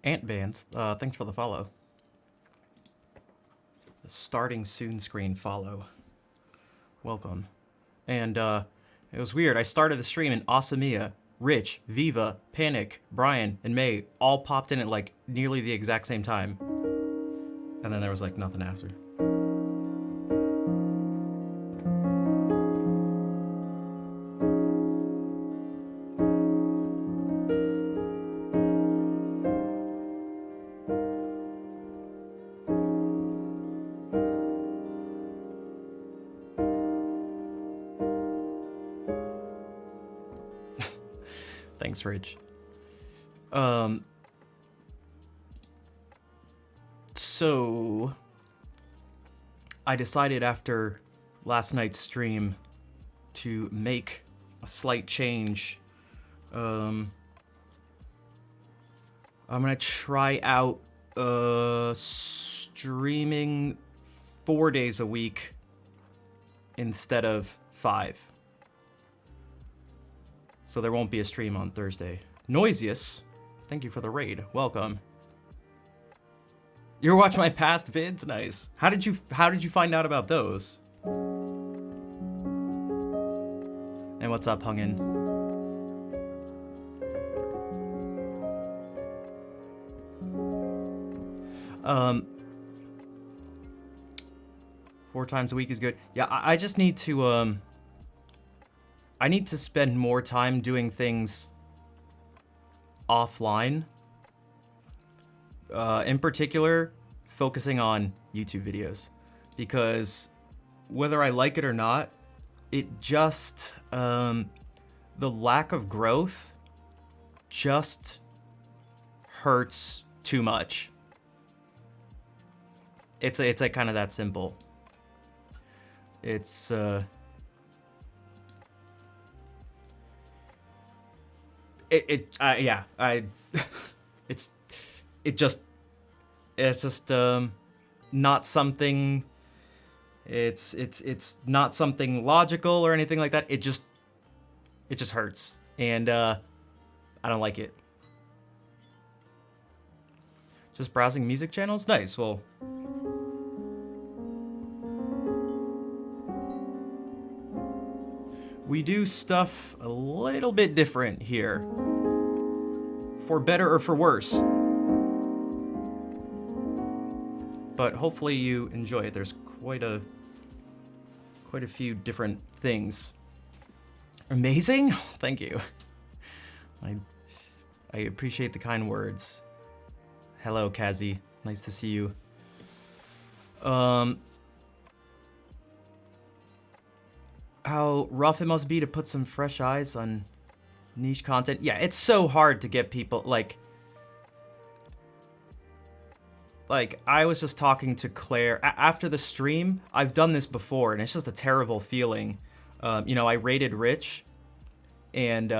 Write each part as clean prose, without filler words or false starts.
Ant Bands, thanks for the follow. The starting soon screen follow. Welcome. And it was weird. I started the stream and Asamia, Rich, Viva, Panic, Brian, and May all popped in at like nearly the exact same time. And then there was like nothing after. Thanks, Rich. So I decided after last night's stream to make a slight change. I'm gonna try out streaming 4 days a week instead of 5. So there won't be a stream on Thursday. Noisius, thank you for the raid. Welcome. You're watching my past vids? Nice. How did you find out about those? And what's up, Hungin? Four times a week is good. Yeah, I just need to I need to spend more time doing things offline. In particular, focusing on YouTube videos. Because whether I like it or not, it just, the lack of growth just hurts too much. It's like kind of that simple. It's, yeah, it's just not something. It's not something logical or anything like that. It just hurts, and I don't like it. Just browsing music channels? Nice. Well, we do stuff a little bit different here. For better or for worse. But hopefully you enjoy it. There's quite a few different things. Amazing? Thank you. I appreciate the kind words. Hello, Kazi. Nice to see you. How rough it must be to put some fresh eyes on niche content. Yeah, it's so hard to get people, like I was just talking to Claire after the stream. I've done this before, and it's just a terrible feeling. You know, I rated Rich, and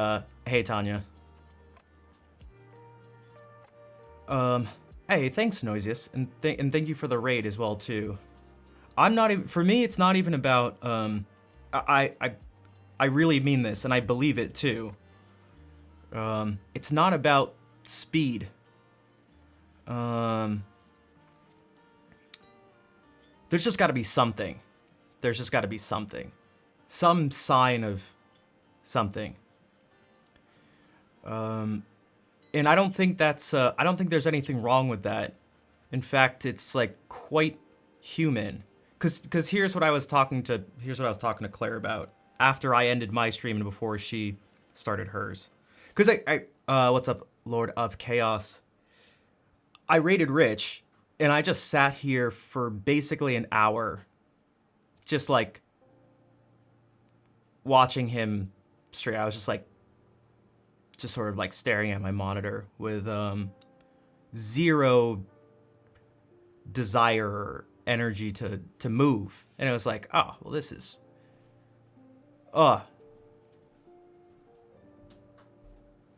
hey, Tanya. Hey, thanks, Noisius, and thank you for the raid as well too. I'm not even, for me, it's not even about I really mean this, and I believe it too. It's not about speed. There's just got to be something. There's just got to be something. Some sign of something. And I don't think that's, I don't think there's anything wrong with that. In fact, it's like quite human. Cause here's what I was talking to Claire about after I ended my stream and before she started hers. Cause what's up, Lord of Chaos? I rated Rich, and I just sat here for basically an hour, just like watching him stream. I was just like, just sort of like staring at my monitor with zero desire or energy to move. And it was like, oh, well, this is,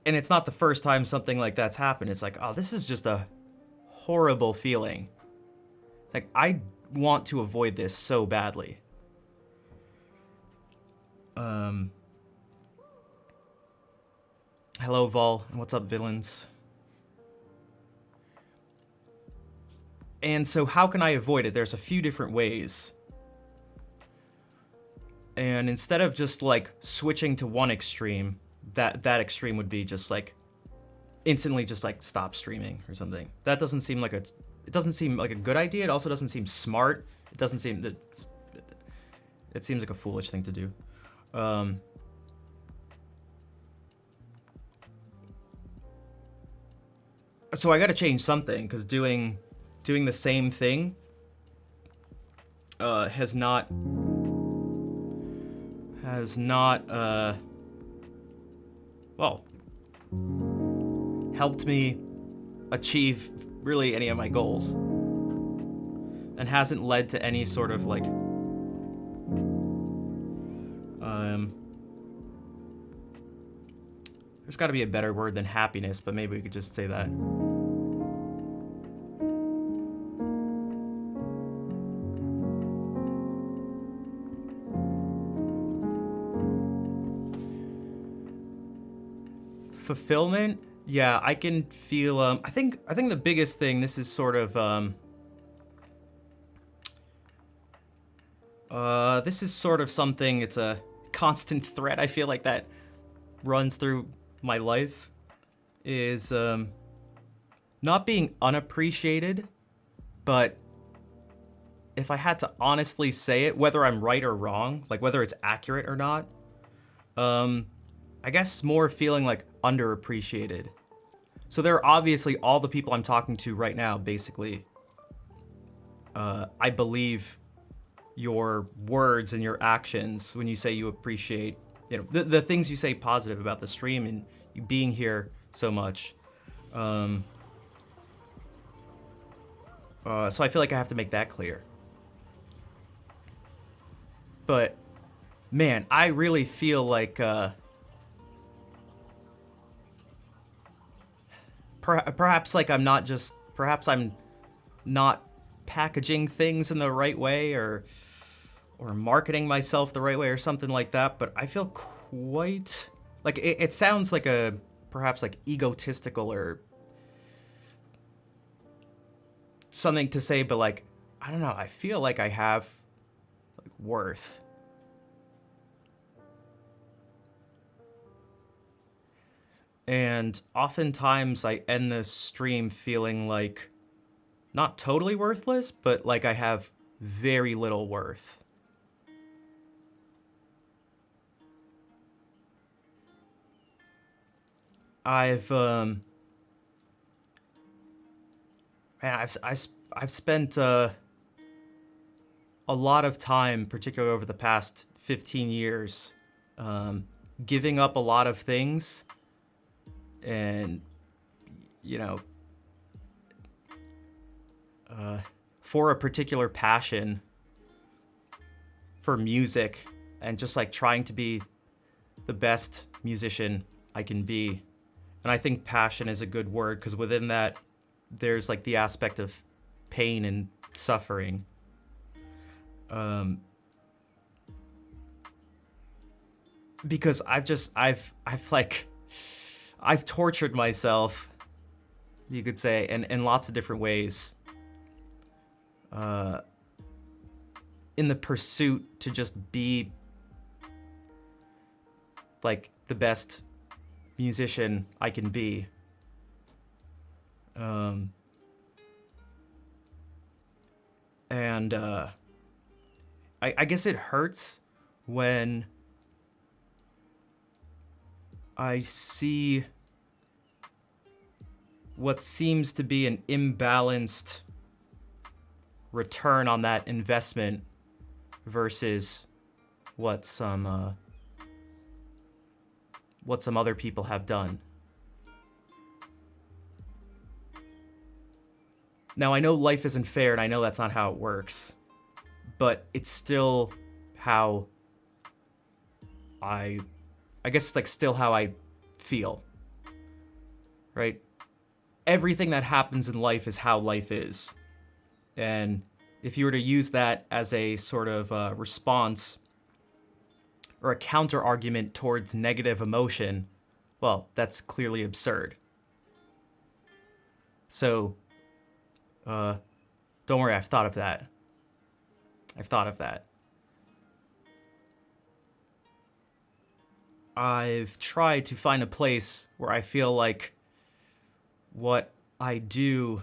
and it's not the first time something like that's happened. It's like, oh, this is just a horrible feeling. Like, I want to avoid this so badly. Hello, Vol, and what's up, villains? And so how can I avoid it? There's a few different ways. And instead of just like switching to one extreme, that extreme would be just like instantly just like stop streaming or something. That doesn't seem like it doesn't seem like a good idea. It also doesn't seem smart. It doesn't seem that it seems like a foolish thing to do. So I got to change something because doing the same thing has not well, helped me achieve really any of my goals, and hasn't led to any sort of like there's got to be a better word than happiness, but maybe we could just say that. Fulfillment, yeah, I can feel. I think the biggest thing. This is sort of. This is sort of something. It's a constant thread. I feel like that runs through my life. Is not being unappreciated, but if I had to honestly say it, whether I'm right or wrong, like whether it's accurate or not, I guess more feeling like underappreciated. So there are obviously all the people I'm talking to right now, basically. I believe your words and your actions when you say you appreciate, the things you say positive about the stream and you being here so much. So I feel like I have to make that clear. But man, I really feel like perhaps like perhaps I'm not packaging things in the right way or marketing myself the right way or something like that, but I feel quite like it sounds like a perhaps like egotistical or something to say, but like I don't know, I feel like I have like worth. And oftentimes I end the stream feeling like not totally worthless, but like I have very little worth. I've spent a lot of time, particularly over the past 15 years, giving up a lot of things, and for a particular passion for music, and just like trying to be the best musician I can be. And I think passion is a good word because within that, there's like the aspect of pain and suffering. Because I've tortured myself, you could say, in lots of different ways. In the pursuit to just be like the best musician I can be. And I guess it hurts when I see what seems to be an imbalanced return on that investment versus what some other people have done. Now, I know life isn't fair, and I know that's not how it works, but it's still how I guess it's like still how I feel, right? Everything that happens in life is how life is. And if you were to use that as a sort of response or a counter argument towards negative emotion, well, that's clearly absurd. So, Don't worry, I've thought of that. I've thought of that. I've tried to find a place where I feel like what I do,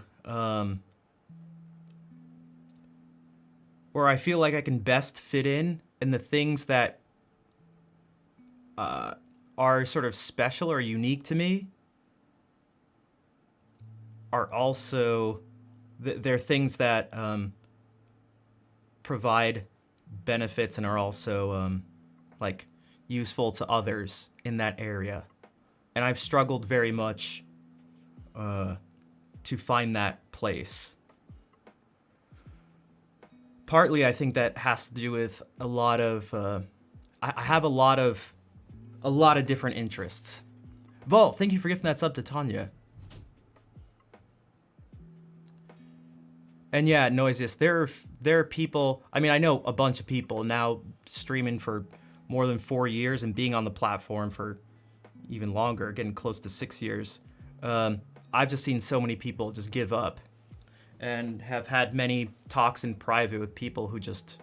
where I feel like I can best fit in, and the things that are sort of special or unique to me are also they're things that provide benefits and are also like useful to others in that area. And I've struggled very much to find that place. Partly, I think that has to do with a lot of I have a lot of different interests. Vol, thank you for gifting that sub to Tanya. And yeah, Noisiest, there are people, I mean, I know a bunch of people now streaming for more than 4 years and being on the platform for even longer, getting close to 6 years. I've just seen so many people just give up, and have had many talks in private with people who just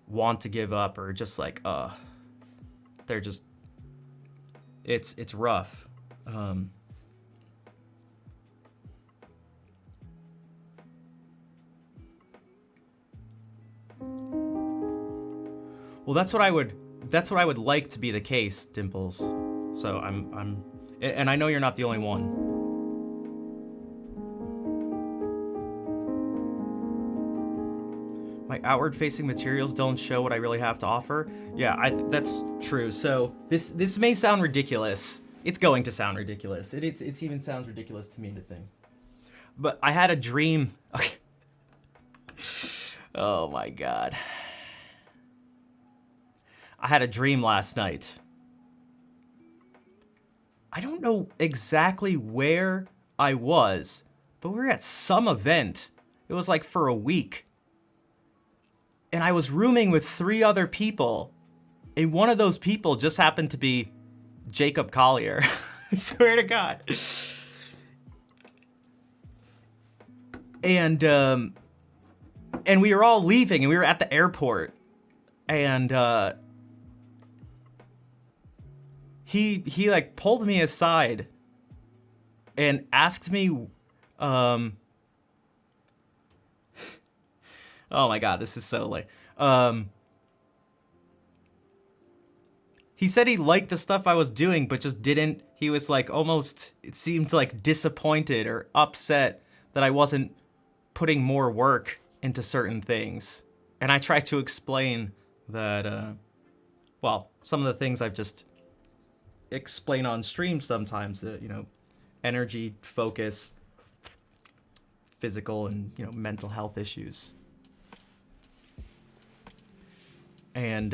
want to give up, or just like, they're just, it's rough. Well, that's what I would like to be the case, Dimples. So and I know you're not the only one. My outward-facing materials don't show what I really have to offer. Yeah, that's true. So this may sound ridiculous. It's going to sound ridiculous. It even sounds ridiculous to me to think. But I had a dream. Okay. Oh my God. I had a dream last night. I don't know exactly where I was, but we were at some event. It was like for a week. And I was rooming with 3 other people. And one of those people just happened to be Jacob Collier. I swear to God. And we were all leaving, and we were at the airport. And he like pulled me aside and asked me, oh my God, this is so late. He said he liked the stuff I was doing, but just didn't. He was like almost, it seemed like disappointed or upset that I wasn't putting more work into certain things. And I tried to explain that, well, some of the things I've just explain on stream sometimes, that, you know, energy, focus, physical, and, you know, mental health issues. And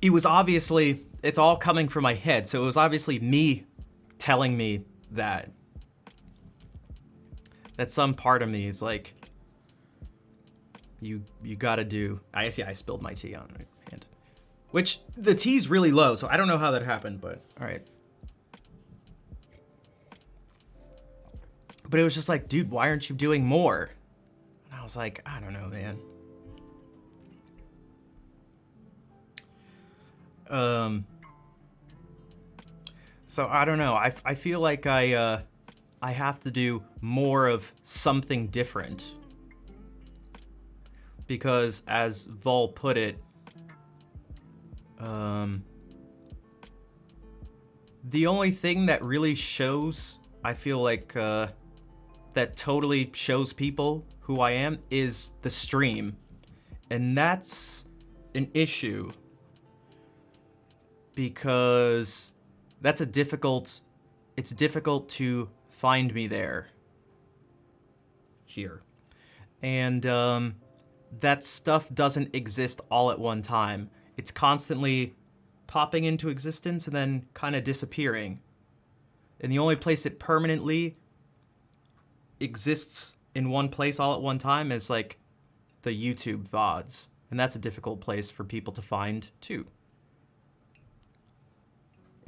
it was obviously, it's all coming from my head, so it was obviously me telling me that some part of me is like, you gotta do. I guess, yeah, I spilled my tea on my hand, which the tea's really low, so I don't know how that happened, but all right. But it was just like, dude, why aren't you doing more? And I was like, I don't know, man. So I don't know. I feel like I have to do more of something different. Because, as Vol put it, the only thing that really shows, I feel like, that totally shows people who I am is the stream. And that's an issue. Because it's difficult to find me there. Here. And, that stuff doesn't exist all at one time. It's constantly popping into existence and then kind of disappearing. And the only place it permanently exists in one place all at one time is like the YouTube VODs. And that's a difficult place for people to find too.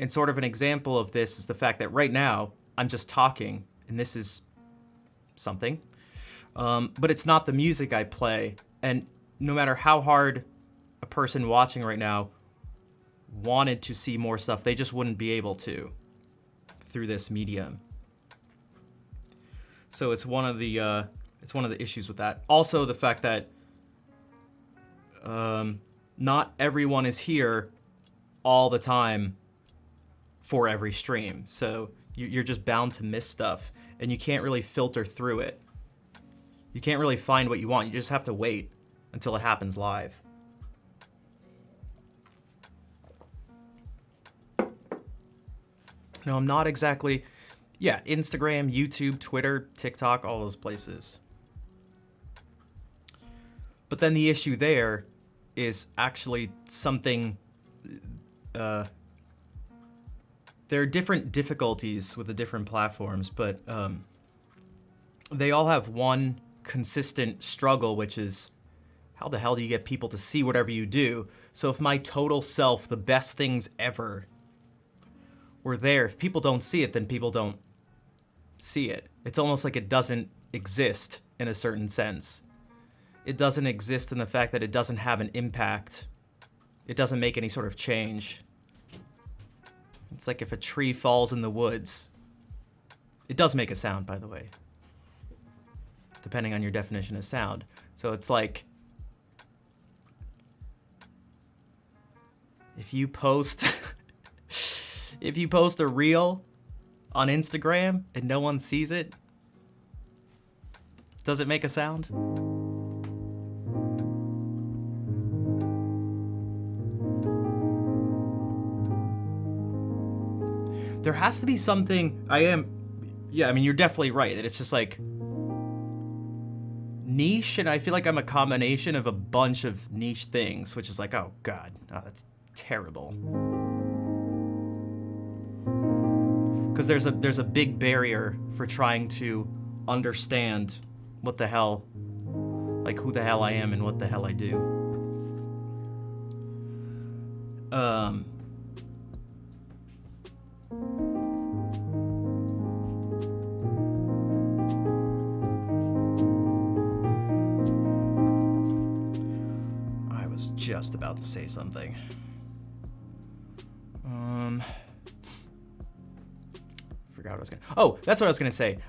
And sort of an example of this is the fact that right now I'm just talking, and this is something. But it's not the music I play. And no matter how hard a person watching right now wanted to see more stuff, they just wouldn't be able to through this medium. So it's one of the issues with that. Also, the fact that not everyone is here all the time for every stream. So you're just bound to miss stuff, and you can't really filter through it. You can't really find what you want. You just have to wait until it happens live. No, I'm not exactly... Yeah, Instagram, YouTube, Twitter, TikTok, all those places. But then the issue there is actually something... there are different difficulties with the different platforms, but they all have one consistent struggle, which is how the hell do you get people to see whatever you do? So if my total self, the best things ever, were there, if people don't see it, then people don't see it. It's almost like it doesn't exist in a certain sense. It doesn't exist in the fact that it doesn't have an impact. It doesn't make any sort of change. It's like if a tree falls in the woods. It does make a sound, by the way, depending on your definition of sound. So it's like, if you post if you post a reel on Instagram and no one sees it, does it make a sound? There has to be something. Yeah, I mean, you're definitely right that it's just like niche, and I feel like I'm a combination of a bunch of niche things, which is like, oh god, oh, that's terrible. Because there's a big barrier for trying to understand what the hell, like who the hell I am and what the hell I do. I was just about to say something. Forgot what I was gonna... Oh, that's what I was gonna say.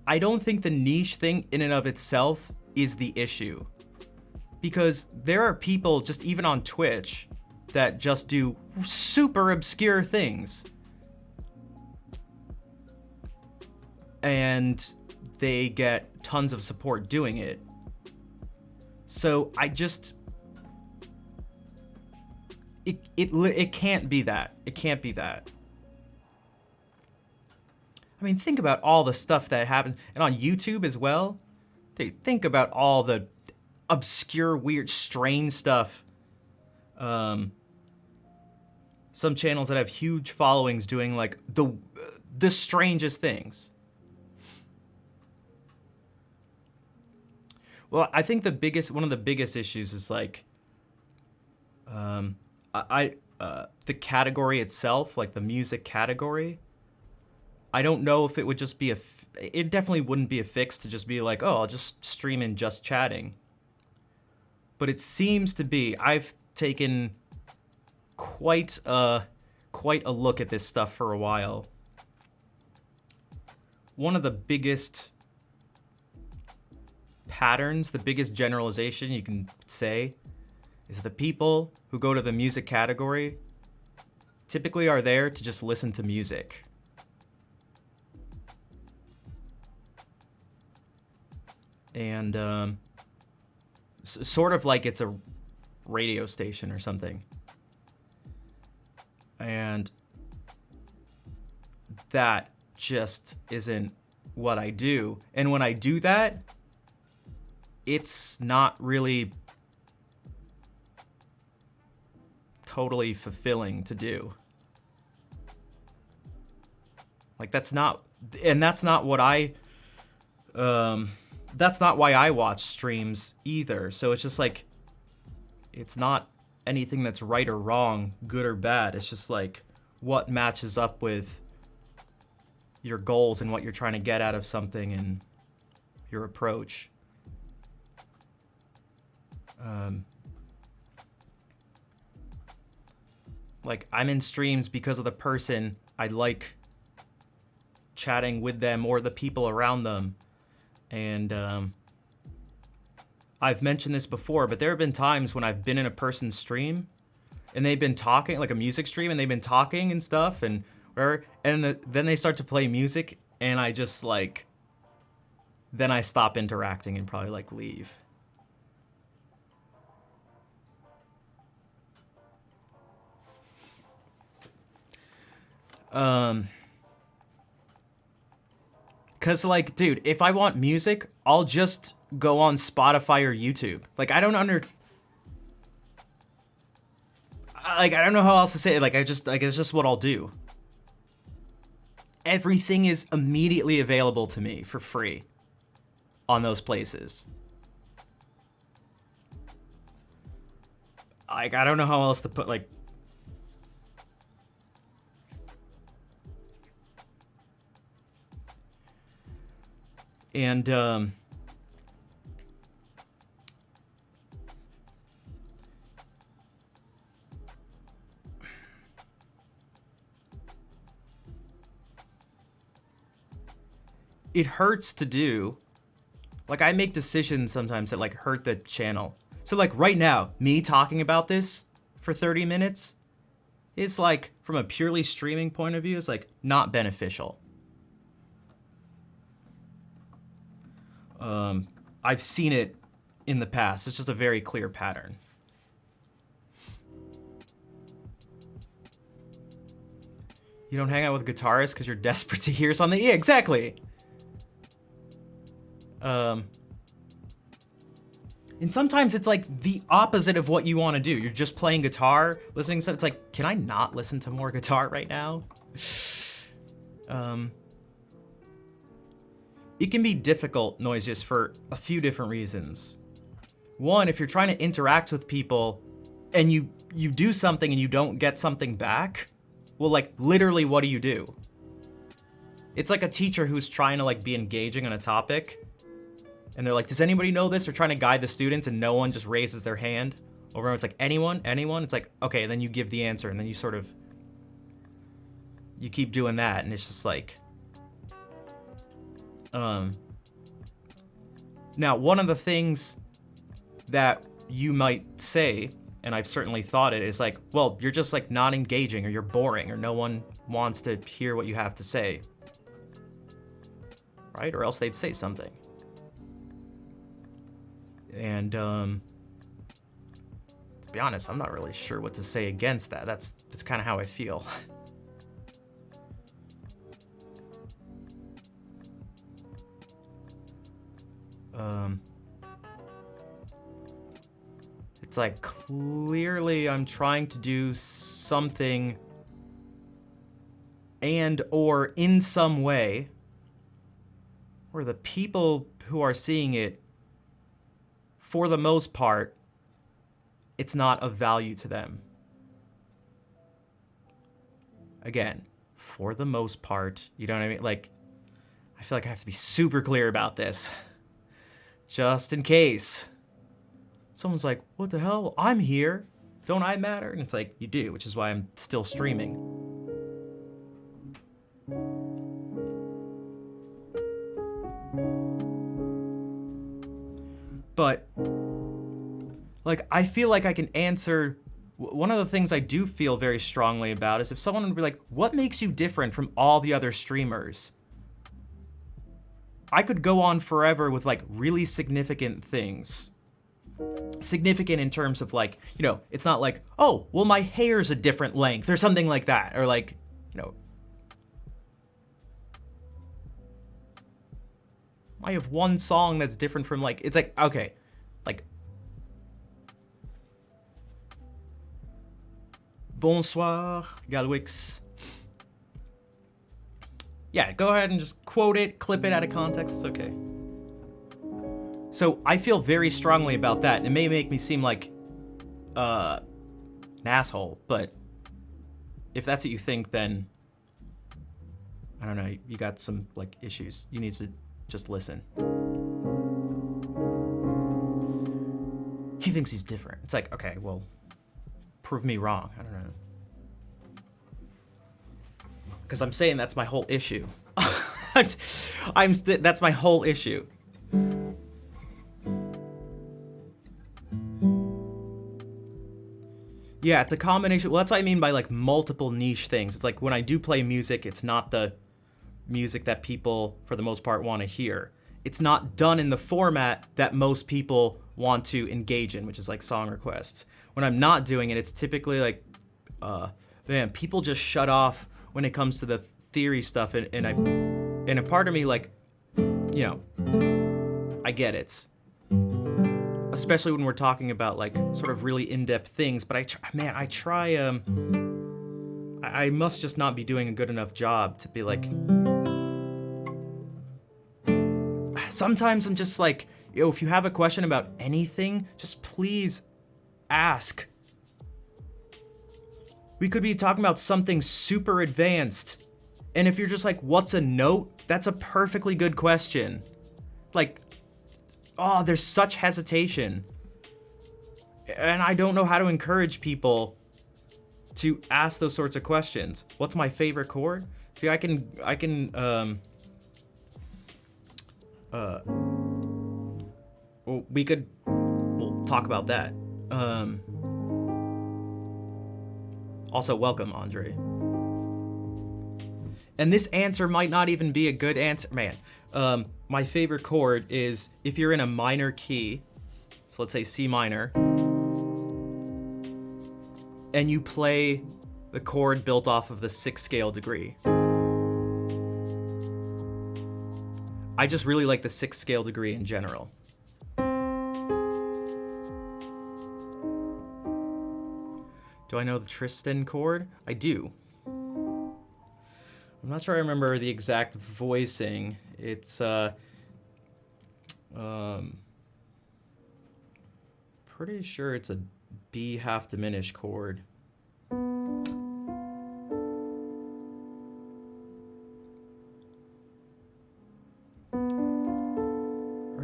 I don't think the niche thing in and of itself is the issue. Because there are people, just even on Twitch, that just do super obscure things. And they get tons of support doing it. So I just... It can't be that. It can't be that. I mean, think about all the stuff that happens, and on YouTube as well. Dude, think about all the obscure, weird, strange stuff. Some channels that have huge followings doing like the strangest things. Well, I think one of the biggest issues is like, the category itself, like the music category. I don't know if it would just be it definitely wouldn't be a fix to just be like, oh, I'll just stream in just chatting. But it seems to be, I've taken quite a look at this stuff for a while. One of the biggest patterns, the biggest generalization you can say, is the people who go to the music category typically are there to just listen to music. And sort of like it's a radio station or something. And that just isn't what I do. And when I do that, it's not really totally fulfilling to do. Like that's not what I that's not why I watch streams either. So it's just like, it's not anything that's right or wrong, good or bad. It's just like, what matches up with your goals and what you're trying to get out of something and your approach. Like, I'm in streams because of the person. I like chatting with them or the people around them. And I've mentioned this before, but there have been times when I've been in a person's stream and they've been talking, like a music stream, and they've been talking and stuff, and whatever, and then they start to play music, and I just like, then I stop interacting and probably like leave. Cause like, dude, if I want music, I'll just go on Spotify or YouTube. Like, I don't I don't know how else to say it. Like, it's just what I'll do. Everything is immediately available to me for free on those places. Like, I don't know how else to put, like, and it hurts to do. Like, I make decisions sometimes that like hurt the channel. So like right now, me talking about this for 30 minutes is like, from a purely streaming point of view, is like not beneficial. I've seen it in the past. It's just a very clear pattern. You don't hang out with guitarists because you're desperate to hear something? Yeah, exactly. And sometimes it's like the opposite of what you want to do. You're just playing guitar, listening to stuff. It's like, can I not listen to more guitar right now? It can be difficult, Noisiest, for a few different reasons. One, if you're trying to interact with people and you do something and you don't get something back, well, like, literally, what do? It's like a teacher who's trying to like be engaging on a topic, and they're like, does anybody know this? They're trying to guide the students, and no one just raises their hand. Over, it's like, anyone? It's like, okay, then you give the answer, and then you sort of, you keep doing that, and it's just like, now, one of the things that you might say, and I've certainly thought it, is like, well, you're just like not engaging, or you're boring, or no one wants to hear what you have to say. Right? Or else they'd say something. And, to be honest, I'm not really sure what to say against that. That's kind of how I feel. It's like, clearly I'm trying to do something and or in some way where the people who are seeing it, for the most part, it's not of value to them. Again, for the most part, you know what I mean? Like, I feel like I have to be super clear about this. Just in case someone's like, what the hell? I'm here. Don't I matter? And it's like, you do, which is why I'm still streaming. But, like, I feel like I can answer. One of the things I do feel very strongly about is if someone would be like, what makes you different from all the other streamers? I could go on forever with like really significant things. Significant in terms of like, you know, it's not like, oh, well, my hair's a different length or something like that. Or like, you know, I have one song that's different from like, it's like, okay, like, bonsoir, Galwix. Yeah, go ahead and just quote it, clip it out of context, it's okay. So I feel very strongly about that, and it may make me seem like an asshole, but If that's what you think, then I don't know, you got some like issues. You need to just listen. He thinks he's different. It's like, okay, well, prove me wrong. I don't know. Because I'm saying that's my whole issue. That's my whole issue. Yeah, it's a combination. Well, that's what I mean by like multiple niche things. It's like when I do play music, it's not the music that people, for the most part, want to hear. It's not done in the format that most people want to engage in, which is like song requests. When I'm not doing it, it's typically like, man, people just shut off when it comes to the theory stuff, and a part of me, like, you know, I get it. Especially when we're talking about like sort of really in-depth things, but I must just not be doing a good enough job to be like, sometimes I'm just like, yo, if you have a question about anything, just please ask. We could be talking about something super advanced, and if you're just like, what's a note? That's a perfectly good question. Like, oh, there's such hesitation. And I don't know how to encourage people to ask those sorts of questions. What's my favorite chord? See, we'll talk about that. Also, welcome, Andre. And this answer might not even be a good answer. Man, my favorite chord is if you're in a minor key, so let's say C minor, and you play the chord built off of the 6th scale degree. I just really like the 6th scale degree in general. Do I know the Tristan chord? I do. I'm not sure I remember the exact voicing. It's pretty sure it's a B half diminished chord. Or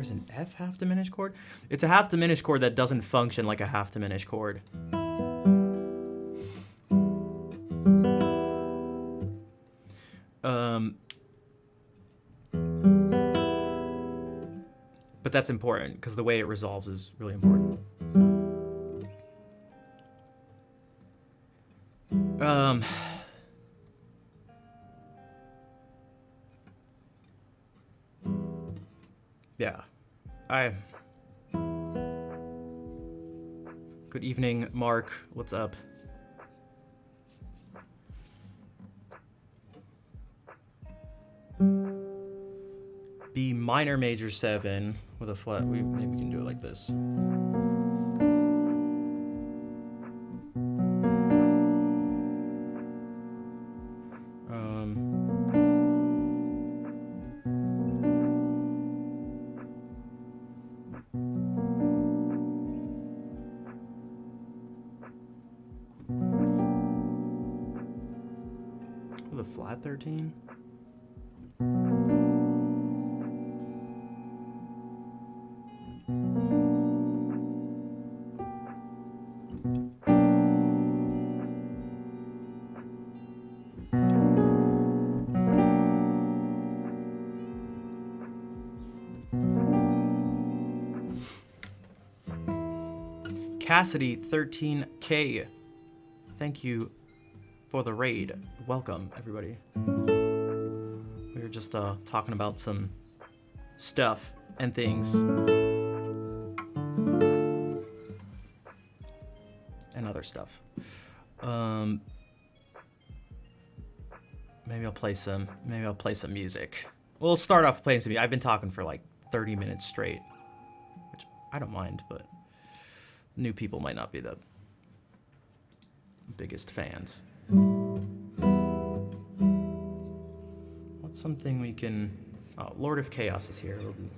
is it an F half diminished chord? It's a half diminished chord that doesn't function like a half diminished chord. But that's important because the way it resolves is really important. Yeah. Good evening, Mark. What's up? B minor major 7 with a flat. Maybe we can do it like this. With a flat 13. Cassidy 13K. Thank you for the raid. Welcome, everybody. We were just talking about some stuff and things. And other stuff. Maybe I'll play some music. We'll start off playing some music. I've been talking for like 30 minutes straight, which I don't mind, but new people might not be the biggest fans. What's something we can... Oh, Lord of Chaos is here. We'll do...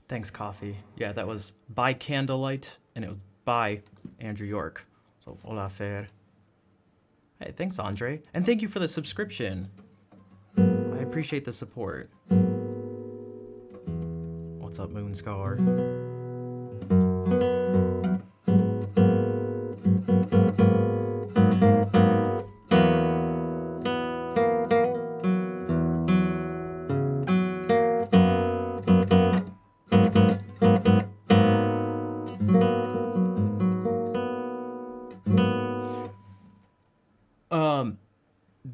Thanks, Coffee. Yeah, that was by Candlelight, and it was by Andrew York. So, hola, Fer. Hey, thanks, Andre. And thank you for the subscription. I appreciate the support. What's up, Moonscar?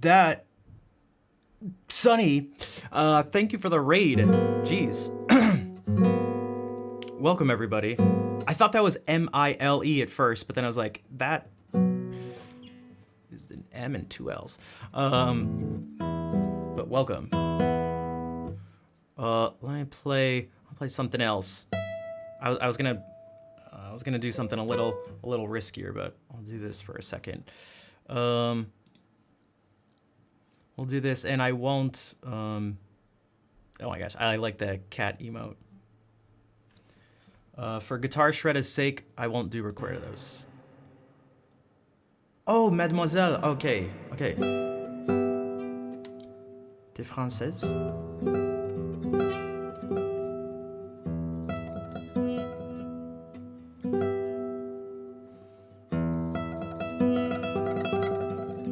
That Sunny, thank you for the raid. Jeez. Welcome, everybody. I thought that was M-I-L-E at first, but then I was like, that is an M and two L's. But welcome. Let me play. I'll play something else. I was gonna do something a little riskier, but I'll do this for a second. We'll do this, and I won't. Oh my gosh, I like the cat emote. For Guitar Shredder's sake, I won't do record those. Oh, mademoiselle. Okay, okay. T'es française?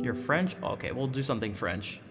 You're French? Okay, we'll do something French.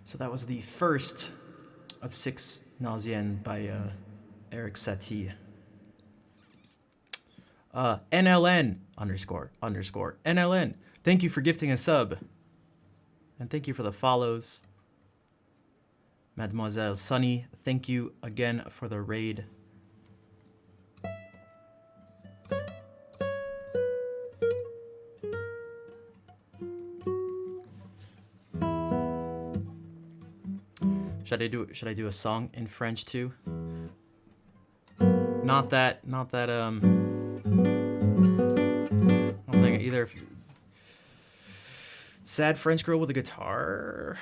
So that was the first of 6 Nausien by Eric Satie. NLN underscore NLN. Thank you for gifting a sub. And thank you for the follows. Mademoiselle Sunny, thank you again for the raid. Should I do a song in French too? Not that I was thinking either sad French girl with a guitar,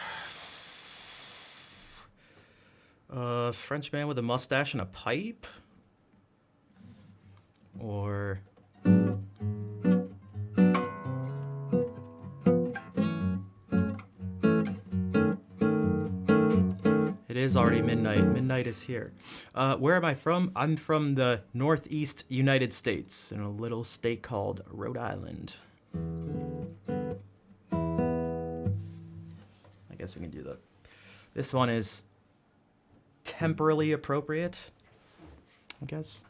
French man with a mustache and a pipe, or it is already midnight. Midnight is here. Where am I from? I'm from the Northeast United States in a little state called Rhode Island. I guess we can do that. This one is temporally appropriate, I guess.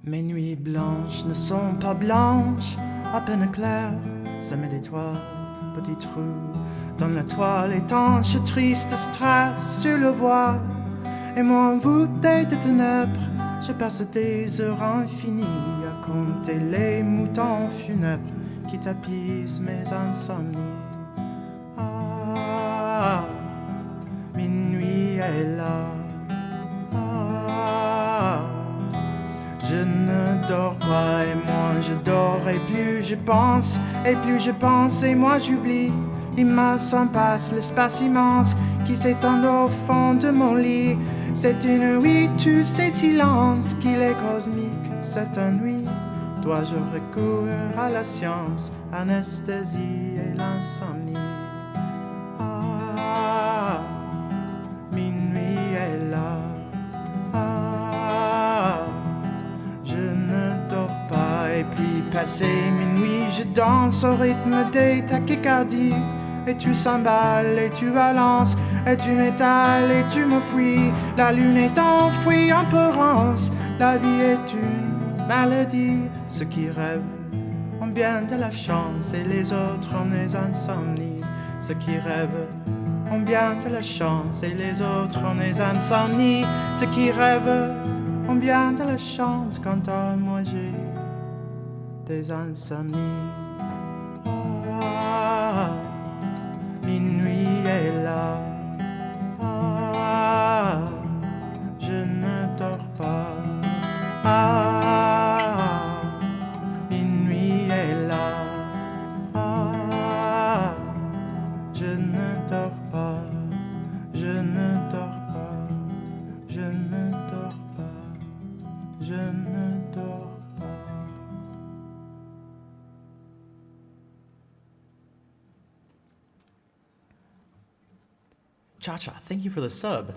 Mes nuits blanches ne sont pas blanches, à peine claires, semées d'étoiles, petits trous dans la toile étanche, triste stress sur le voile. Et moi envoûté de ténèbres, je passe des heures infinies à compter les moutons funèbres qui tapissent mes insomnies. Ah, minuit est là. Je ne dors pas et moi je dors et plus je pense et moi j'oublie. L'image s'en passe, l'espace immense qui s'étend au fond de mon lit. C'est une nuit, tous ces silences qu'il est cosmique. Cette nuit, dois-je recourir à la science, anesthésie et l'insomnie. Ah, minuit est là. Et puis passé minuit, je danse au rythme des tachycardies. Et tu s'emballes et tu balances, et tu m'étales et tu m'enfuis. La lune est enfouie en pleurance, la vie est une maladie. Ceux qui rêvent ont bien de la chance et les autres ont des insomnies. Ceux qui rêvent ont bien de la chance et les autres ont des insomnies. Ceux qui rêvent ont bien de la chance, quant à moi j'ai des insomnies. Ah, minuit est là. Ah, je ne dors pas. Ah, minuit est là. Ah, je ne dors pas. Je ne dors pas. Je ne dors pas. Je ne dors pas. Cha-Cha, thank you for the sub.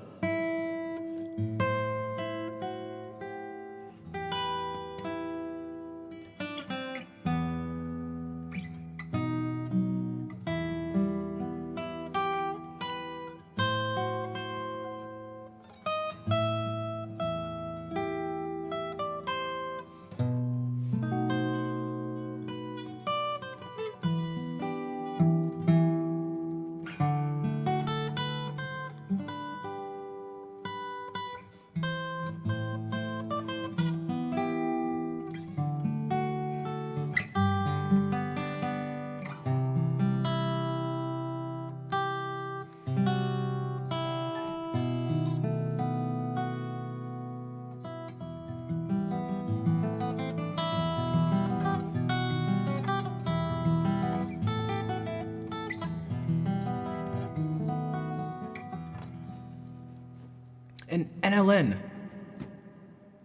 And NLN.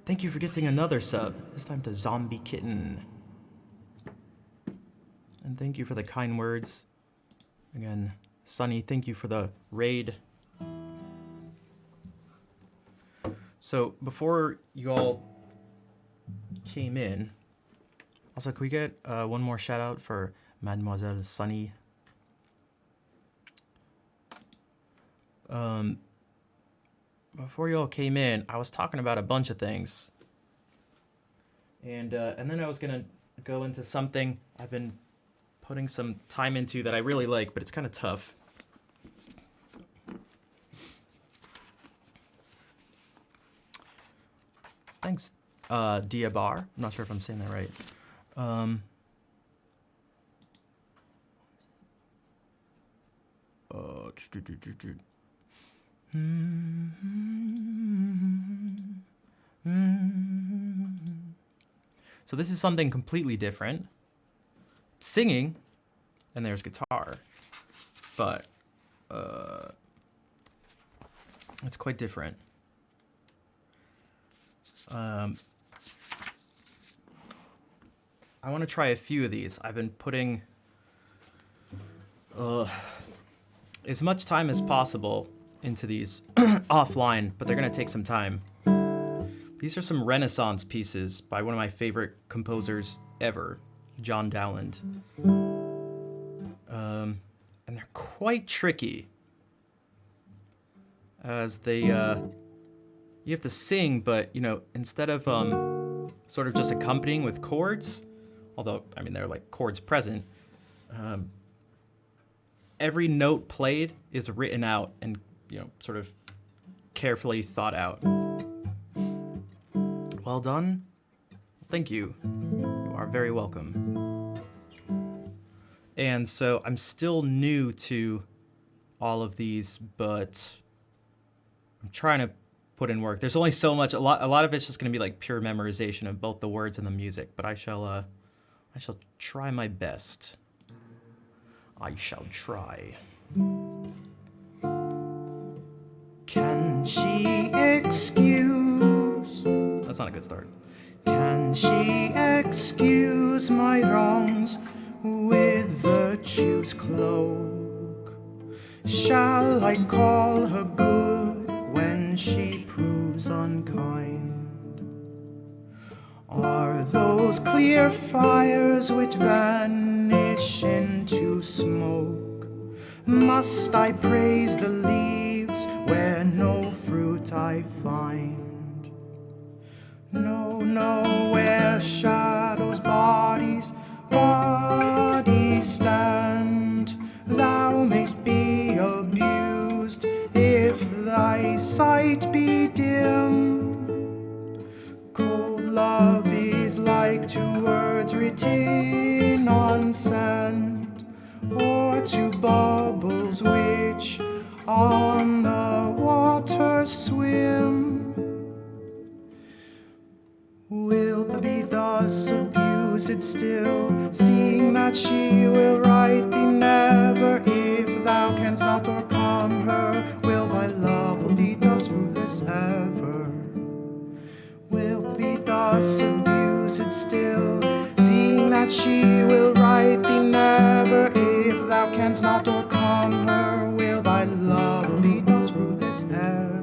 Thank you for gifting another sub. This time to Zombie Kitten. And thank you for the kind words. Again, Sunny, thank you for the raid. So before you all came in, also can we get one more shout out for Mademoiselle Sunny? Before you all came in, I was talking about a bunch of things, and then I was gonna go into something I've been putting some time into that I really like, but it's kind of tough. Thanks, Diabar. I'm not sure if I'm saying that right. So this is something completely different. Singing, and there's guitar, but it's quite different. I want to try a few of these. I've been putting as much time as possible into these offline, but they're going to take some time. These are some Renaissance pieces by one of my favorite composers ever, John Dowland. And they're quite tricky, as they, you have to sing, but, you know, instead of sort of just accompanying with chords, although, I mean, they're like chords present, every note played is written out and, you know, sort of carefully thought out. Well done. Thank you. You are very welcome. And so I'm still new to all of these, but I'm trying to put in work. There's only so much. A lot of it's just going to be like pure memorization of both the words and the music, but I shall try my best. I shall try. Can she excuse? That's not a good start. Can she excuse my wrongs with virtue's cloak? Shall I call her good when she proves unkind? Are those clear fires which vanish into smoke? Must I praise the leaves where no fruit I find? No, no, where shadows bodies stand, thou mayst be abused if thy sight be dim. Cold love is like to words written on sand, or to bubbles which on the water swim. Wilt thou be thus abused still, seeing that she will right thee never? If thou canst not o'ercome her, will thy love be thus fruitless ever? Wilt be thus abused still, seeing that she will right thee never? If thou canst not o'ercome her, will thy love be thus fruitless ever?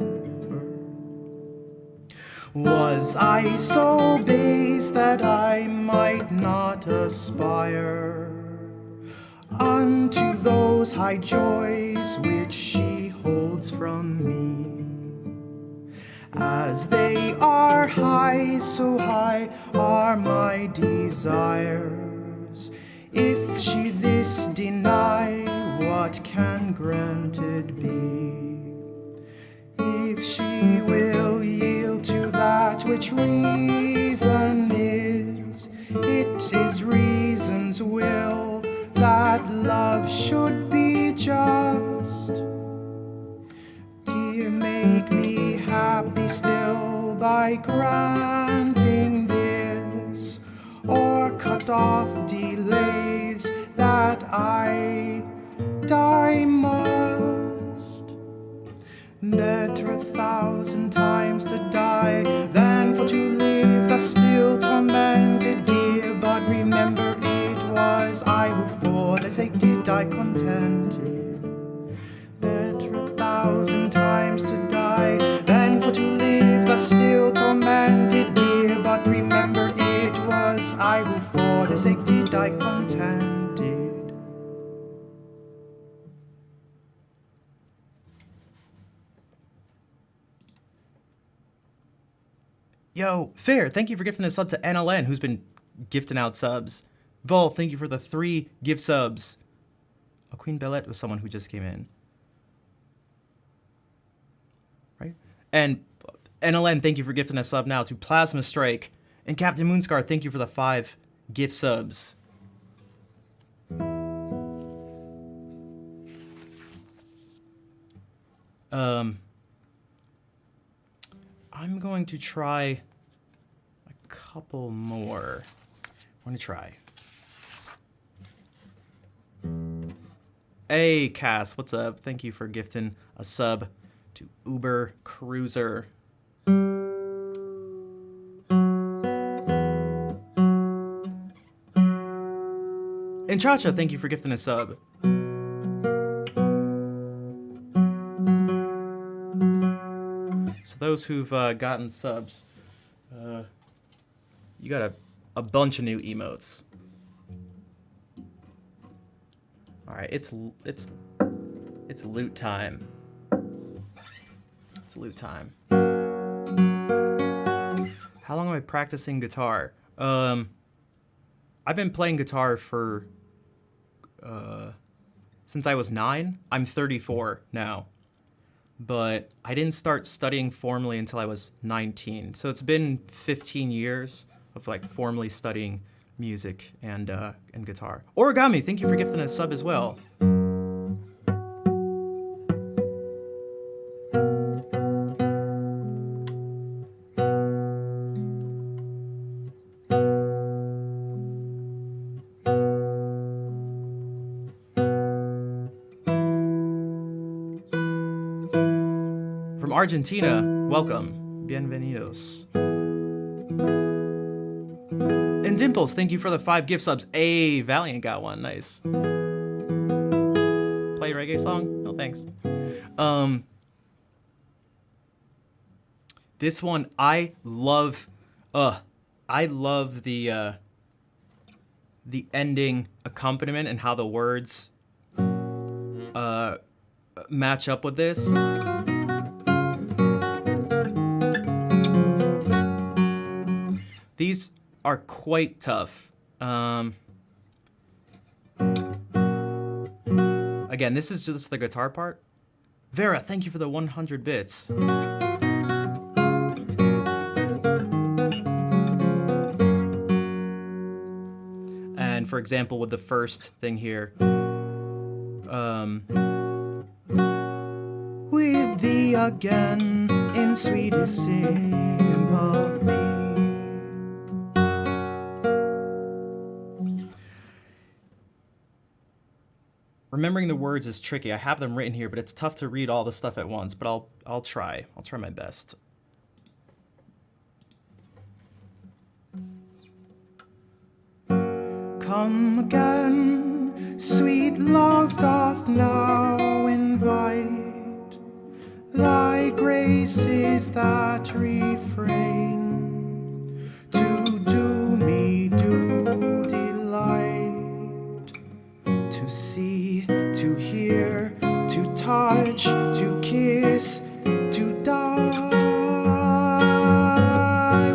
Was I so base that I might not aspire unto those high joys which she holds from me? As they are high, so high are my desires. If she this deny, what can granted be? If she will yield to that which reason is, it is reason's will that love should be just. Dear, make me happy still by granting this, or cut off delays that I die must. Better 1,000 times Als ik die dag contented. Yo, Fair, thank you for gifting a sub to NLN, who's been gifting out subs. Vol, thank you for the 3 gift subs. Oh, Queen Bellette was someone who just came in. Right? And NLN, thank you for gifting a sub now to Plasma Strike. And Captain Moonscar, thank you for the 5 gift subs. I'm going to try a couple more. I'm going to try. Hey, Cass, what's up? Thank you for gifting a sub to Uber Cruiser. And Chacha, thank you for gifting a sub. So those who've gotten subs, you got a bunch of new emotes. All right, it's loot time. It's loot time. How long am I practicing guitar? I've been playing guitar for since I was 9. I'm 34 now. But I didn't start studying formally until I was 19. So it's been 15 years of like formally studying music and guitar. Origami, thank you for gifting a sub as well. From Argentina, welcome. Bienvenidos. And Dimples, thank you for the 5 gift subs. Hey, Valiant got one. Nice. Play a reggae song? No thanks. This one I love. I love the ending accompaniment and how the words match up with this. These are quite tough. Again, this is just the guitar part. Vera, thank you for the 100 bits. And for example, with the first thing here, with thee again in sweetest sympathy. Remembering the words is tricky. I have them written here, but it's tough to read all the stuff at once, but I'll try. I'll try my best. Come again, sweet love doth now invite. Thy grace is that refrain to do me do delight. To see, to hear, to touch, to kiss, to die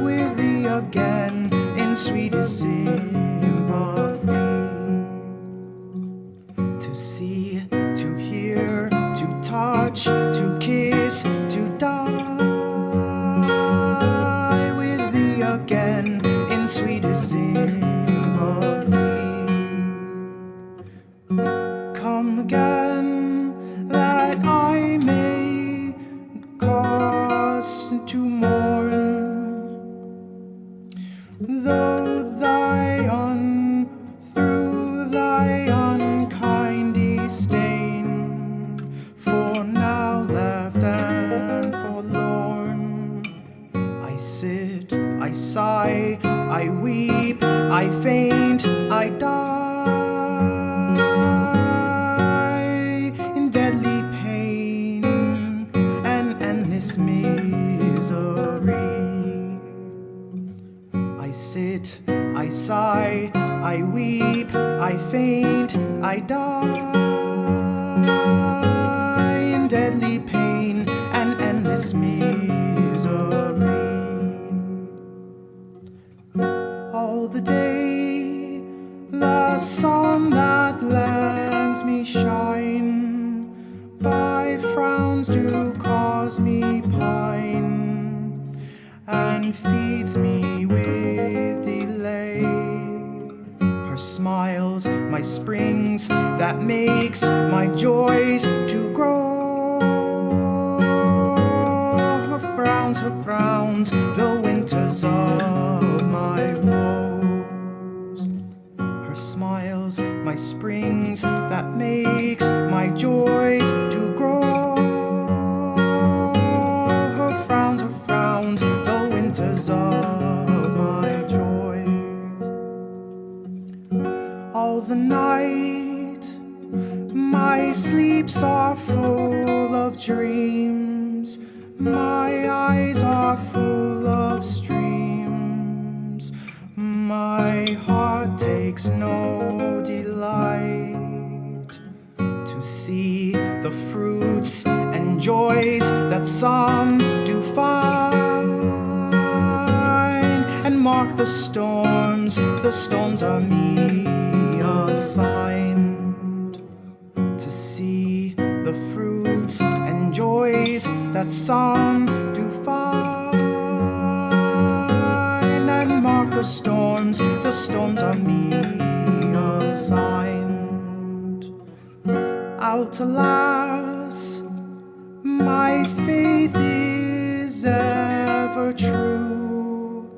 with thee again in sweetest sympathy. To see, to hear, to touch, to kiss, to die with thee again in sweetest sympathy. Come again, that I may cause to mourn, though through thy unkind disdain, for now left and forlorn, I sit, I sigh, I weep, I faint, I die. Misery. I sit, I sigh, I I weep, I faint, I die in deadly pain and endless misery. All the day, the sun that lends me shine, by frowns do cause me pine, and feeds me with delay. Her smiles, my springs, that makes my joys to grow. Her frowns, the winters of my woes. Her smiles, my springs, that makes my joys to grow. Her frowns, the winters of my joys. All the night, my sleeps are full of dreams. My eyes are full of streams. My heart takes no delight to see the fruits and joys that some do find, and mark the storms are me assigned, to see the fruits and joys that some do find, and mark the storms are me assigned. Out, alas, my faith is ever true,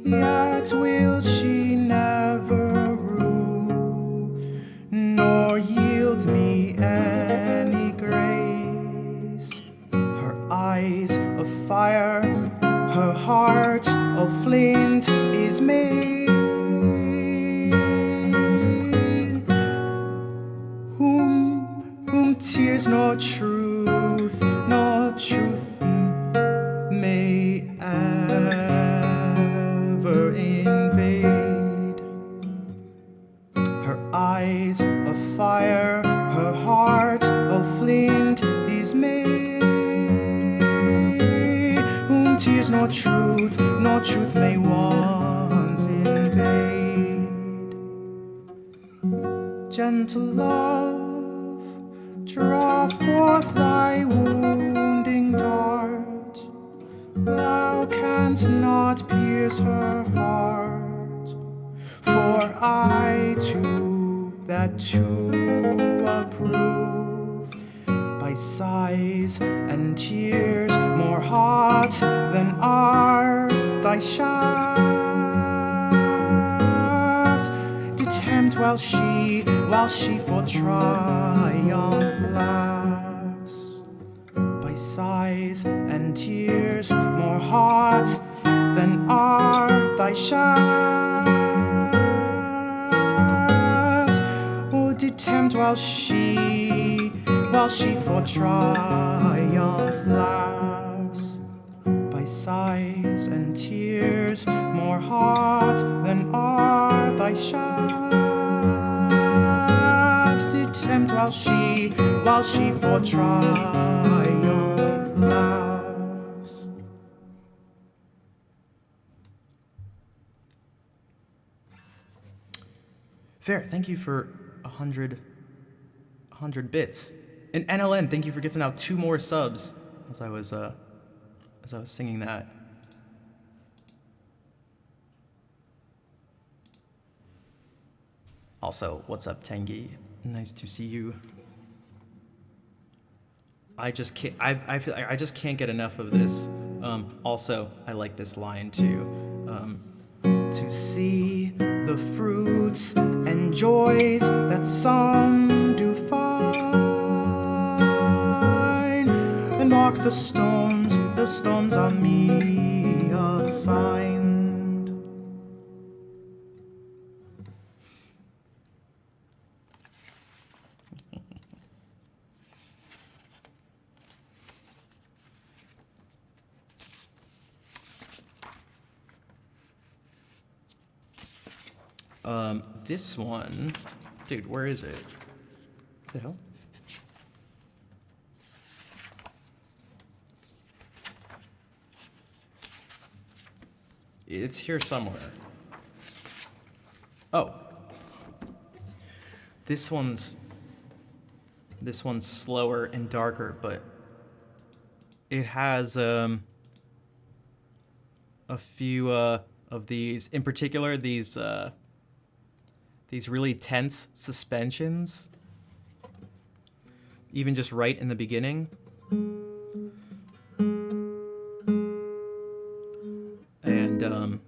yet will she never rue, nor yield me any grace. Her eyes of fire, her heart of flint is made, whom tears nor truth may ever invade. Her eyes of fire, her heart of flint is made, whom tears nor truth may once invade. Gentle love, draw forth thy wounding dart. Thou canst not pierce her heart, for I too that too approve. By sighs and tears more hot than are thy shafts, did tempt while she for triumph laughs. By sighs and tears more hot than are thy shafts, did tempt while she for triumph laughs. By sighs and tears more hot than are thy shafts, did tempt while she for triumph laughs. Fair, thank you for 100 bits. And NLN, thank you for gifting out 2 more subs as I was singing that. Also, what's up, Tengi? Nice to see you. I just can't. I feel like I just can't get enough of this. Also, I like this line too. To see the fruits and joys that some do find, and mark the storms are me assigned. This one, dude, where is it? What the hell? It's here somewhere. Oh. This one's slower and darker, but it has a few of these, in particular these really tense suspensions, even just right in the beginning. And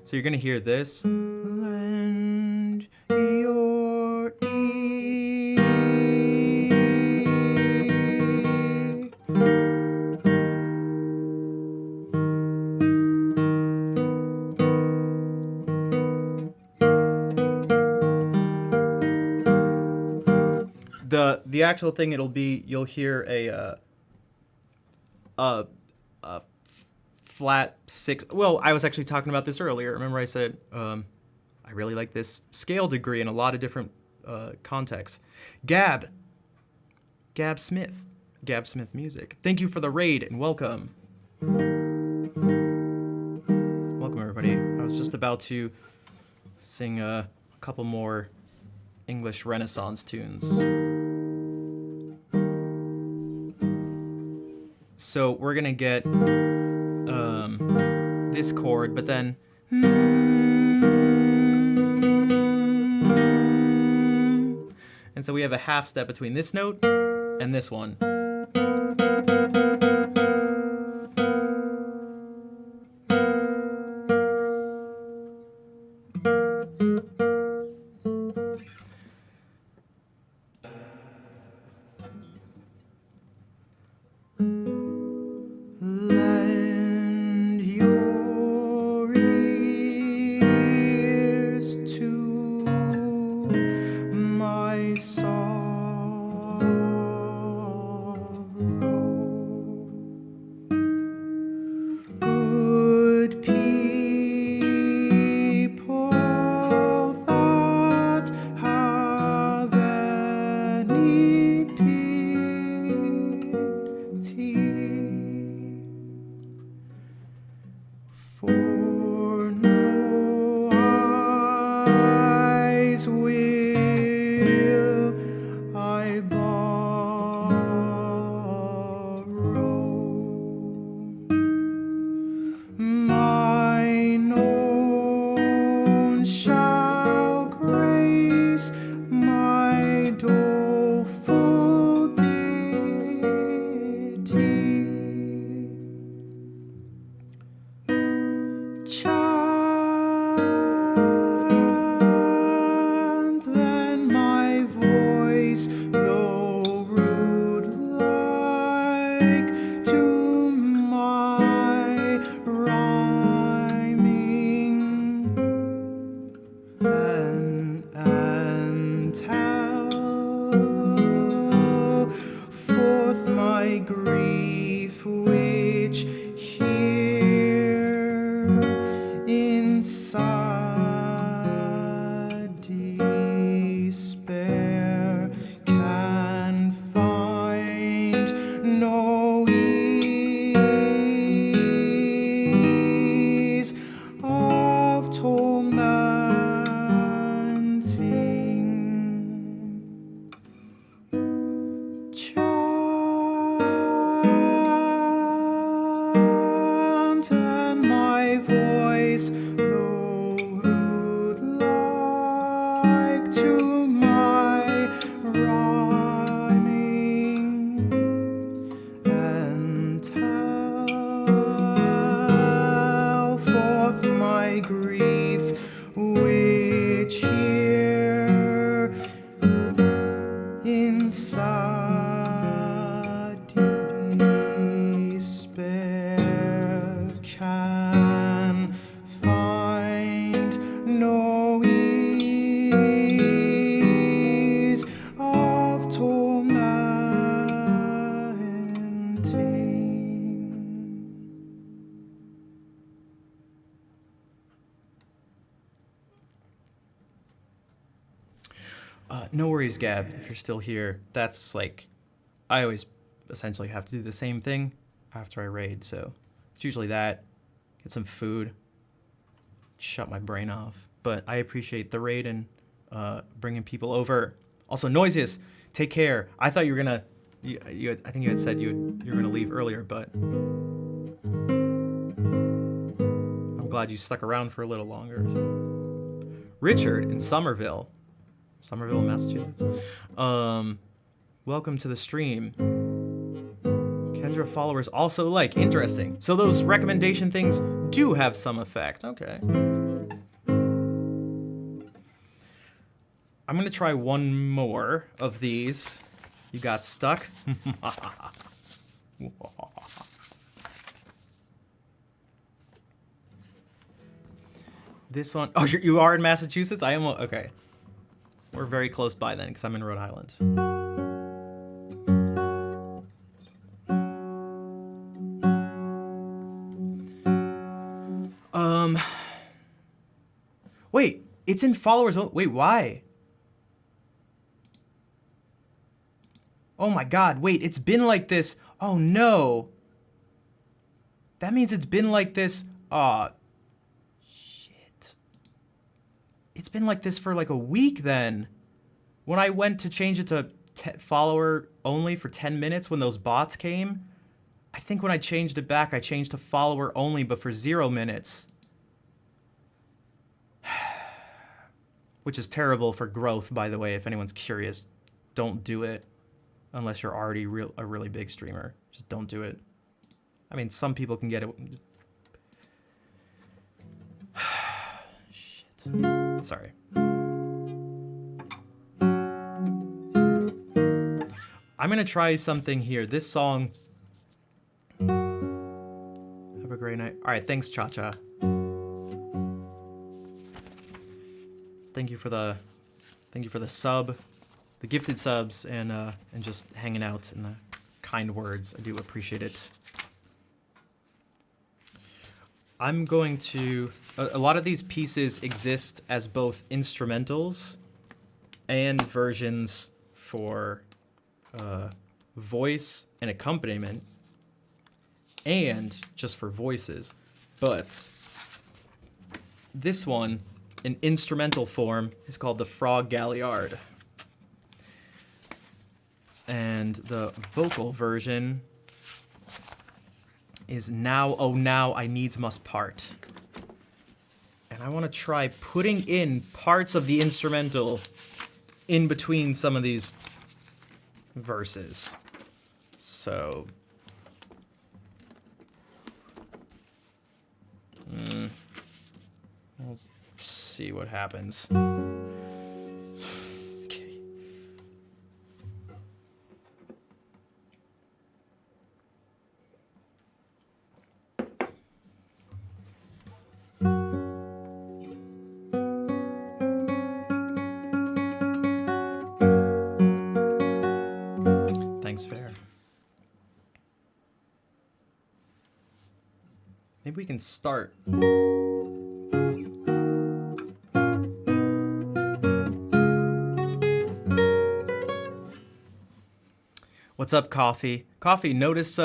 so you're gonna hear this. Lend your ear. The actual thing it'll be, you'll hear a flat six. Well, I was actually talking about this earlier. Remember I said I really like this scale degree in a lot of different contexts. Gab Smith Music. Thank you for the raid and welcome. Welcome everybody. I was just about to sing a couple more English Renaissance tunes. So we're gonna get this chord, but then and so we have a half step between this note and this one. Lend your ears to my sorrow. Good people that have any pity, for no eyes will I borrow. Mine own shall grace my doleful ditty. Chant then my voice, though rude like to my rhyming, and tell forth my grief, which here inside despair can find no ease of tormenting. Chant and my voice, though rude like to my rhyming, and tell forth my grief, which here inside despair can find no ease of tormenting. No worries, Gab, if you're still here. That's like, I always essentially have to do the same thing after I raid, so it's usually that. Get some food, shut my brain off. But I appreciate the raid and bringing people over. Also, Noisius, take care. I thought you were gonna, I think you had said you were gonna leave earlier, but I'm glad you stuck around for a little longer. So. Richard in Somerville, Massachusetts. Welcome to the stream. Kendra followers also like. Interesting. So those recommendation things do have some effect. Okay. I'm gonna try one more of these. You got stuck? This one, oh, you are in Massachusetts? I am, okay. We're very close by then, because I'm in Rhode Island. Wait, it's in followers, wait, why? Oh my god, wait, it's been like this. Oh no. That means it's been like this. Aw. Shit. It's been like this for like a week then. When I went to change it to follower only for 10 minutes when those bots came, I think when I changed it back, I changed to follower only, but for 0 minutes. Which is terrible for growth, by the way, if anyone's curious. Don't do it. Unless you're already a really big streamer. Just don't do it. I mean, some people can get it. Shit. Sorry. I'm gonna try something here. This song. Have a great night. All right, thanks, Cha-Cha. Thank you for the sub. The gifted subs and just hanging out and the kind words. I do appreciate it. I'm going to... A lot of these pieces exist as both instrumentals and versions for voice and accompaniment and just for voices. But this one, in instrumental form, is called the Frog Galliard. And the vocal version is Now, Oh Now, I Needs Must Part. And I want to try putting in parts of the instrumental in between some of these verses. So... let's see what happens. Fair. Maybe we can start. What's up, Coffee? Coffee, notice,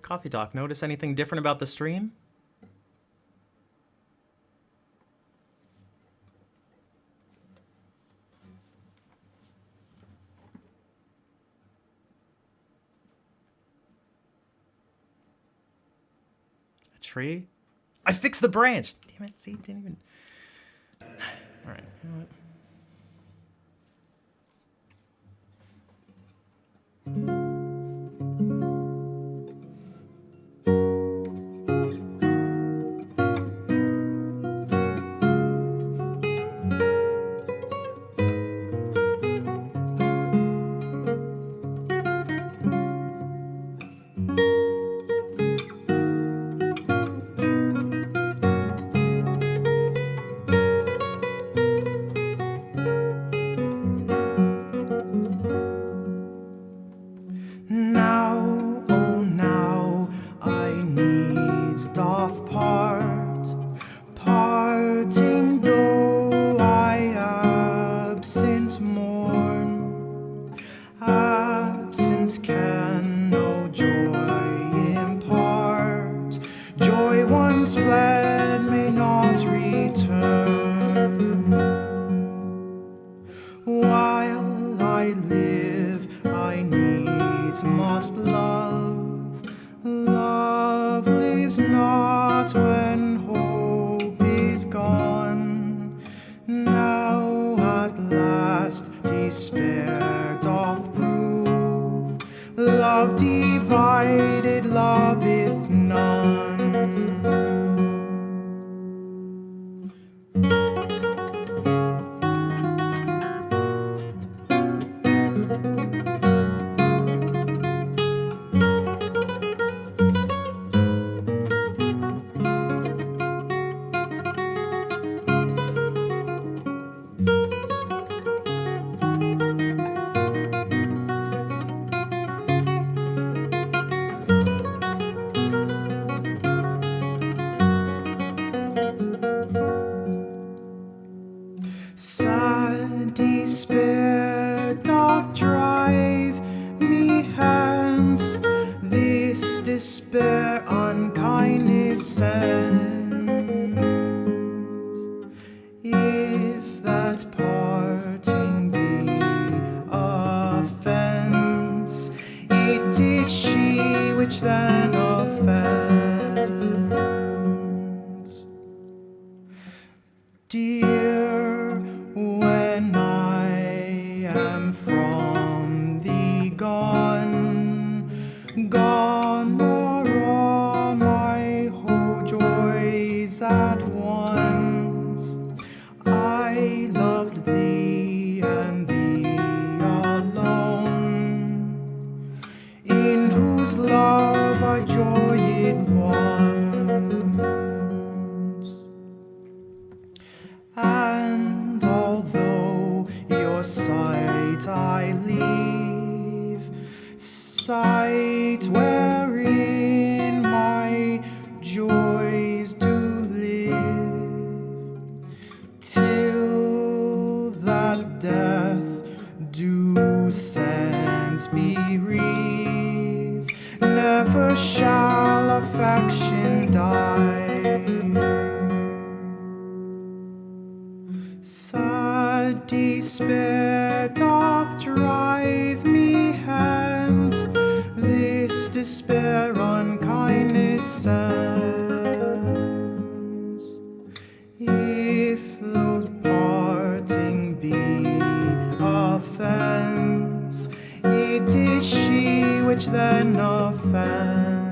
Coffee Talk, notice anything different about the stream? Tree? I fixed the branch! Damn it, see, didn't even... Alright, you know what? once fled may not return. While I live, I needs must love. Love lives not when hope is gone. Now at last despair doth prove. Love divided loveth none. Sad despair doth drive me hence. This despair unkindness sends. If that parting be offense, it is she which then offends. Dear, when I am from thee gone, gone are all my whole joys at once. I loved thee and thee alone, in whose love I joyed once. And although your sight I leave, sight wherein my joys do live, till that death do sense bereave, never shall affection die. Sad despair doth drive me hence. This despair unkindness sends. If the parting be offense, it is she which then offends.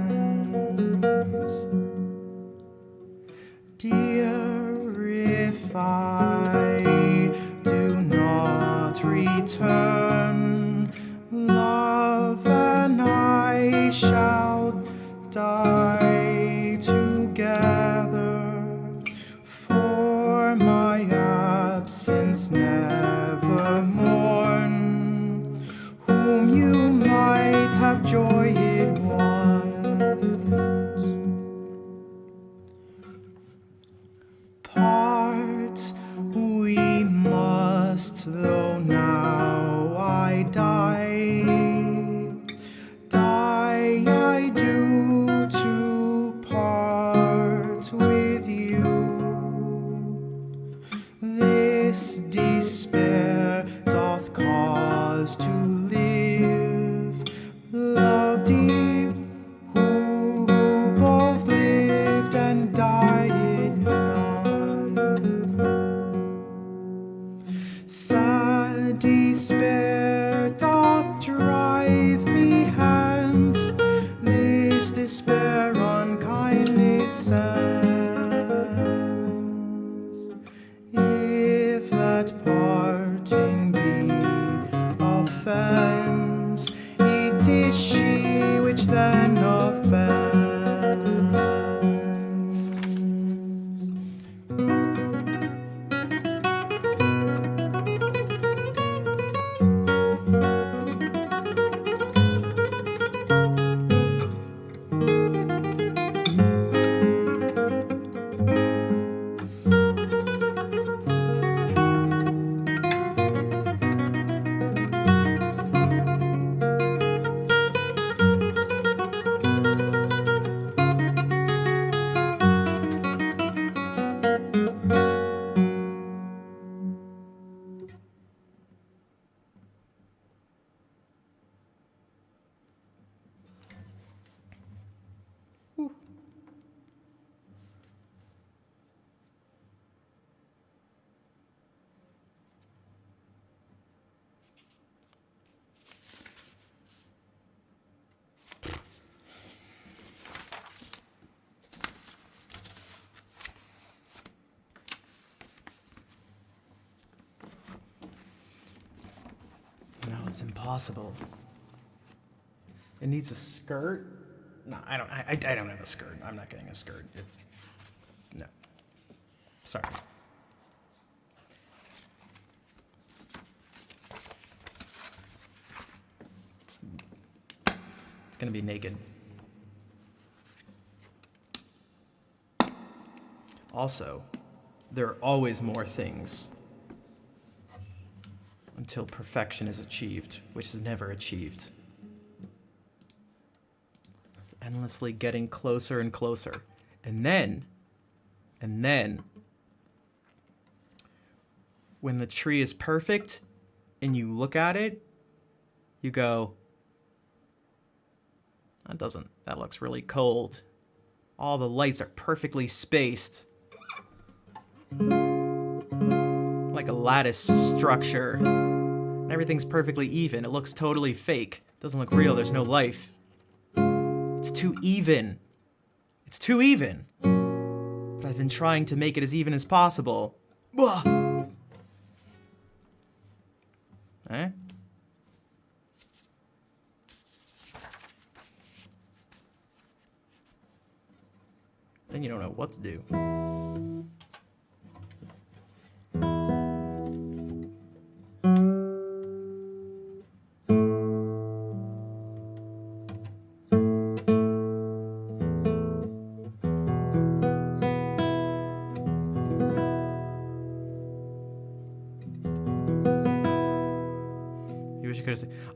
Dear, if I do not return, love and I shall die together, for my absence never mourn, whom you might have joyed once. Part we must, though now I die. Die I do to part with you. This despair doth cause to live. Love deep, who both lived and died none. Sad despair doth drive me hence. This despair unkindness sends. If that parting be offense, it is she which then offends. It's impossible. It needs a skirt? No, I don't have a skirt. I'm not getting a skirt. No. Sorry. It's gonna be naked. Also, there are always more things until perfection is achieved, which is never achieved. It's endlessly getting closer and closer. And then, when the tree is perfect and you look at it, you go, that looks really cold. All the lights are perfectly spaced. Like a lattice structure. Everything's perfectly even. It looks totally fake. It doesn't look real. There's no life. It's too even. It's too even. But I've been trying to make it as even as possible. Blah. Eh? Then you don't know what to do.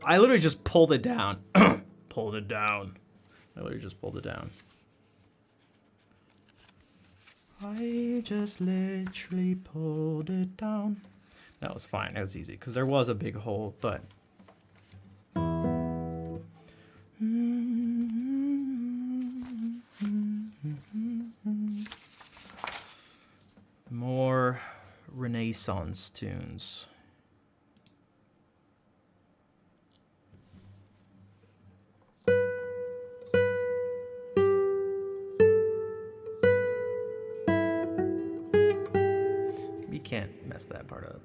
I literally just pulled it down. Pulled it down. I literally just pulled it down. I just literally pulled it down. That was fine. That was easy because there was a big hole, but. More Renaissance tunes. Can't mess that part up.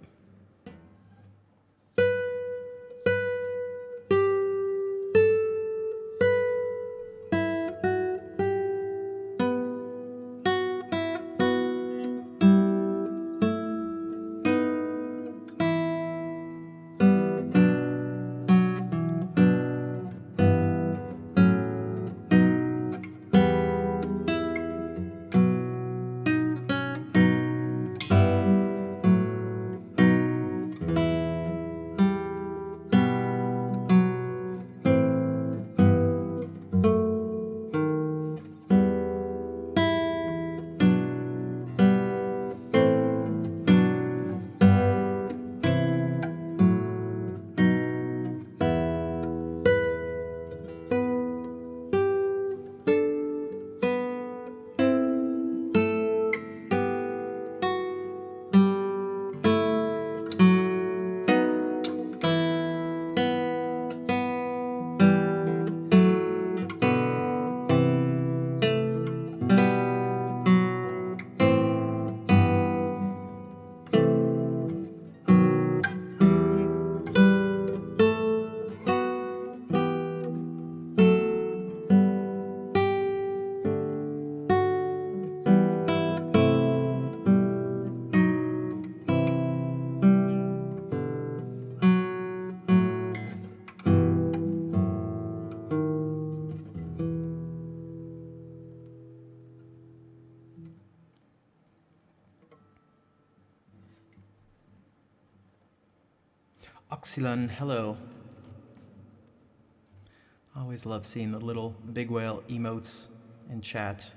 Oxylan, hello. Always love seeing the little big whale emotes in chat.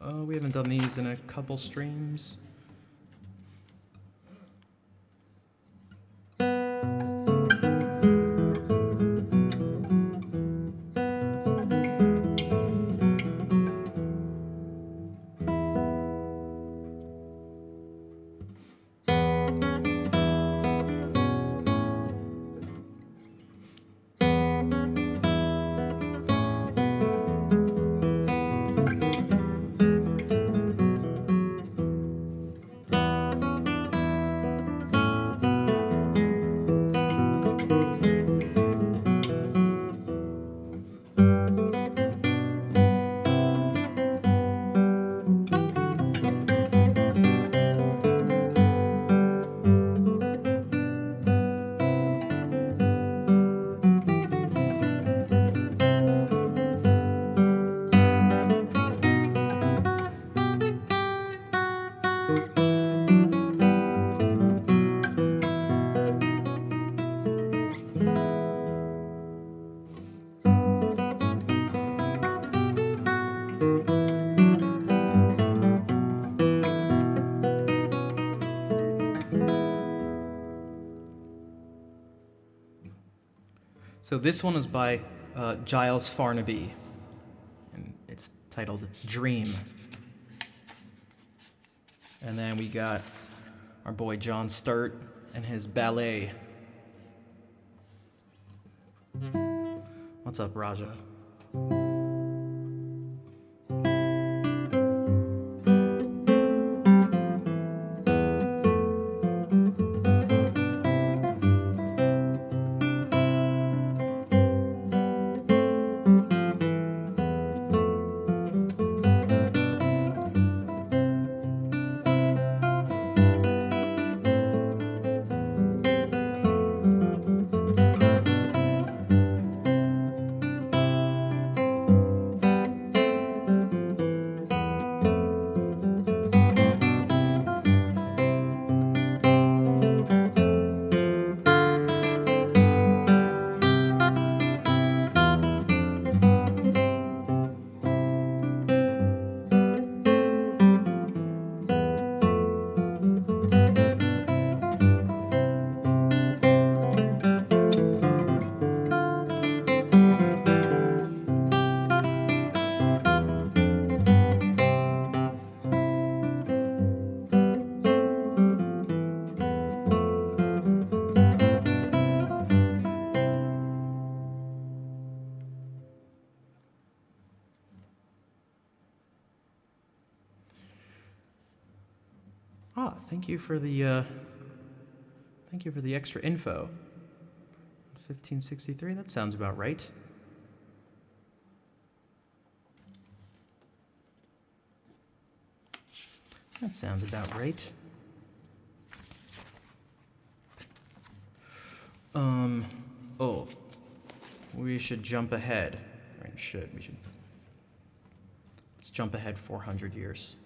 We haven't done these in a couple streams. So this one is by Giles Farnaby, and it's titled Dream. And then we got our boy John Sturt and his ballet. What's up, Raja? Thank you for the extra info. 1563, that sounds about right. That sounds about right. Oh, we should jump ahead. We should. Let's jump ahead 400 years.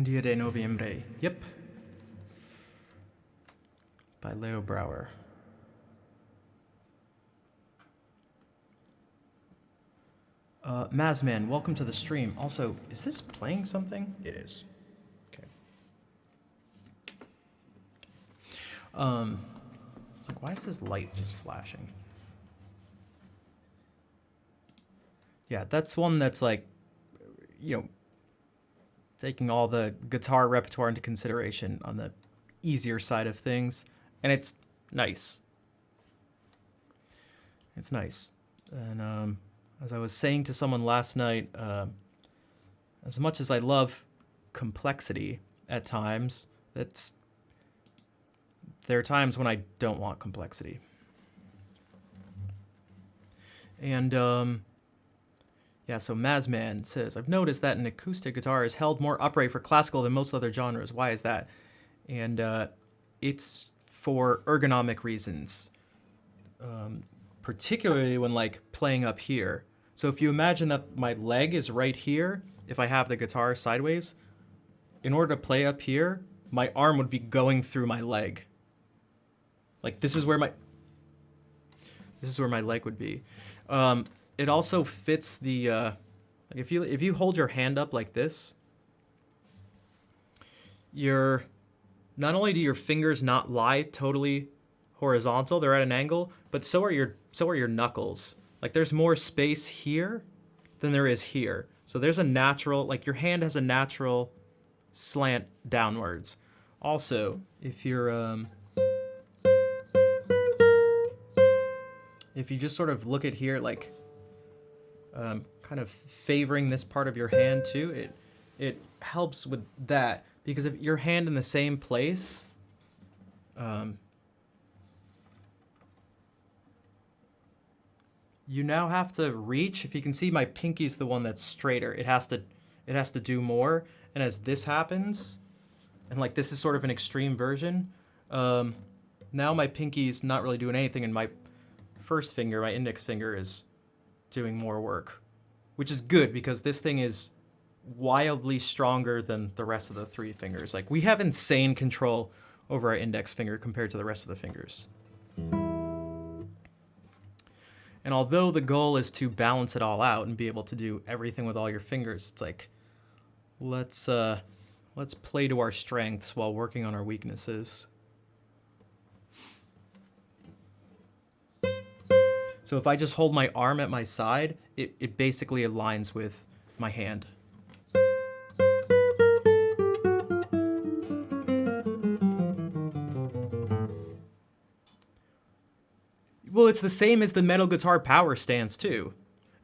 Dia de Noviembre. Yep. By Leo Brower. Mazman, welcome to the stream. Also, is this playing something? It is. Okay. It's like, why is this light just flashing? Yeah, that's one that's like, taking all the guitar repertoire into consideration on the easier side of things, and it's nice. It's nice. And as I was saying to someone last night, as much as I love complexity at times, there are times when I don't want complexity. And yeah, so Mazman says, I've noticed that an acoustic guitar is held more upright for classical than most other genres. Why is that? And it's for ergonomic reasons, particularly when like playing up here. So if you imagine that my leg is right here, if I have the guitar sideways, in order to play up here, my arm would be going through my leg. Like this is where my leg would be. It also fits the like if you hold your hand up like this, not only do your fingers not lie totally horizontal, they're at an angle, but so are your knuckles. Like there's more space here than there is here. So there's a natural, like your hand has a natural slant downwards. Also, if you just sort of look at here, like kind of favoring this part of your hand too, it helps with that, because if your hand in the same place, you now have to reach. If you can see, my pinky's the one that's straighter. It has to do more. And as this happens, and like this is sort of an extreme version, now my pinky's not really doing anything, and my first finger, my index finger, is doing more work, which is good because this thing is wildly stronger than the rest of the three fingers. Like we have insane control over our index finger compared to the rest of the fingers. And although the goal is to balance it all out and be able to do everything with all your fingers, it's like, let's play to our strengths while working on our weaknesses. So if I just hold my arm at my side, it basically aligns with my hand. Well, it's the same as the metal guitar power stands too.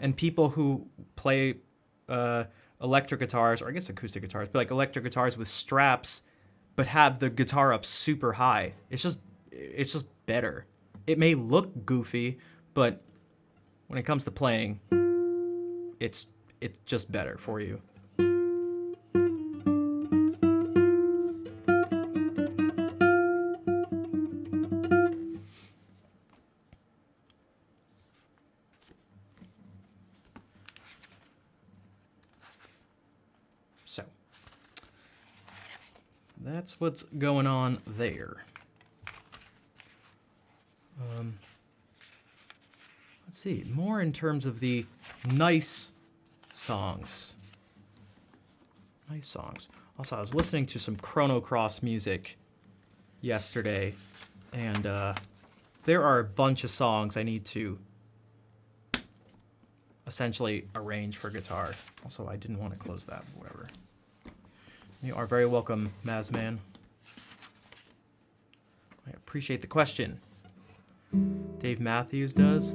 And people who play electric guitars, or I guess acoustic guitars, but like electric guitars with straps, but have the guitar up super high. It's just better. It may look goofy, but when it comes to playing, it's just better for you. So that's what's going on there. Let's see, more in terms of the nice songs. Nice songs. Also, I was listening to some Chrono Cross music yesterday, and there are a bunch of songs I need to essentially arrange for guitar. Also, I didn't want to close that, whatever. You are very welcome, Mazman. I appreciate the question. Dave Matthews does.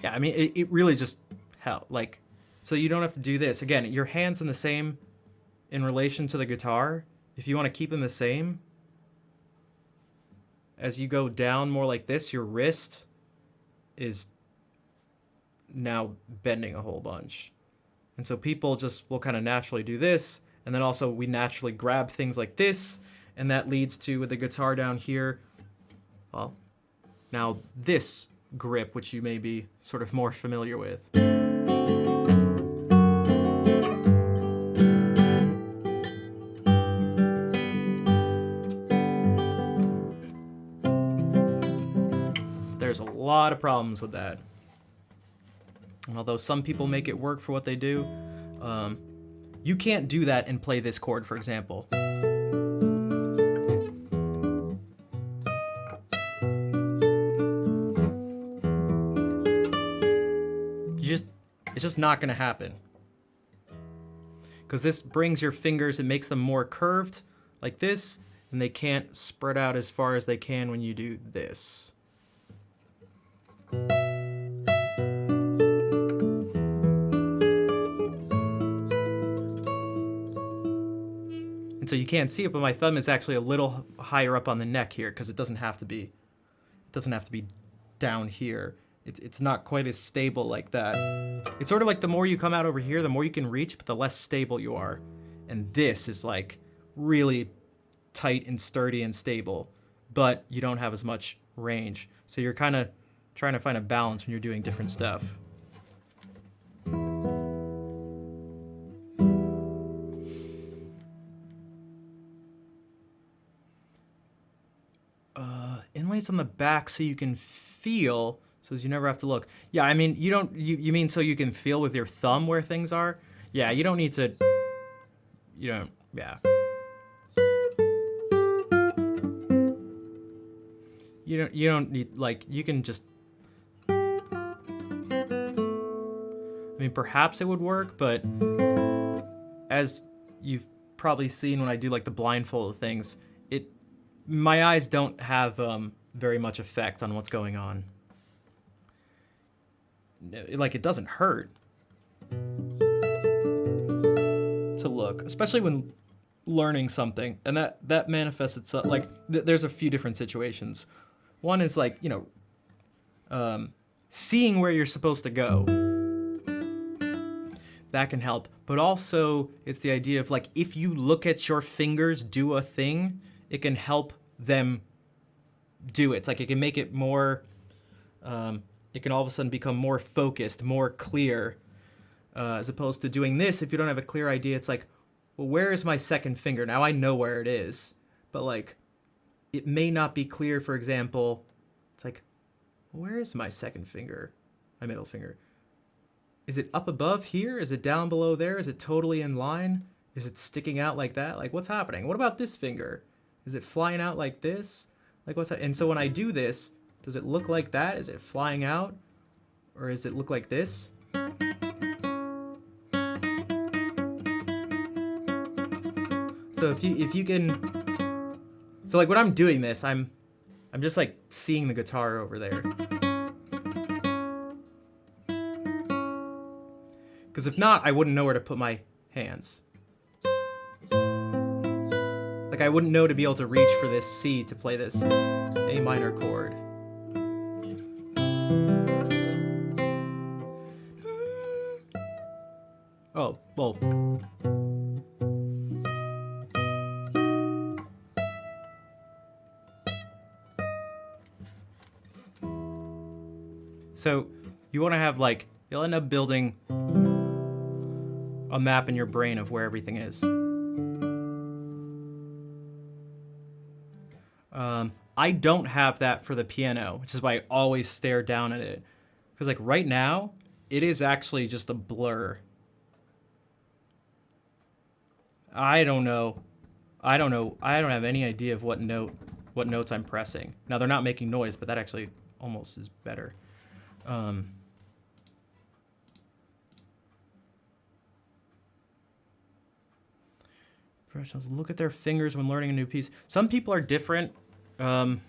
Yeah, I mean, it really just helps. Like, so you don't have to do this. Again, your hand's in the same in relation to the guitar. If you want to keep them the same, as you go down more like this, your wrist is now bending a whole bunch. And so people just will kind of naturally do this. And then also we naturally grab things like this. And that leads to, with the guitar down here, well, now this grip, which you may be sort of more familiar with. there's a lot of problems with that. And although some people make it work for what they do, you can't do that and play this chord, for example. It's just not gonna happen. Because this brings your fingers, it makes them more curved, like this, and they can't spread out as far as they can when you do this. And so you can't see it, but my thumb is actually a little higher up on the neck here, because it doesn't have to be down here. It's not quite as stable like that. It's sort of like the more you come out over here, the more you can reach, but the less stable you are. And this is like really tight and sturdy and stable, but you don't have as much range. So you're kind of trying to find a balance when you're doing different stuff. Inlays on the back so you can feel, so as you never have to look. Yeah, I mean, you mean so you can feel with your thumb where things are? Yeah, you don't need to, yeah. You don't need, like, you can just, I mean, perhaps it would work, but as you've probably seen when I do like the blindfold things, my eyes don't have very much effect on what's going on. Like, it doesn't hurt to look, especially when learning something, and that manifests itself, like, there's a few different situations. One is like, seeing where you're supposed to go. That can help, but also it's the idea of, like, if you look at your fingers do a thing, it can help them do it. It's like it can make it more, it can all of a sudden become more focused, more clear, as opposed to doing this. If you don't have a clear idea, it's like, well, where is my second finger? Now I know where it is, but like, it may not be clear. For example, it's like, where is my second finger? My middle finger. Is it up above here? Is it down below there? Is it totally in line? Is it sticking out like that? Like, what's happening? What about this finger? Is it flying out like this? Like, what's that? And so when I do this, does it look like that? Is it flying out? Or does it look like this? So if you can, so like when I'm doing this, I'm just like seeing the guitar over there. Because if not, I wouldn't know where to put my hands. Like, I wouldn't know to be able to reach for this C to play this A minor chord. Oh, well. So, you want to have, like, you'll end up building a map in your brain of where everything is. I don't have that for the piano, which is why I always stare down at it. Because, like, right now, it is actually just a blur. I don't know. I don't have any idea of what notes I'm pressing. Now, they're not making noise, but that actually almost is better. Professionals look at their fingers when learning a new piece. Some people are different. So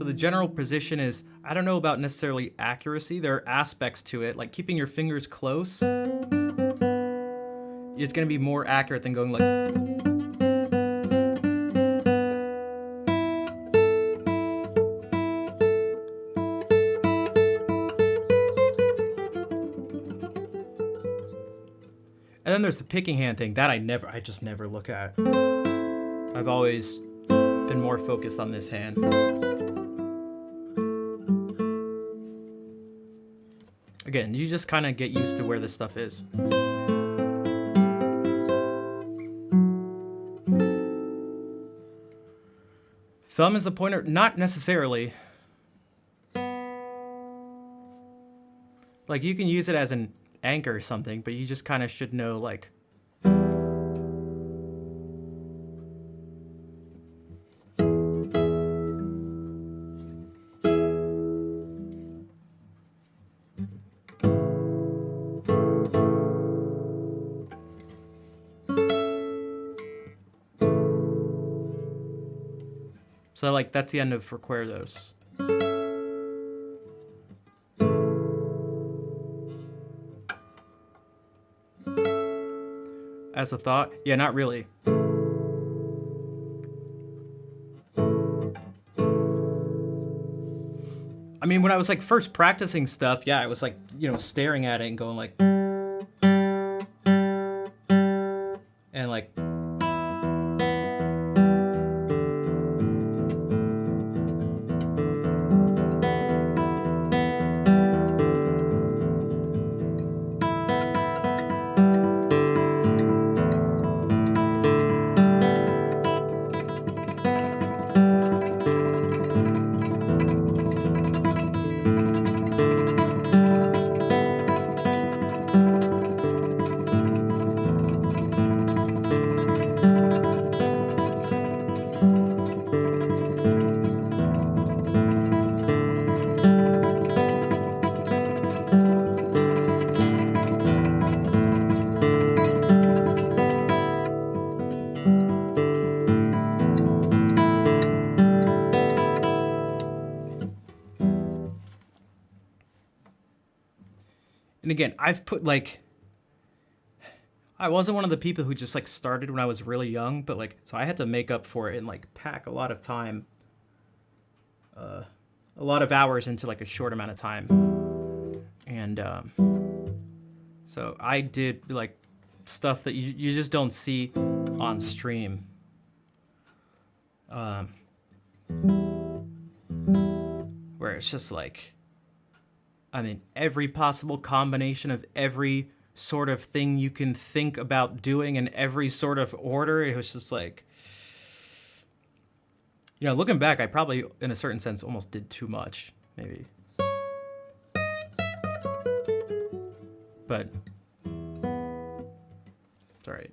the general position is, I don't know about necessarily accuracy. There are aspects to it, like keeping your fingers close. It's going to be more accurate than going like... And then there's the picking hand thing that I just never look at. I've always been more focused on this hand. Again, you just kind of get used to where this stuff is. Thumb is the pointer? Not necessarily. Like, you can use it as an anchor or something, but you just kind of should know, like... So, like, that's the end of Recuerdos. As a thought? Yeah, not really. I mean, when I was, like, first practicing stuff, yeah, I was, like, you know, staring at it and going, like... And, like... And again, I've put, like... I wasn't one of the people who just, like, started when I was really young, but, like... So I had to make up for it and, like, pack a lot of time. A lot of hours into, like, a short amount of time. And, so I did, like, stuff that you just don't see on stream. Where it's just, like... I mean, every possible combination of every sort of thing you can think about doing in every sort of order. It was just like, you know, looking back, I probably, in a certain sense, almost did too much, maybe. But it's all right.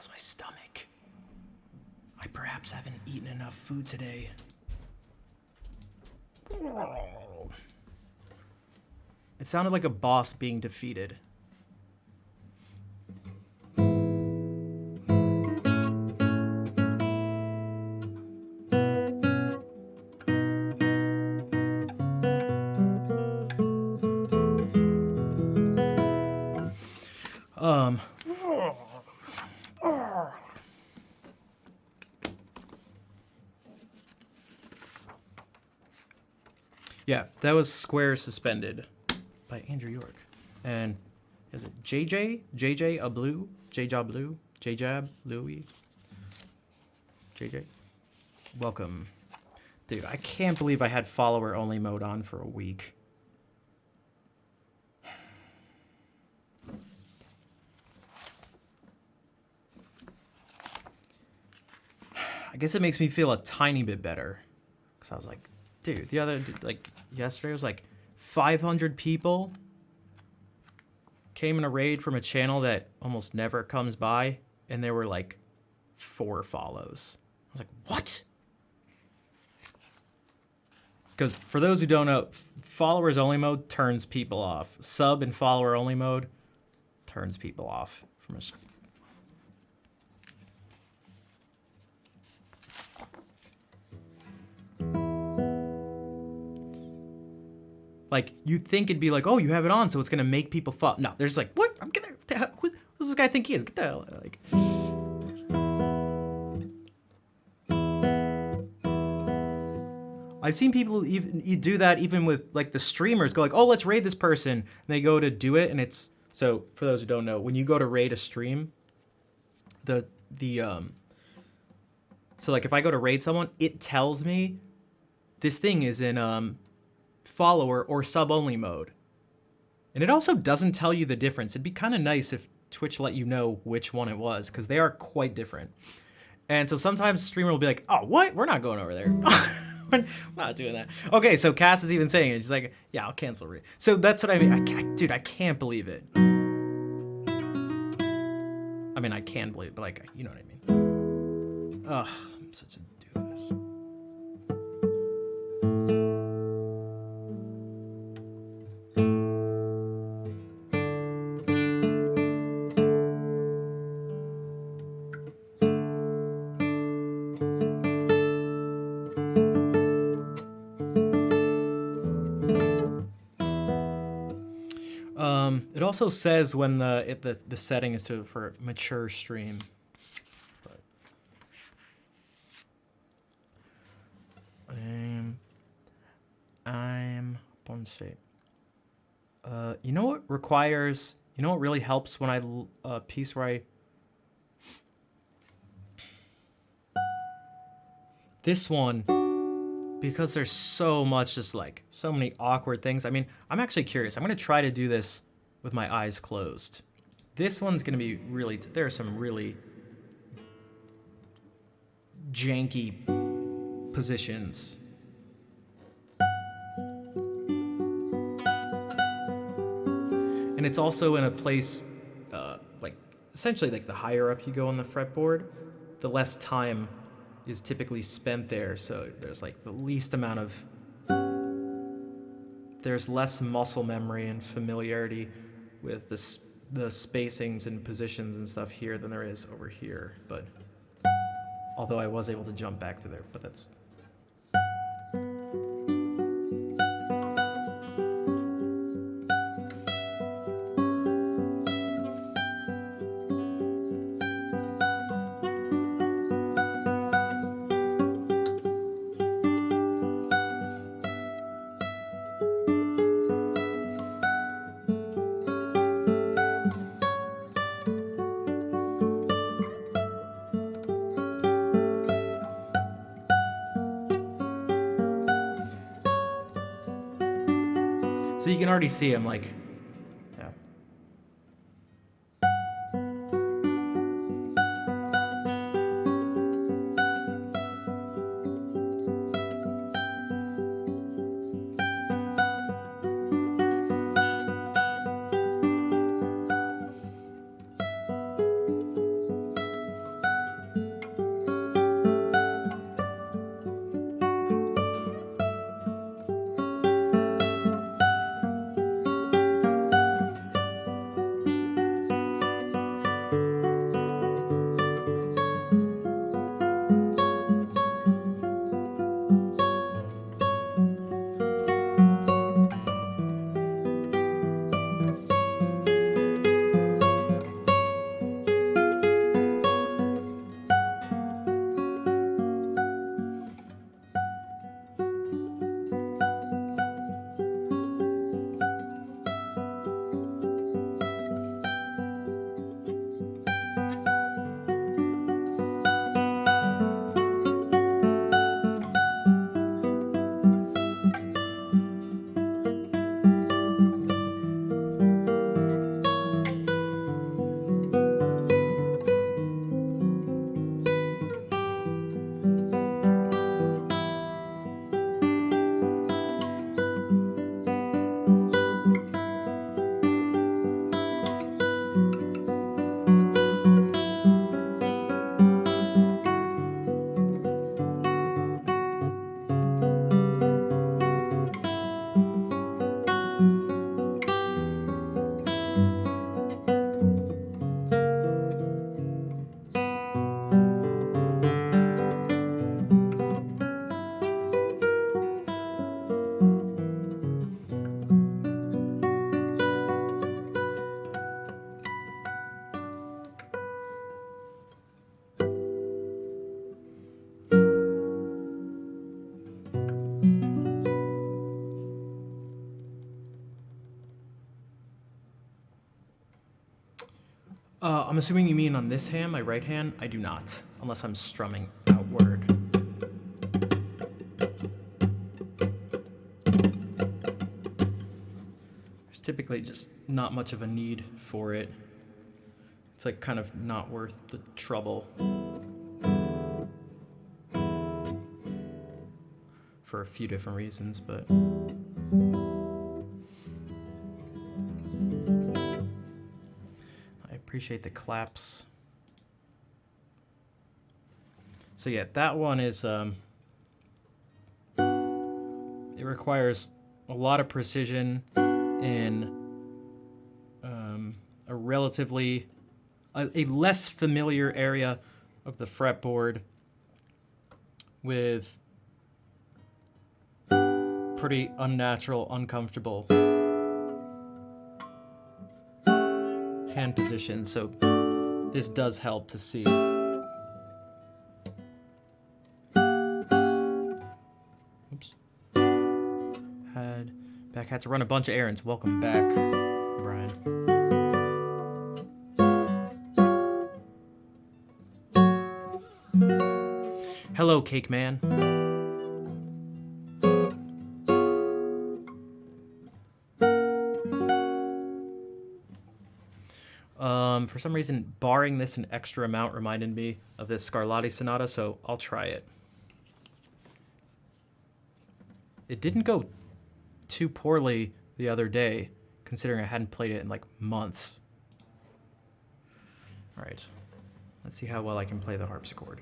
How's my stomach? I perhaps haven't eaten enough food today. It sounded like a boss being defeated. Yeah, that was Square Suspended by Andrew York. And is it JJ? JJ Ablu? JJ Blue? JJab? Louie? JJ? Welcome. Dude, I can't believe I had follower only mode on for a week. I guess it makes me feel a tiny bit better. Because I was like, dude, yesterday was like 500 people came in a raid from a channel that almost never comes by, and there were like 4 follows. I was like, what? Because for those who don't know, followers only mode turns people off. Sub and follower only mode turns people off from a. Like, you think it'd be like, oh, you have it on, so it's gonna make people fall. No, there's like, what? I'm gonna. Who does this guy think he is? Get the hell like. I've seen people even do that even with like the streamers. Go like, oh, let's raid this person. And they go to do it, and it's so. For those who don't know, when you go to raid a stream, so like if I go to raid someone, it tells me this thing is in follower or sub only mode. And it also doesn't tell you the difference. It'd be kind of nice if Twitch let you know which one it was, because they are quite different. And so sometimes streamer will be like, oh, what? We're not going over there. We're not doing that. Okay, so Cass is even saying it. She's like, yeah, I'll cancel raid. So that's what I mean. Dude, I can't believe it. I mean, I can believe it, but like, you know what I mean. Ugh, I'm such a doofus. It also says when the setting is for mature stream. But I'm Ponce. You know what requires? You know what really helps when I piece where I. This one, because there's so much, just like so many awkward things. I mean, I'm actually curious. I'm gonna try to do this with my eyes closed. This one's gonna be really. There are some really janky positions. And it's also in a place, like essentially like the higher up you go on the fretboard, the less time is typically spent there. So there's like the least amount of. There's less muscle memory and familiarity with the spacings and positions and stuff here than there is over here. But although I was able to jump back to there, but that's. So you can already see him like, yeah. I'm assuming you mean on this hand, my right hand? I do not, unless I'm strumming outward. There's typically just not much of a need for it. It's like kind of not worth the trouble. For a few different reasons, but... I appreciate the claps. So yeah, that one is, it requires a lot of precision in a relatively, a less familiar area of the fretboard with pretty unnatural, uncomfortable hand position, so this does help to see. Oops. Had to run a bunch of errands. Welcome back, Brian. Hello, Cake Man. For some reason, barring this an extra amount reminded me of this Scarlatti Sonata, so I'll try it. It didn't go too poorly the other day, considering I hadn't played it in like months. All right, let's see how well I can play the harpsichord.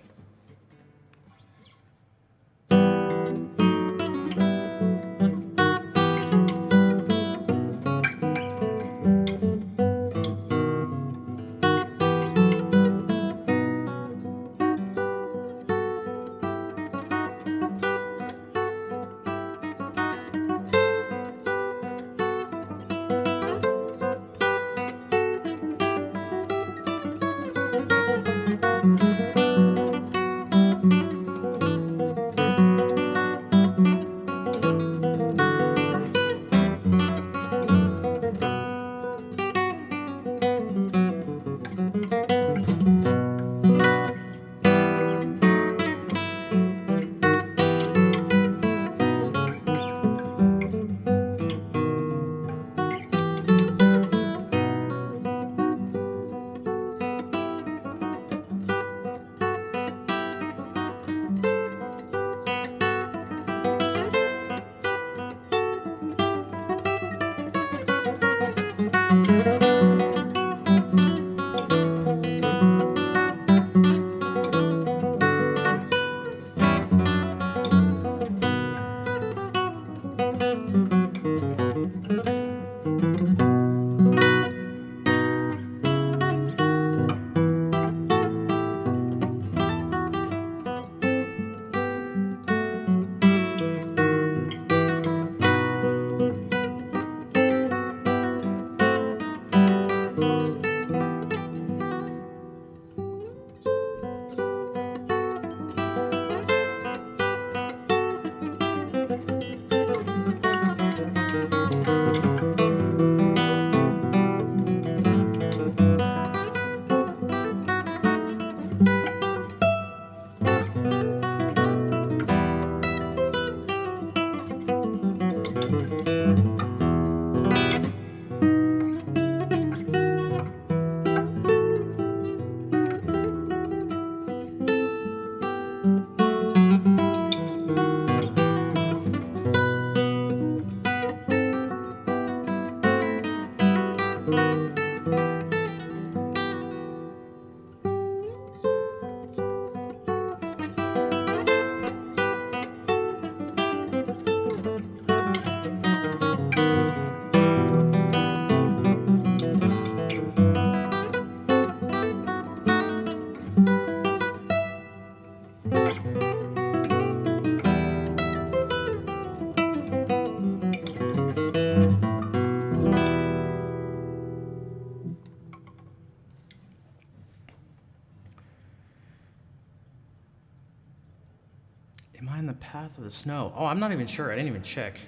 Am I in the path of the snow? Oh, I'm not even sure. I didn't even check.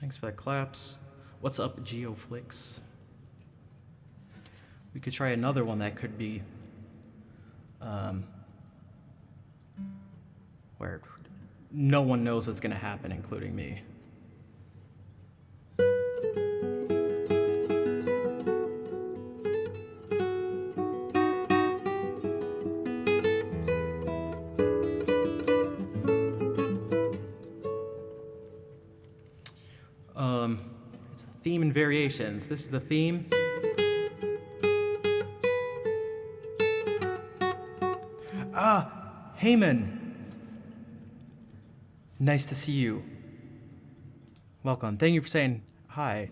Thanks for that claps. What's up, GeoFlix? We could try another one that could be where no one knows what's gonna happen, including me. It's a theme and variations. This is the theme. Ah, Heyman. Nice to see you. Welcome. Thank you for saying hi.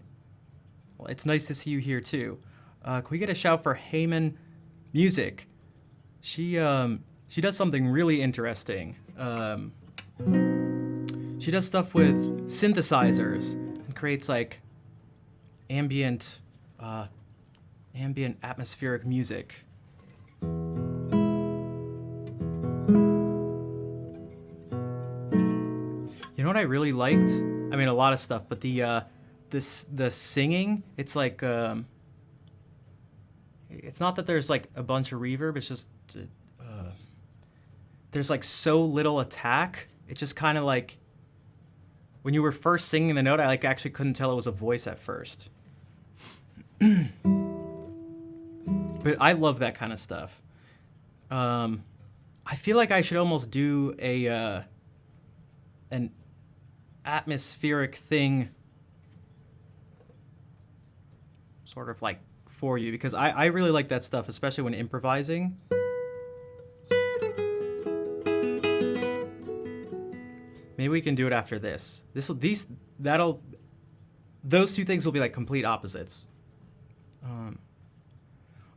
Well, it's nice to see you here too. Can we get a shout for Heyman Music? She does something really interesting. She does stuff with synthesizers and creates like ambient atmospheric music. You know what I really liked? I mean, a lot of stuff, but the singing, it's like it's not that there's like a bunch of reverb. It's just there's like so little attack. It just kind of like when you were first singing the note, I like actually couldn't tell it was a voice at first. But I love that kind of stuff. I feel like I should almost do an atmospheric thing sort of like for you, because I really like that stuff, especially when improvising. Maybe we can do it after this. Those two things will be like complete opposites.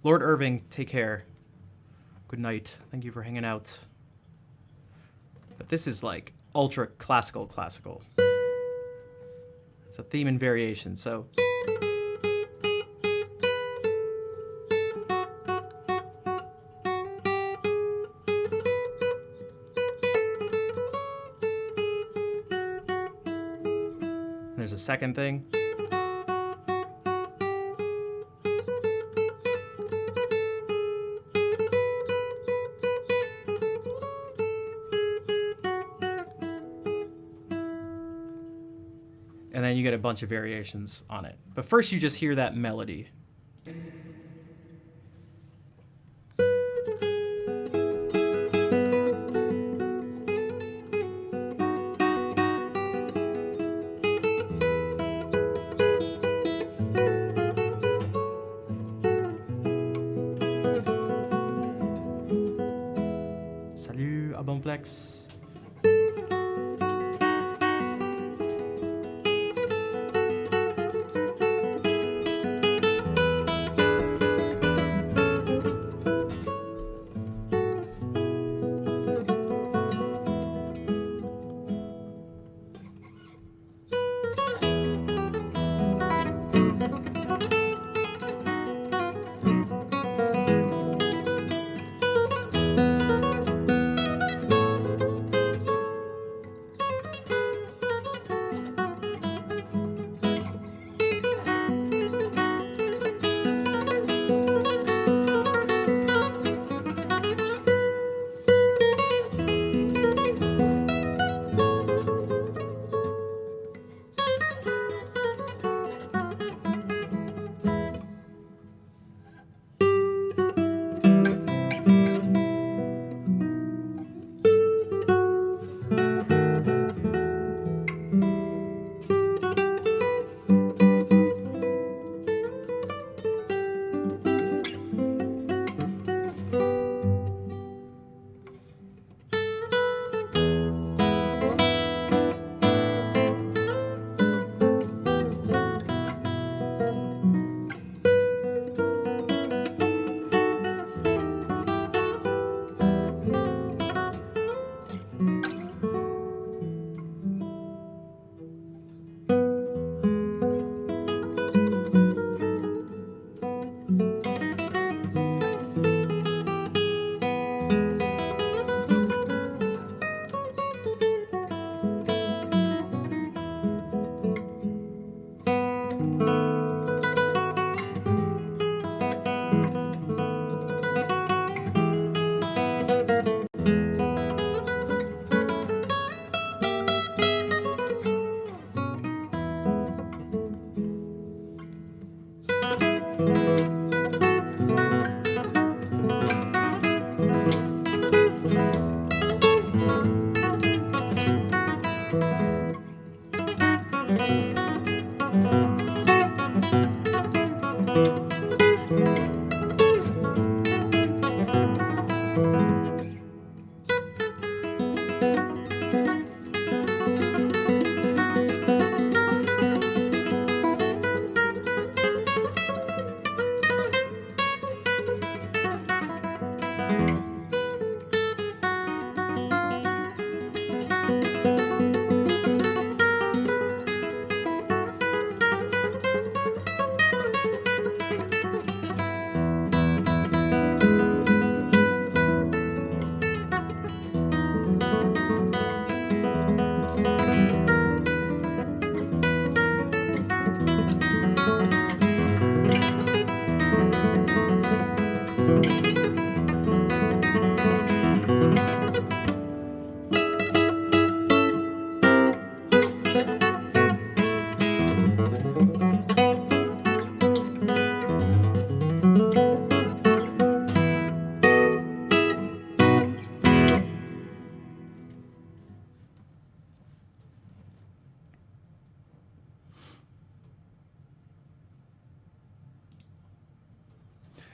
Lord Irving, take care. Good night. Thank you for hanging out. But this is like ultra classical. It's a theme and variation, so. And there's a second thing. And then you get a bunch of variations on it. But first you just hear that melody. Salut, Abomplex.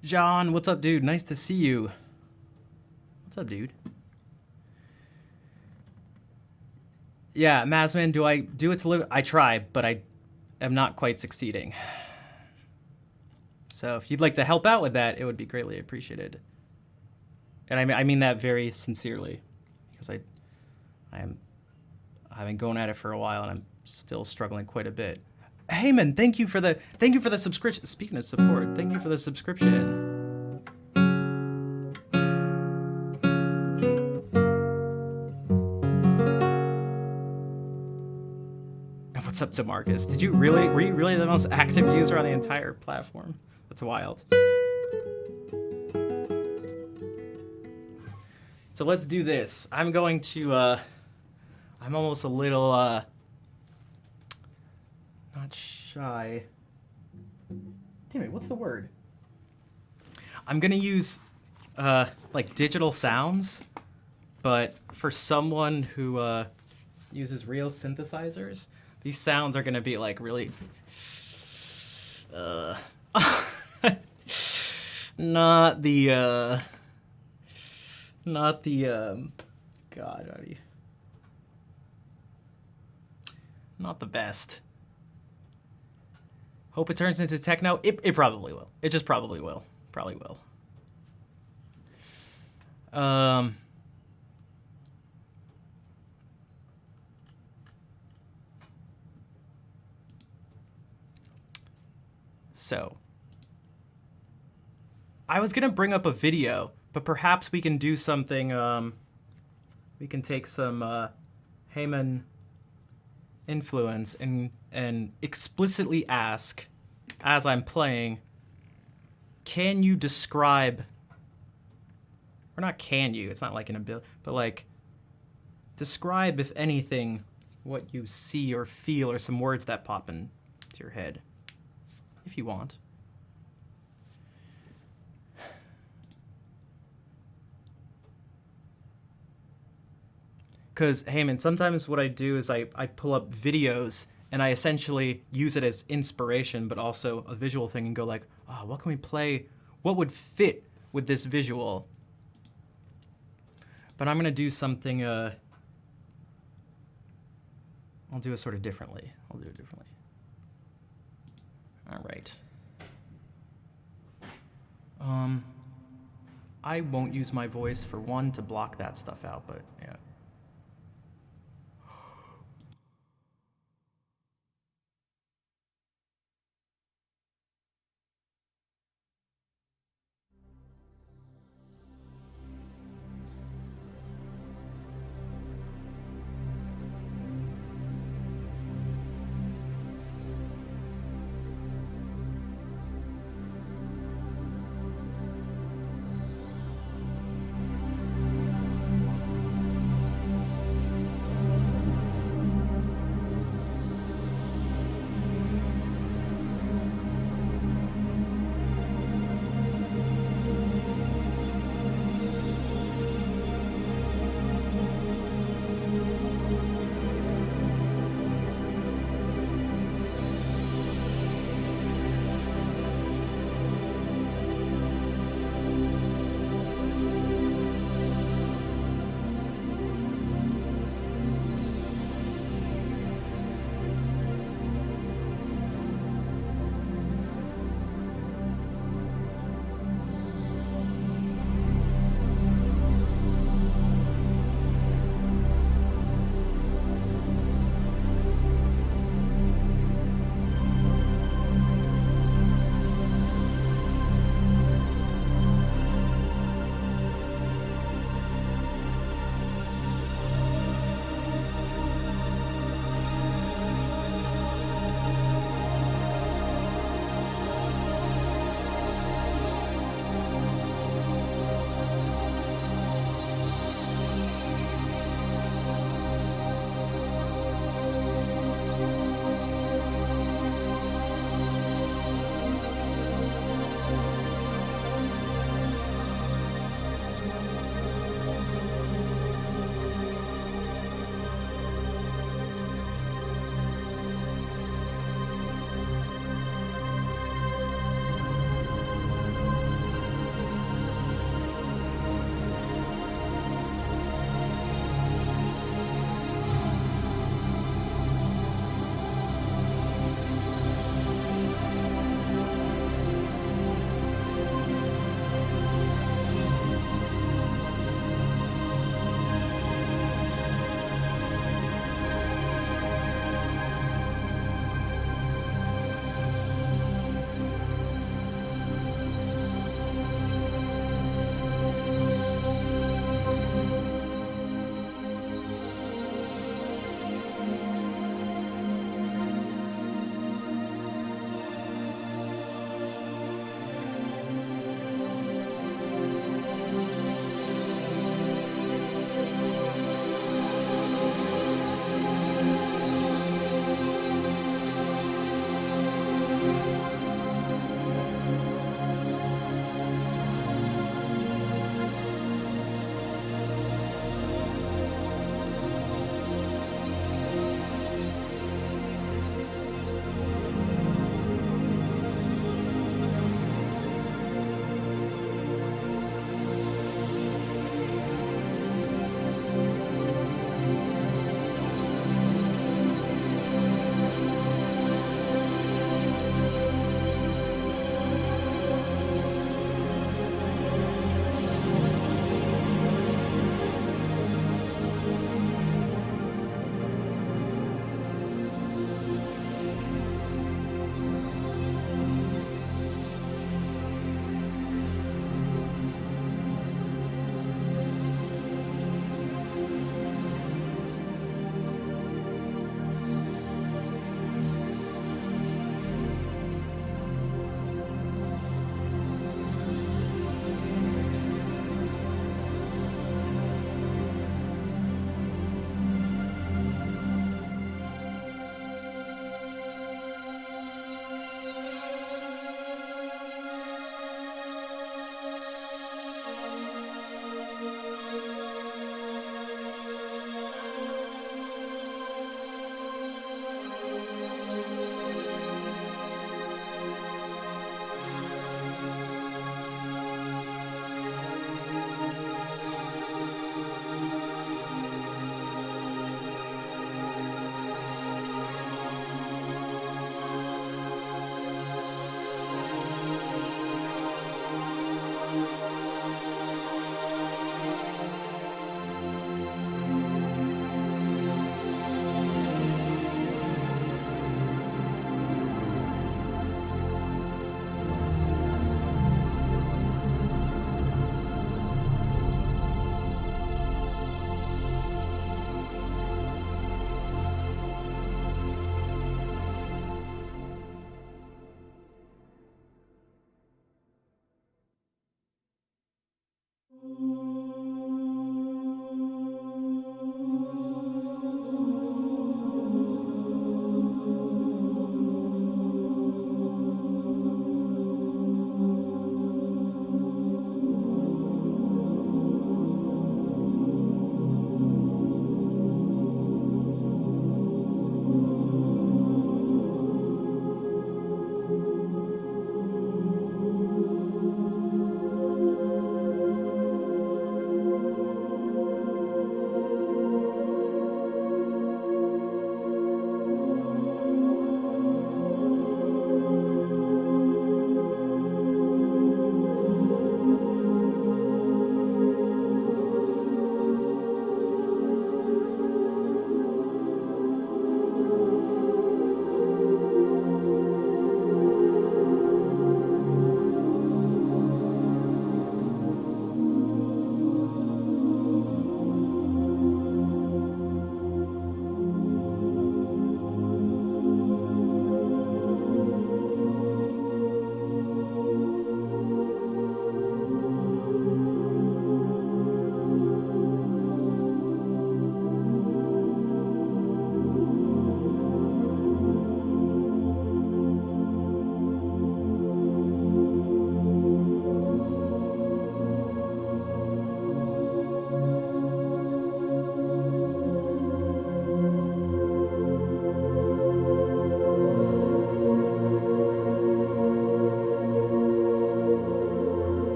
John, what's up, dude? Nice to see you. What's up, dude? Yeah, Mazman, do I do it to live? I try, but I am not quite succeeding. So if you'd like to help out with that, it would be greatly appreciated. And I mean that very sincerely, because I've been going at it for a while and I'm still struggling quite a bit. Heyman, thank you for the subscription. Speaking of support, thank you for the subscription. And what's up, DeMarcus? Were you really the most active user on the entire platform? That's wild. So let's do this. I'm going to I'm almost a little not shy. Damn it, what's the word? I'm gonna use like digital sounds, but for someone who uses real synthesizers, these sounds are gonna be like really not the God, how do you, not the best. Hope it turns into techno. It probably will. It just probably will. Probably will. So I was gonna bring up a video, but perhaps we can do something. We can take some Heyman influence and explicitly ask, as I'm playing, can you describe, or not can you, it's not like an ability, but like, describe, if anything, what you see or feel, or some words that pop into your head, if you want. Because, Heyman, sometimes what I do is I pull up videos and I essentially use it as inspiration, but also a visual thing, and go like, oh, what can we play? What would fit with this visual? But I'm going to do something, I'll do it sort of differently. I'll do it differently. All right. I won't use my voice, for one, to block that stuff out, but yeah.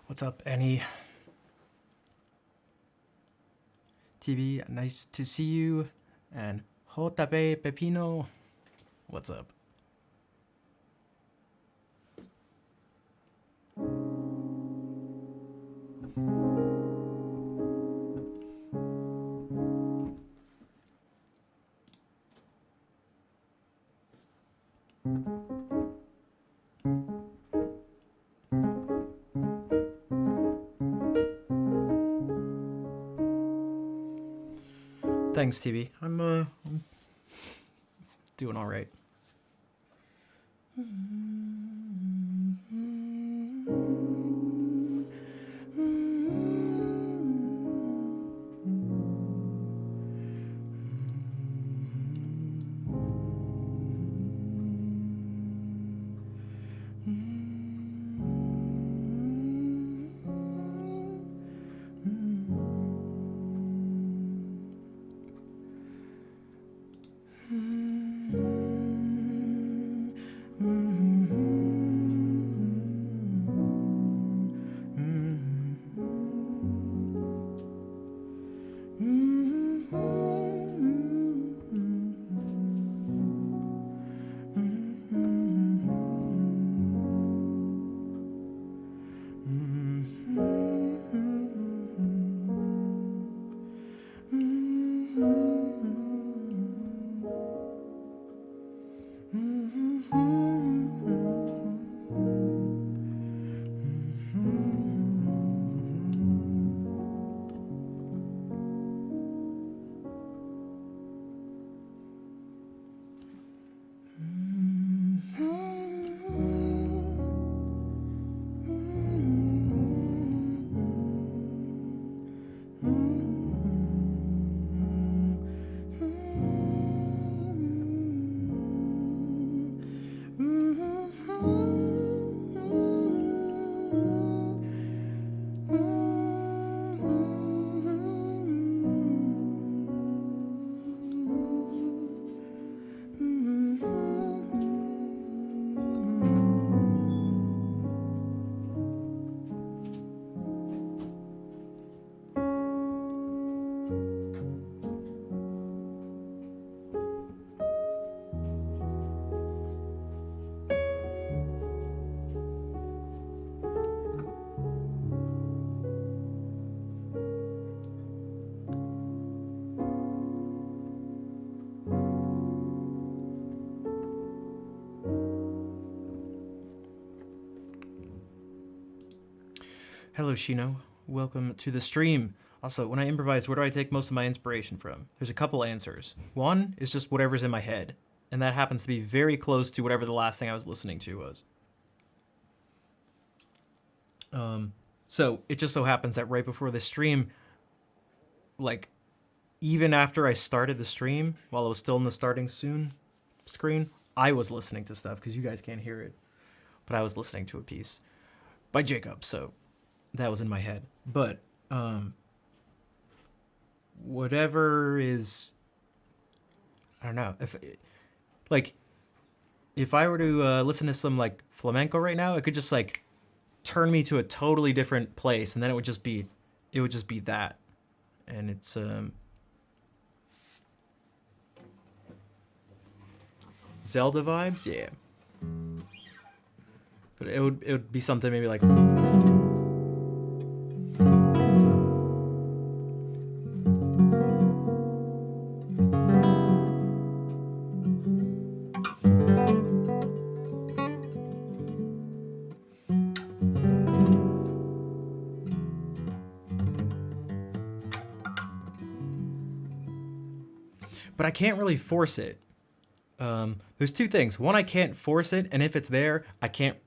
What's up, Annie? TV, nice to see you. And Hotabe Pepino, what's up? Thanks, TV. I'm doing all right. Hello, Shino. Welcome to the stream. Also, when I improvise, where do I take most of my inspiration from? There's a couple answers. One is just whatever's in my head, and that happens to be very close to whatever the last thing I was listening to was. So it just so happens that right before the stream, like, even after I started the stream, while it was still in the starting soon screen, I was listening to stuff, because you guys can't hear it. But I was listening to a piece by Jacob, so that was in my head. But whatever is, I don't know, if I were to listen to some like flamenco right now, it could just like turn me to a totally different place, and then it would just be that. And it's Zelda vibes, yeah. But it would be something maybe like, but I can't really force it. There's two things. One, I can't force it, and if it's there, I can't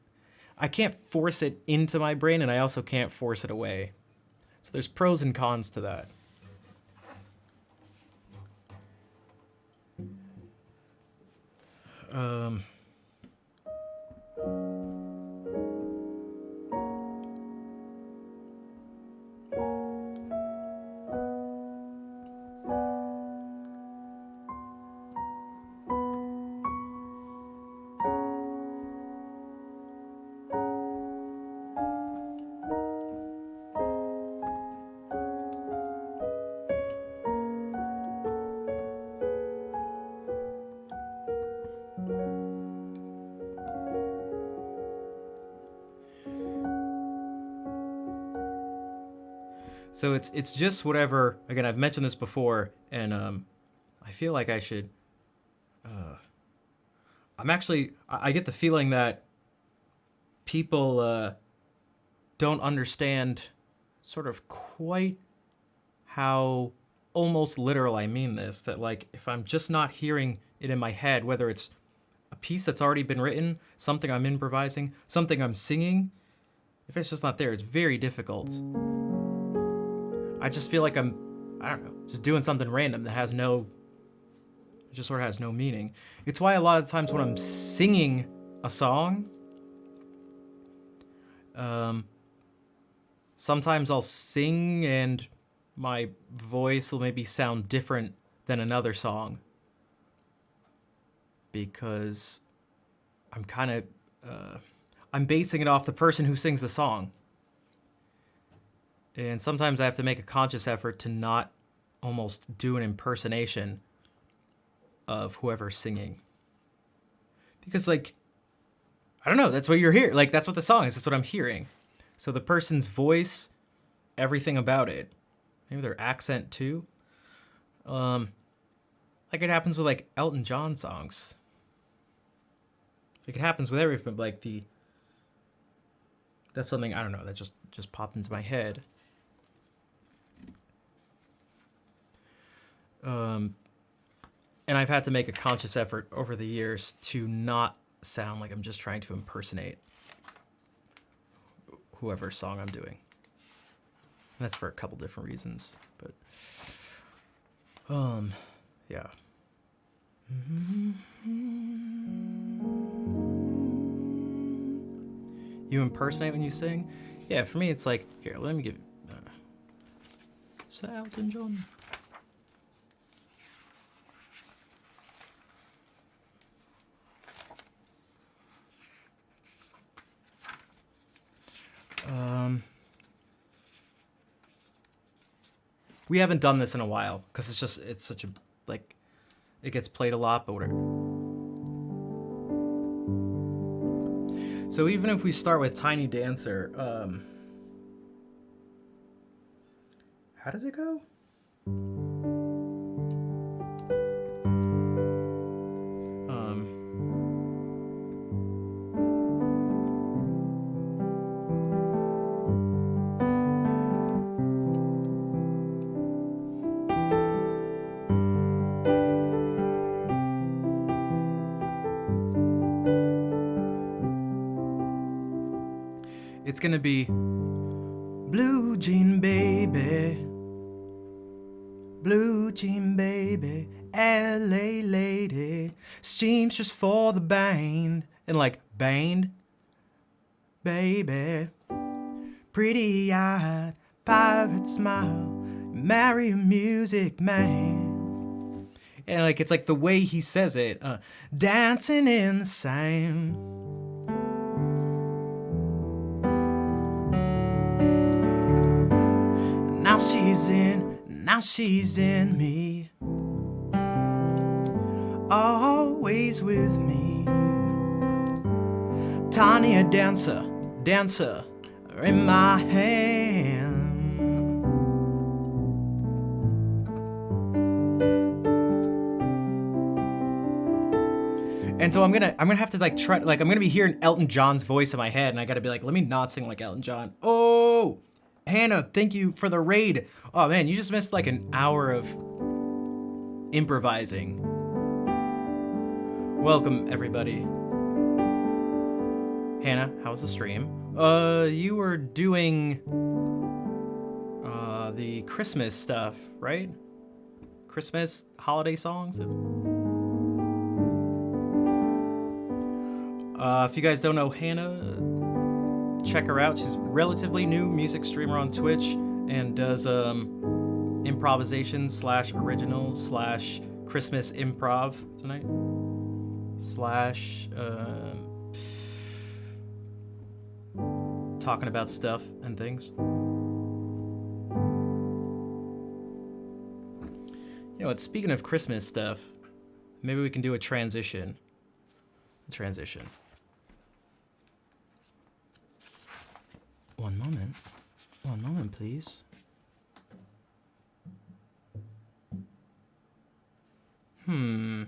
force it into my brain, and I also can't force it away. So there's pros and cons to that. So it's just whatever. Again, I've mentioned this before, and I feel like I should. I get the feeling that people don't understand sort of quite how almost literal I mean this. That like if I'm just not hearing it in my head, whether it's a piece that's already been written, something I'm improvising, something I'm singing, if it's just not there, it's very difficult. I just feel like I don't know, just doing something random that has no, just sort of has no meaning. It's why a lot of times when I'm singing a song, sometimes I'll sing and my voice will maybe sound different than another song because I'm kind of I'm basing it off the person who sings the song. And sometimes I have to make a conscious effort to not almost do an impersonation of whoever's singing. Because, like, I don't know, that's what you're hearing. Like, that's what the song is. That's what I'm hearing. So the person's voice, everything about it, maybe their accent too. Like it happens with, like, Elton John songs. Like, it happens with everything, but, like, that's something, I don't know, that just popped into my head. And I've had to make a conscious effort over the years to not sound like I'm just trying to impersonate whoever song I'm doing. And that's for a couple different reasons, but yeah. You impersonate when you sing? Yeah, for me it's like, here, let me give Sir Elton John. We haven't done this in a while because it's such a, like, it gets played a lot, but whatever. So even if we start with Tiny Dancer, how does it go? It's gonna be Blue Jean Baby, Blue Jean Baby, LA lady, seamstress for the band, and like band, baby, pretty eyed, pirate smile, marry a music man. And like it's like the way he says it, dancing in the sand. Now she's in me, always with me. Tanya dancer in my hand. And so I'm gonna have to like try, like I'm gonna be hearing Elton John's voice in my head, and I gotta be like, let me not sing like Elton John. Oh, Hannah, thank you for the raid. Oh man, you just missed like an hour of improvising. Welcome everybody. Hannah, how was the stream? You were doing the Christmas stuff, right? Christmas holiday songs. If you guys don't know Hannah, check her out. She's relatively new music streamer on Twitch and does improvisation / original / Christmas improv tonight / talking about stuff and things. You know what, speaking of Christmas stuff, maybe we can do a transition. One moment, please. Hmm.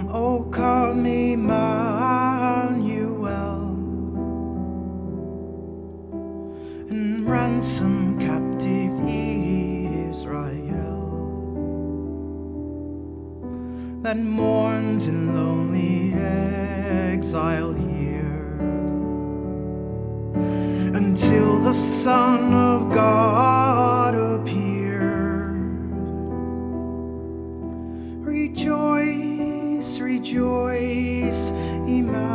Oh come Emmanuel, and ransom captive Israel that mourns in lonely exile here, until the Son of God appears. Rejoice, rejoice, Emmanuel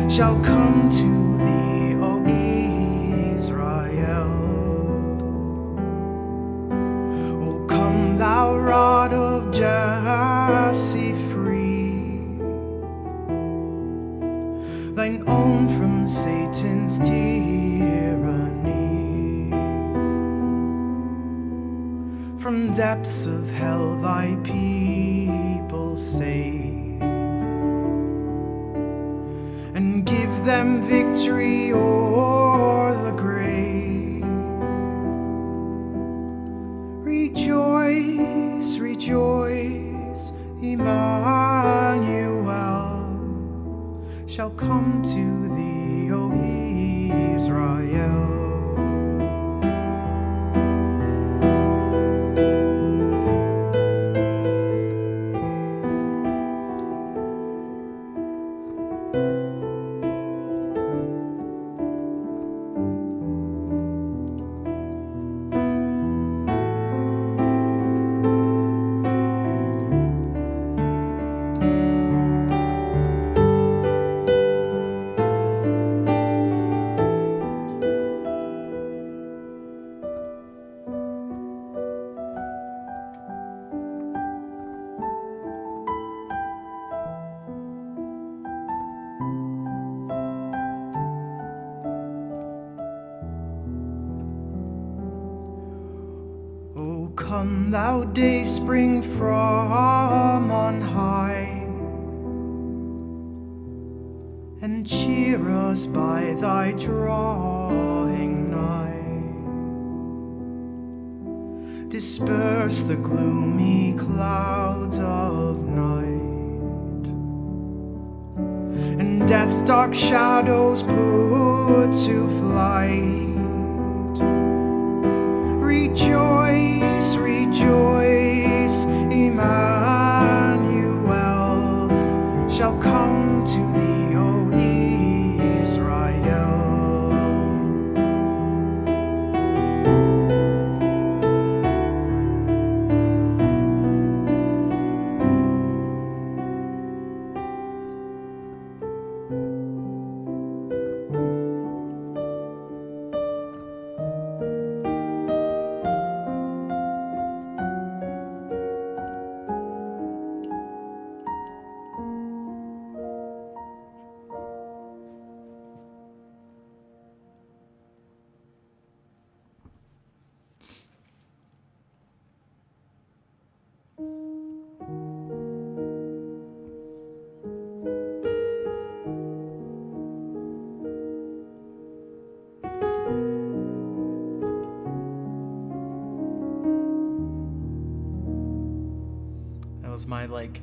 shall come to thee, O Israel. O come, thou rod of Jesse, free thine own from Satan's tyranny. From depths of hell thy people save, and give them victory o'er the grave. Rejoice, rejoice, Emmanuel shall come to thee, O Israel. O come, thou day spring from on high, and cheer us by thy drawing nigh. Disperse the gloomy clouds of night, and death's dark shadows put to flight. Rejoice, rejoice, Emmanuel shall come to thee, O Israel. That was my, like,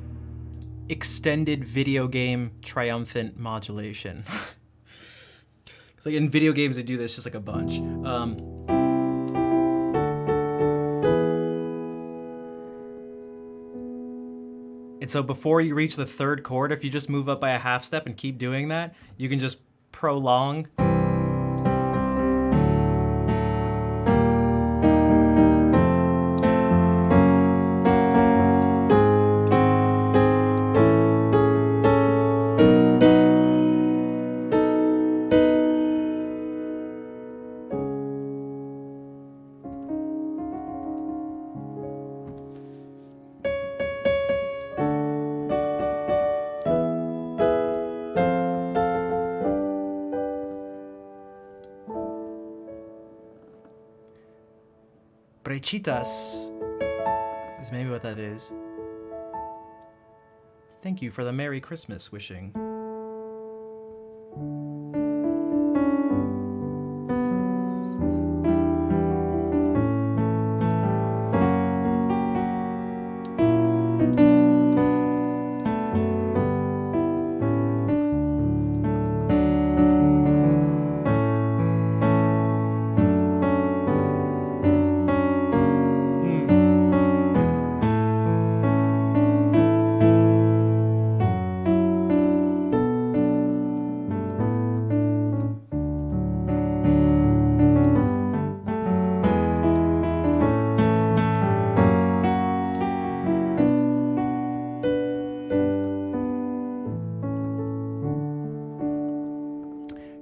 extended video game triumphant modulation. Because, like, in video games, they do this just, like, a bunch. And so before you reach the third chord, if you just move up by a half step and keep doing that, you can just prolong. Brechitas is maybe what that is. Thank you for the Merry Christmas wishing.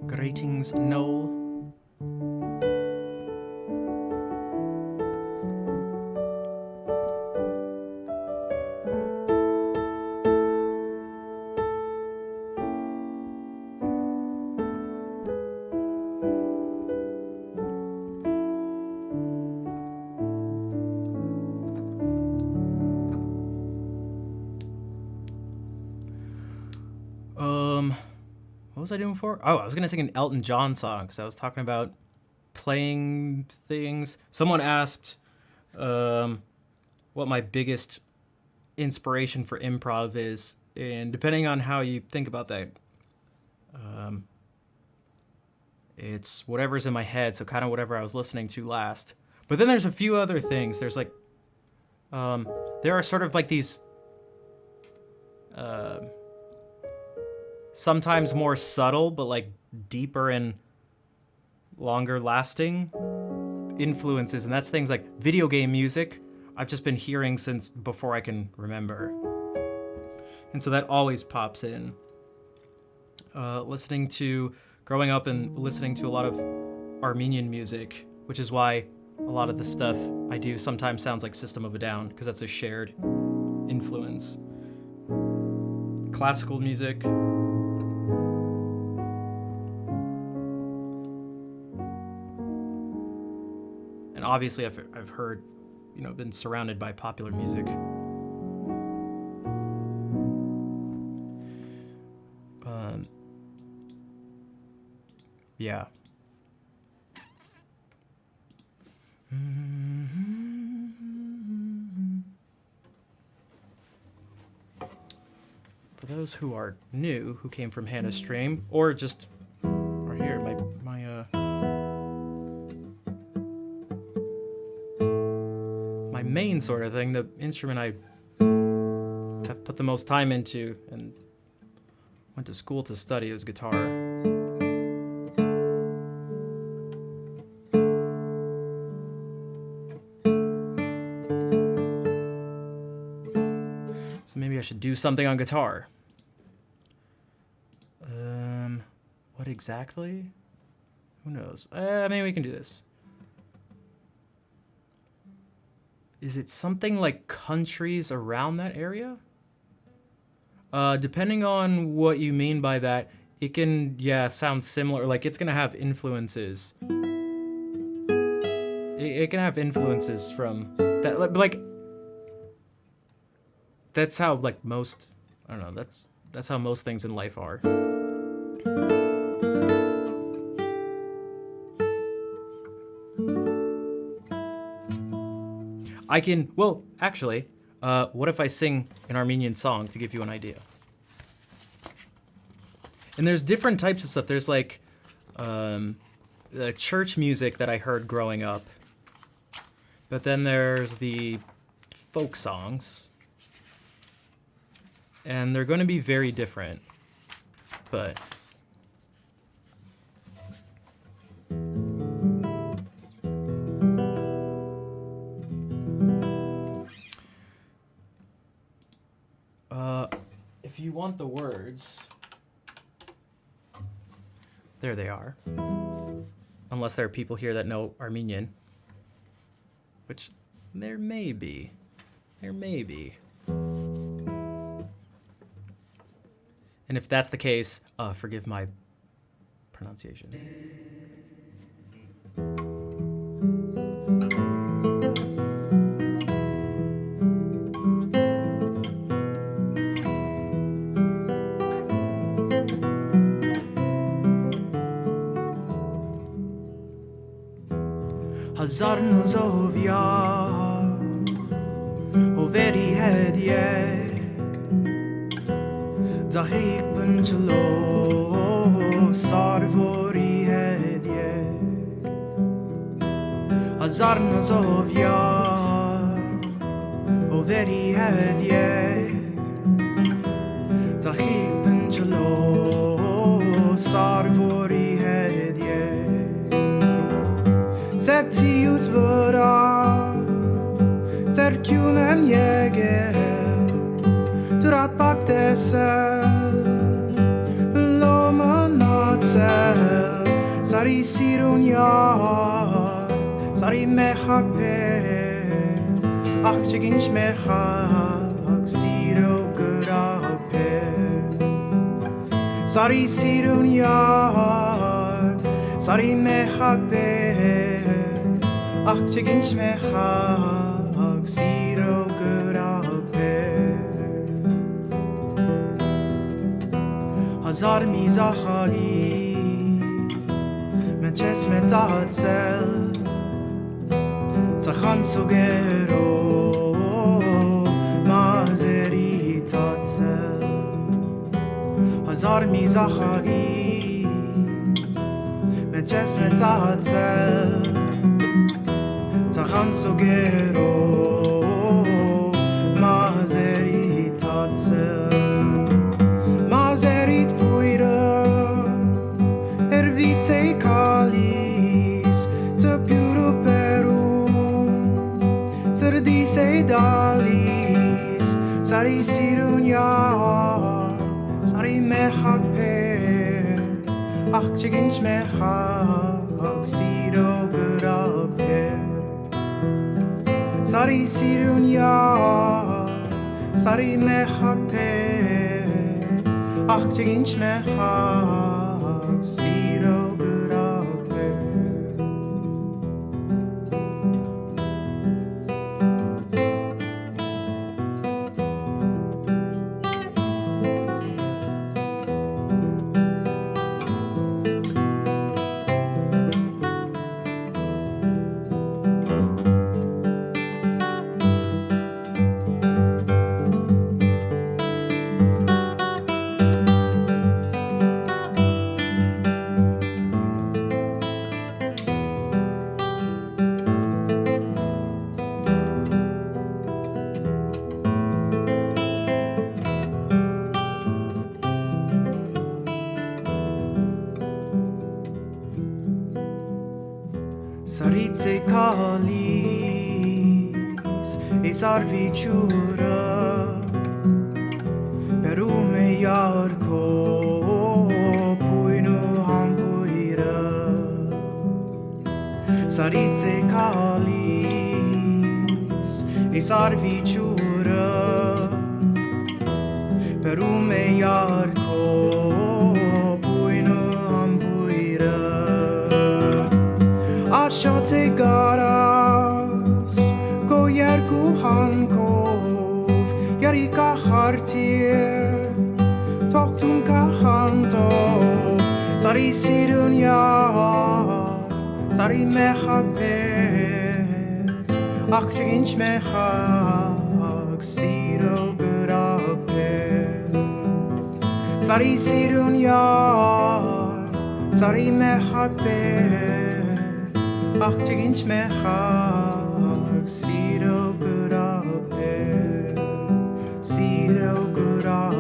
Greetings, Noel. What was I doing before? Oh, I was gonna sing an Elton John song because I was talking about playing things. Someone asked what my biggest inspiration for improv is, and depending on how you think about that, it's whatever's in my head, so kind of whatever I was listening to last. But then there's a few other things. There's like, there are sort of like these sometimes more subtle, but like deeper and longer lasting influences, and that's things like video game music I've just been hearing since before I can remember. And so that always pops in. Growing up and listening to a lot of Armenian music, which is why a lot of the stuff I do sometimes sounds like System of a Down, because that's a shared influence. Classical music. And obviously I've heard, been surrounded by popular music. Yeah. For those who are new, who came from Hannah's stream, or just are here, my main sort of thing, the instrument I have put the most time into and went to school to study was guitar. So maybe I should do something on guitar. What exactly? Who knows? Maybe we can do this. Is it something like countries around that area? Depending on what you mean by that, it can, sound similar. Like, it's gonna have influences. It can have influences from that, like, that's how, like, most, I don't know, that's how most things in life are. Actually, what if I sing an Armenian song to give you an idea? And there's different types of stuff. There's like the church music that I heard growing up. But then there's the folk songs. and they're going to be very different, but if you want the words, there they are. Unless there are people here that know Armenian, which there may be. There may be. And if that's the case, forgive my pronunciation. هزار نزویا وری هدیه دقیق پنجلو ساروری هدیه هزار نزویا وری هدیه دقیق پنجلو ساروری هدیه Septius vora Serkunem jege Durat bak desel Belomen natsel Sari sirun yar Sari mechak per Ach cheginch mechak Siro gerak per Sari sirun yar Sari mechak per Ach cheginch mechak Siro gerak per Hazar mizachagi Menches metatzel Zachan sugero Mazeri tatzel Hazar mizachagi Menches metatzel Zachan sugero Mazeri tatzel Mazerit puire Ervitei kalis Te piuro perum Serdisei dalis Sari sirun yar Sari mechak per Ach cheginch mechak Siro gerak per Sari sirun yar Sari mechak per Ach cheginch mechak Siro gerak per Saritse kalis Es arviciura Perume yarko Puinu hambuira Saritse kalis Es arviciura Perume yarko Puinu hambuira Ashate garas Go yergu hankov Yarika hartir Toktun kahantov Sari sirun yar Sari mechak per Ach cheginch mechak Siro gerak per Sari sirun yar Sari mechak per Ach cheginch mechak Siro gerak per Siro gerak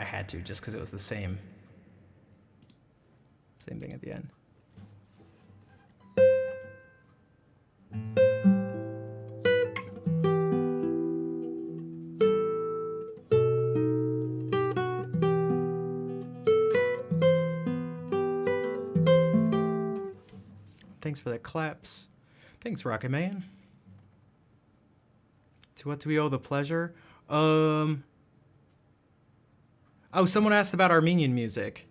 had to just because it was the same thing at the end. Thanks for the claps. Thanks, Rocket Man. To what do we owe the pleasure? Oh, someone asked about Armenian music.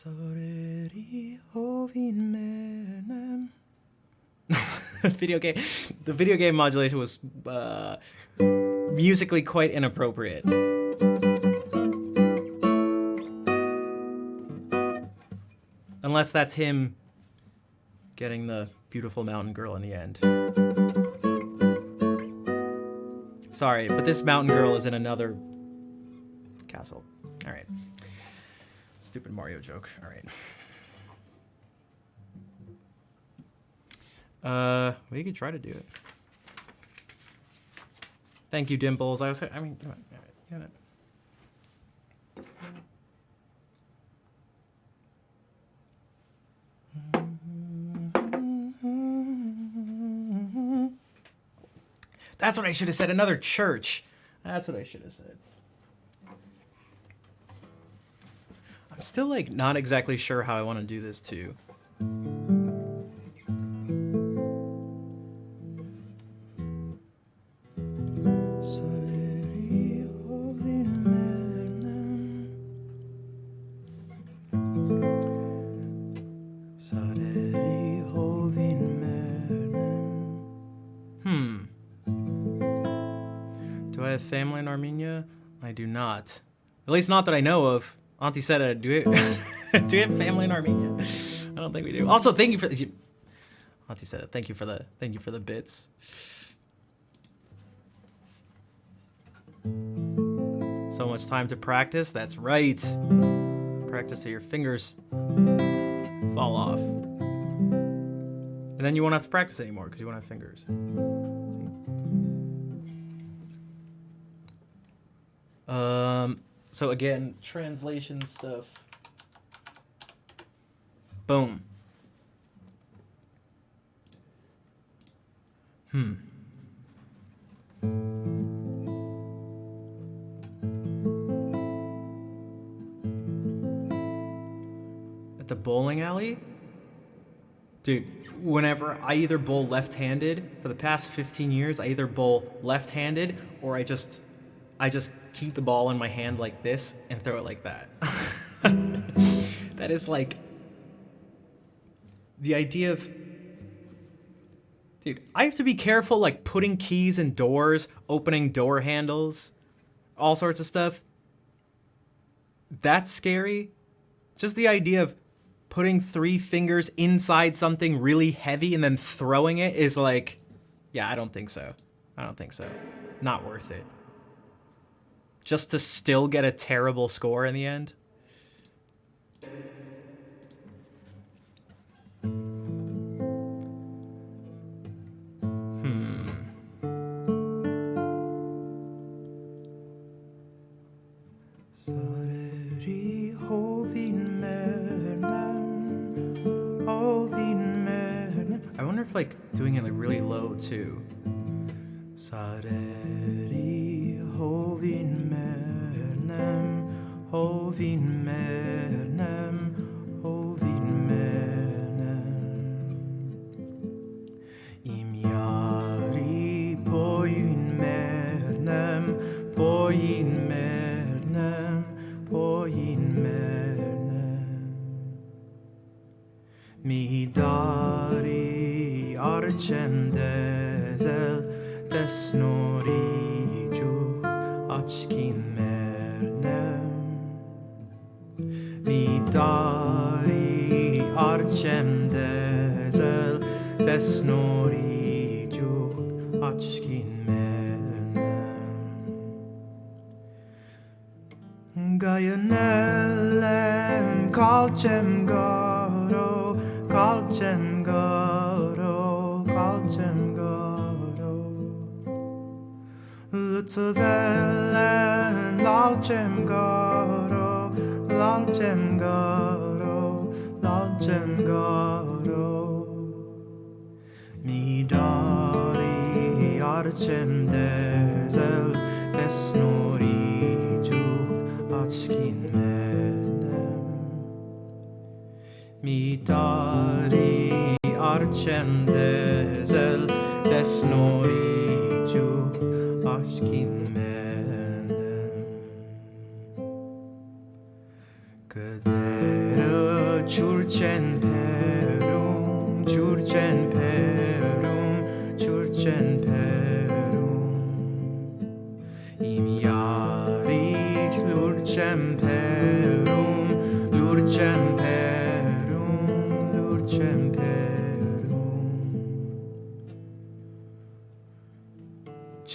The video game modulation was musically quite inappropriate. Unless that's him getting the beautiful mountain girl in the end. Sorry, but this mountain girl is in another castle. All right. Stupid Mario joke. All right. We could try to do it. Thank you, Dimples. I mean, come on. You know what? That's what I should have said. Another church. That's what I should have said. I'm still like not exactly sure how I want to do this too. Do I have family in Armenia? I do not. At least not that I know of. Auntie said, do we have family in Armenia? I don't think we do. Also, thank you for the... Auntie said it. Thank you for the bits. So much time to practice. That's right. Practice till your fingers fall off. And then you won't have to practice anymore because you won't have fingers. So again, translation stuff. Boom. At the bowling alley? Dude, whenever I either bowl left-handed, for the past 15 years, I either bowl left-handed or I just keep the ball in my hand like this and throw it like that. That is like the idea of... Dude, I have to be careful like putting keys in doors, opening door handles, all sorts of stuff. That's scary. Just the idea of putting 3 fingers inside something really heavy and then throwing it is like, yeah, I don't think so. Not worth it. Just to still get a terrible score in the end. I wonder if like doing it like really low too. Midari archem dezel desnori ju achkin mernem. Midari archem dezel desnori ju achkin mernem. Gayanellem kalchem garo. Kalchem garo, kalchem garo. Lutvelem lalchem garo, lalchem garo, lalchem garo. Midari archem dezel tesnori juk achkin medem. Midari archem dezel tesnori juk achkin medem. Kadera churchen perum, churchen perum, churchen perum. Imiarit lurchem perum, lurchem perum, lurchem perum.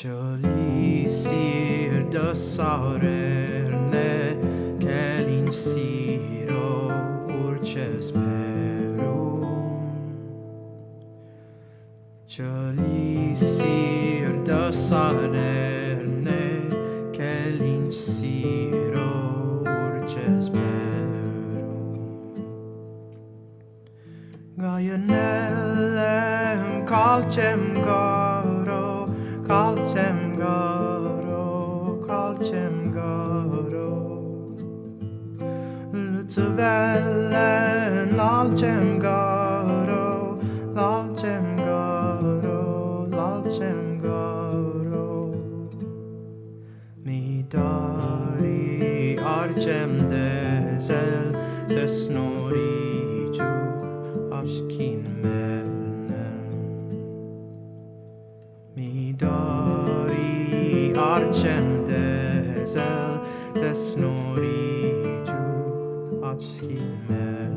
Cholisir dösarerne kelin siro urches perum. Cholisir dösarerne kelin siro urches perum. Gayanellem kalchem garo, kalchem garo, kalchem garo. Lutzvelen lalchem garo, lalchem garo, lalchem garo. Midari archem dezel tesnori juk ashkin menem. Midari archem dezel tesnori juk achkin menem.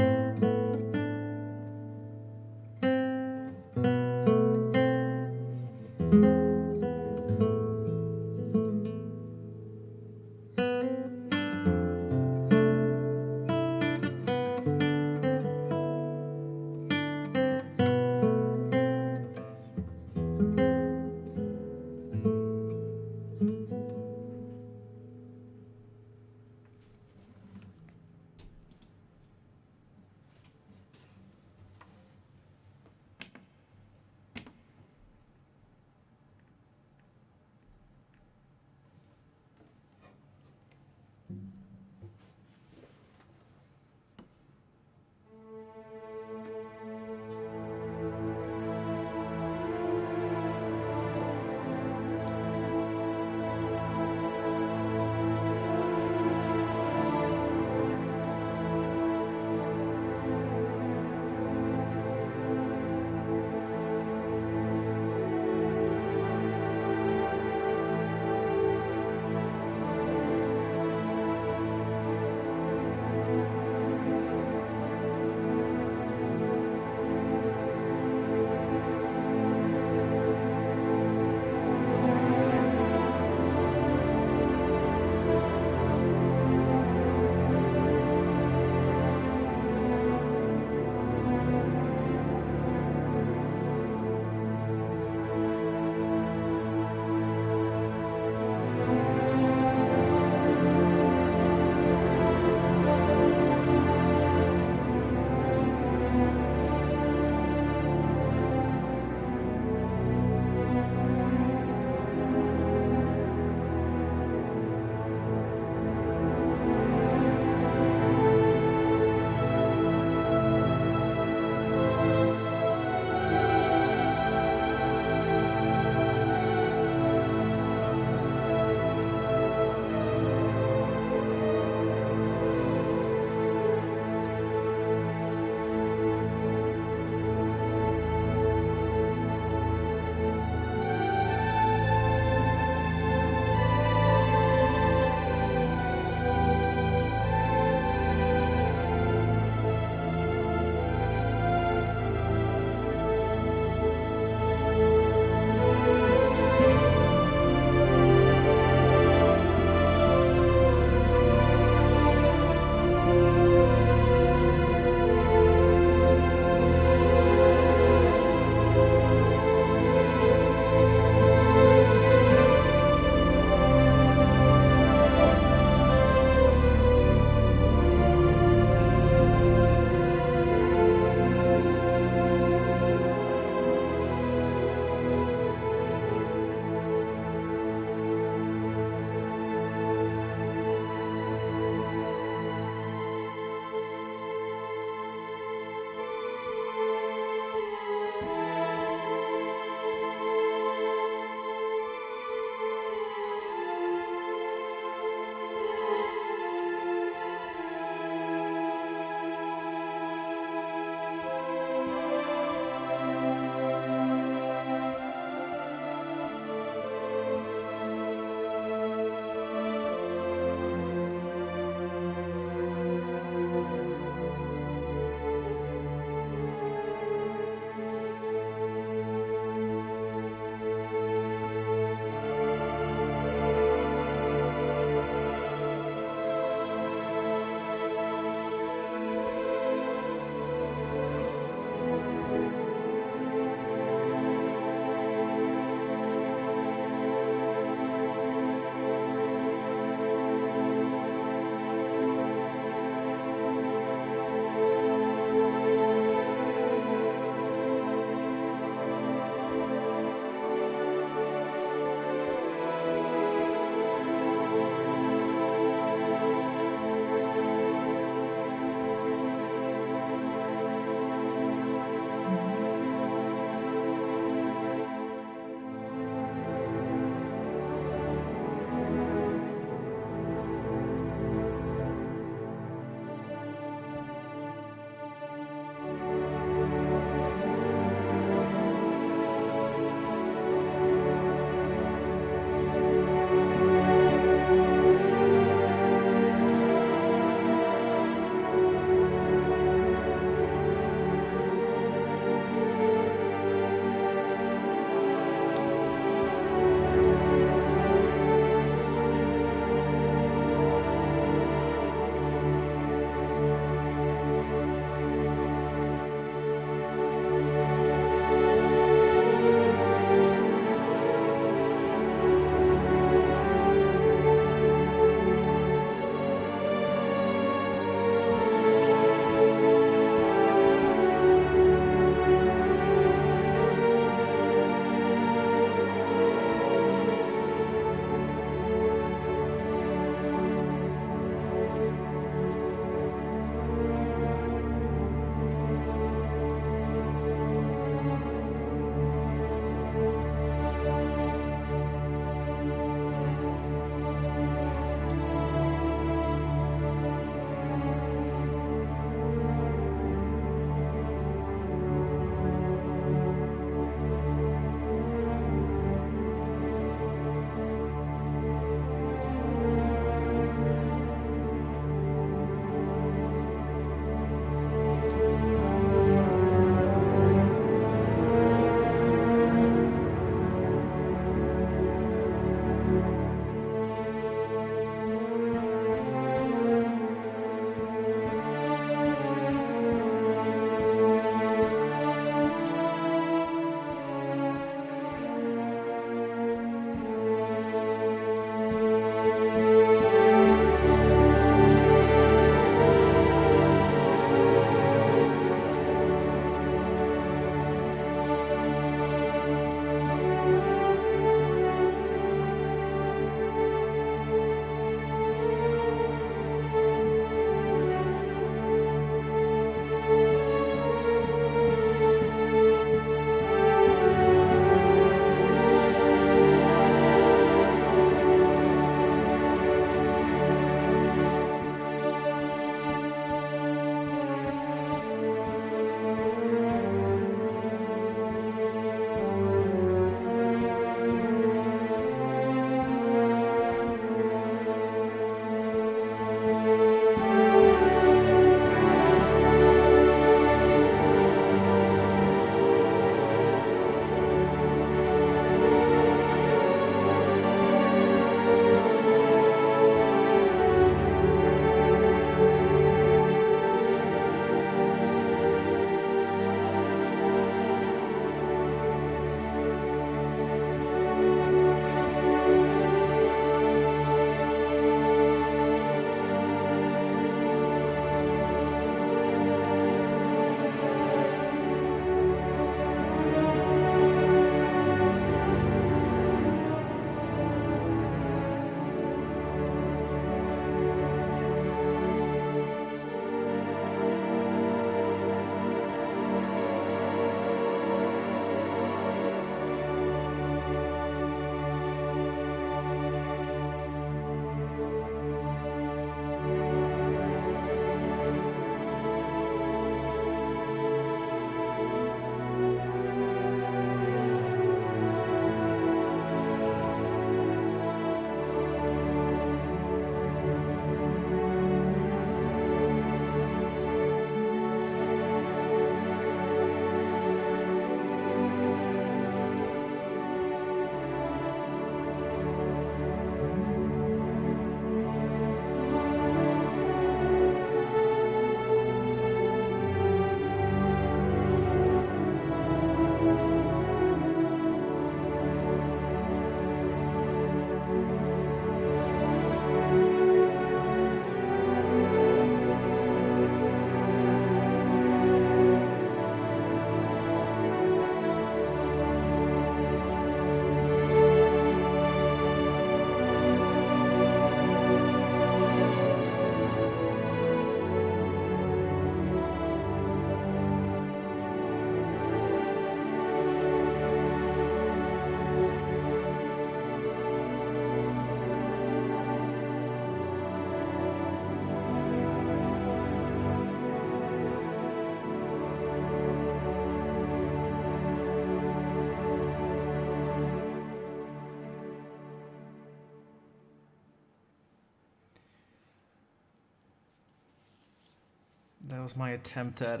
was my attempt at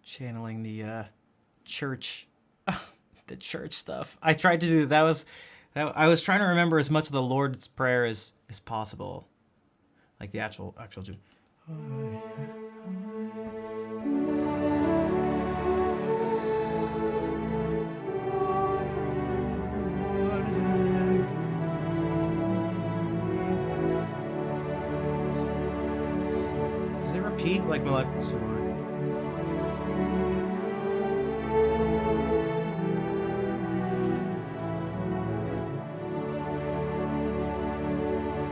channeling the church the church stuff. I tried to do that. I was trying to remember as much of the Lord's Prayer as possible, like the actual Jew. Does it repeat like melodic?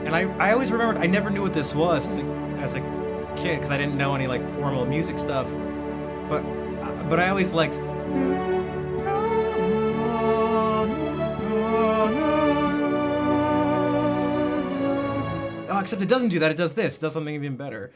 And I always remembered, I never knew what this was as a kid because I didn't know any like formal music stuff, but I always liked. Oh, except it doesn't do that. It does this. It does something even better.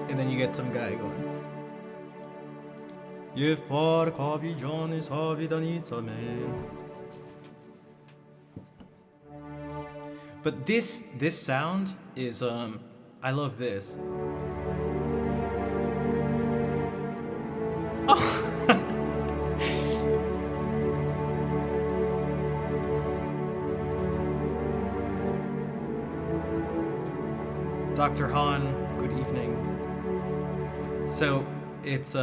And then you get some guy going. But this sound is I love this. Dr. Han, good evening. So it's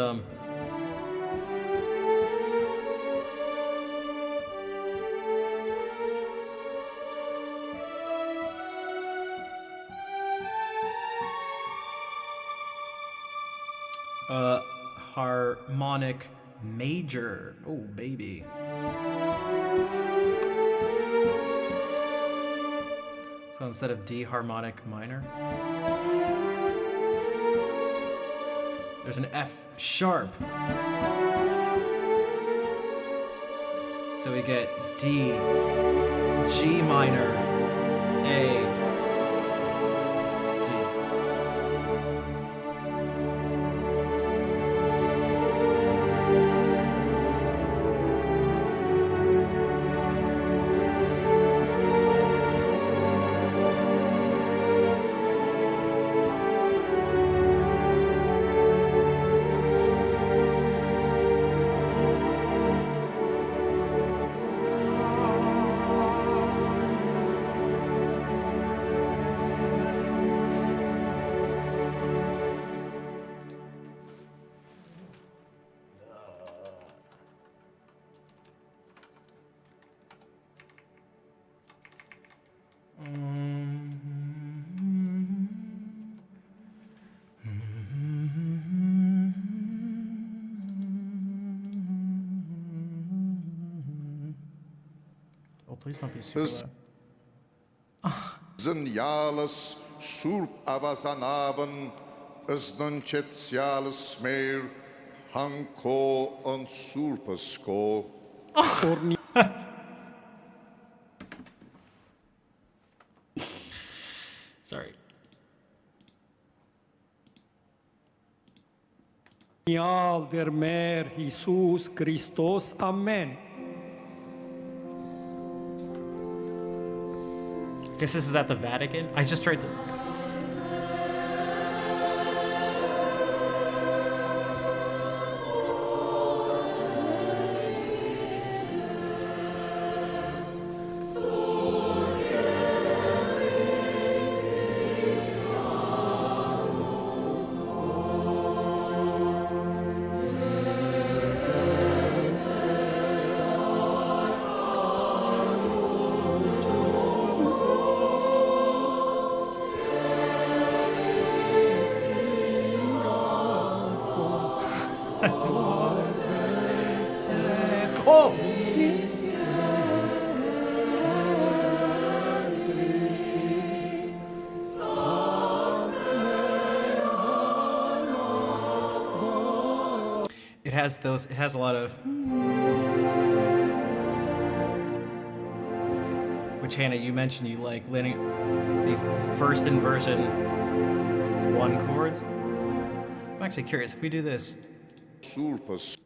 harmonic major. Oh baby. So instead of D, harmonic minor, there's an F sharp. So we get D, G minor, A, D. Oh, please don't be super loud. Zenialis surp avazanavan, as nunchetialis mer, hanko on surpasco. Sorry. Genial der Mer Jesus Christus. Amen. Guess this is at the Vatican. I just tried to. Oh! It has a lot of Which, Hannah, you mentioned you like these first inversion 1 chords. I'm actually curious, if we do this. Surpas.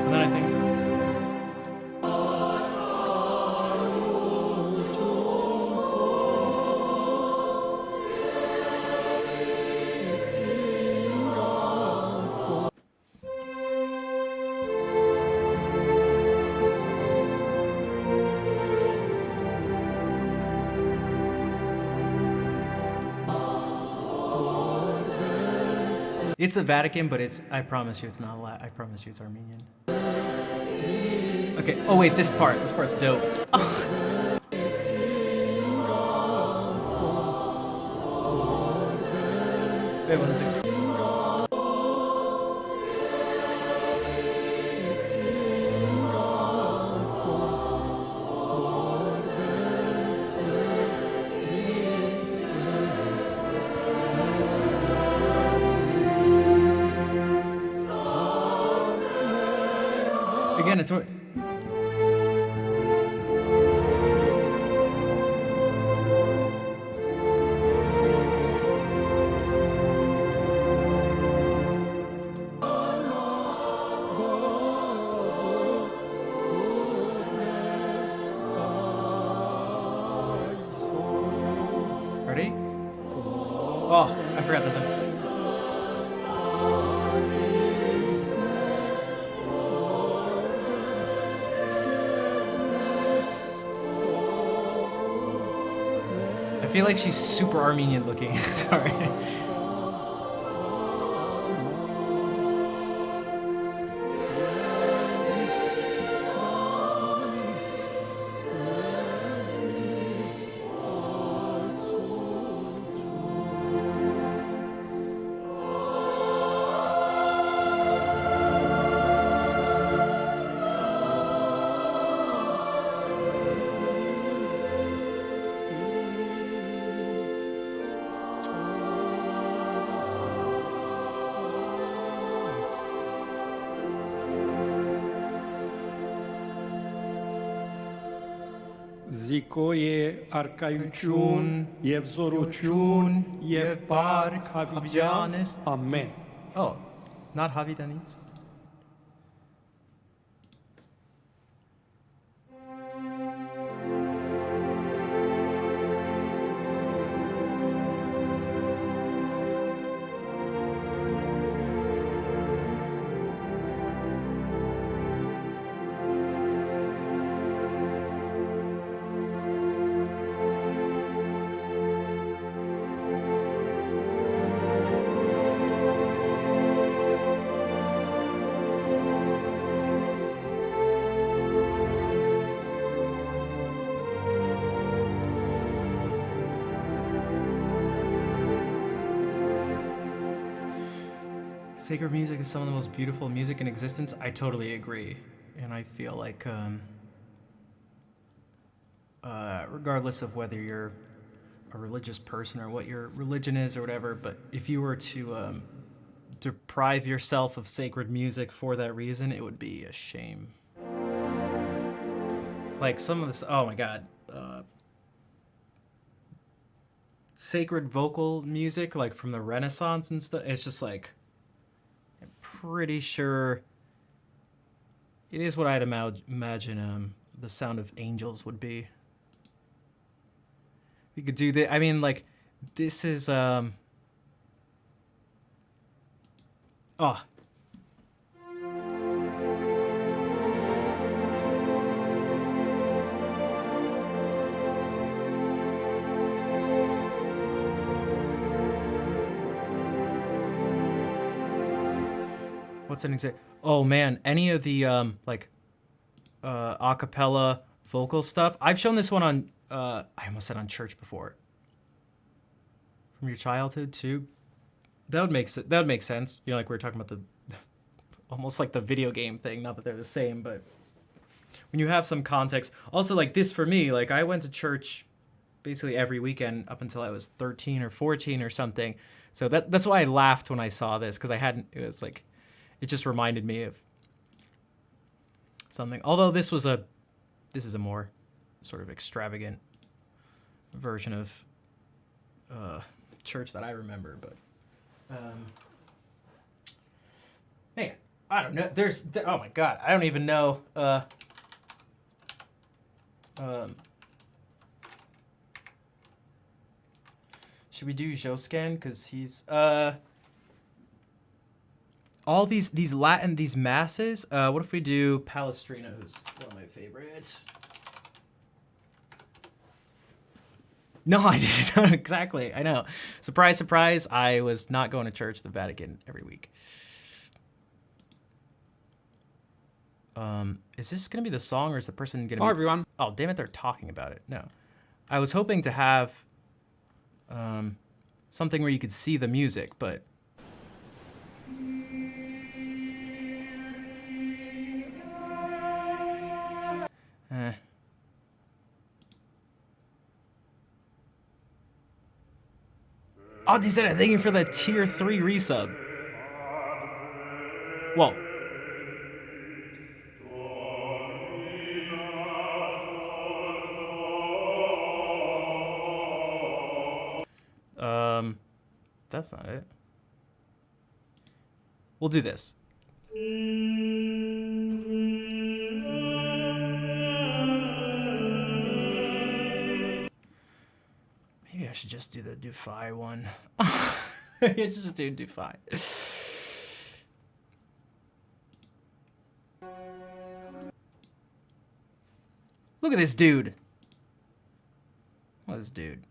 And then I think. It's the Vatican, but I promise you it's not I promise you it's Armenian. Okay, oh wait, this part's dope. Wait, one second. Again, it's what. Ready? Oh, I forgot this one. I feel like she's super Armenian looking. Sorry. Զիկոյե արքայություն եւ զորություն եւ բարք հավիտյանս ամեն Oh, not Havidanits? Sacred music is some of the most beautiful music in existence. I totally agree. And I feel like, regardless of whether you're a religious person or what your religion is or whatever, but if you were to deprive yourself of sacred music for that reason, it would be a shame. Like some of this, oh my god. Sacred vocal music, like from the Renaissance and stuff, it's just like, I'm pretty sure it is what I'd imagine the sound of angels would be. We could do the. I mean, like, this is Oh. What's an example? Oh man, any of the like a cappella vocal stuff. I've shown this one on I almost said on church before. From your childhood too. That would make sense. You know, like we were talking about the almost like the video game thing, not that they're the same, but when you have some context. Also like this for me, like I went to church basically every weekend up until I was 13 or 14 or something. So that's why I laughed when I saw this, because it was like it just reminded me of something. Although this is a more sort of extravagant version of church that I remember, but man, I don't know. Oh my god, I don't even know. Should we do Josquin? Because he's all these Latin, these masses. What if we do Palestrina, who's one of my favorites? No, I didn't know exactly. I know. Surprise, surprise. I was not going to church at the Vatican every week. Is this going to be the song, or is the person going to be... everyone. Oh, damn it, they're talking about it. No. I was hoping to have something where you could see the music, but... Oh, he said, thank you for the tier 3 resub. Whoa. That's not it. We'll do this. Maybe I should just do the Dufy one. Maybe I should just do Dufy. Look at this dude. What is this dude?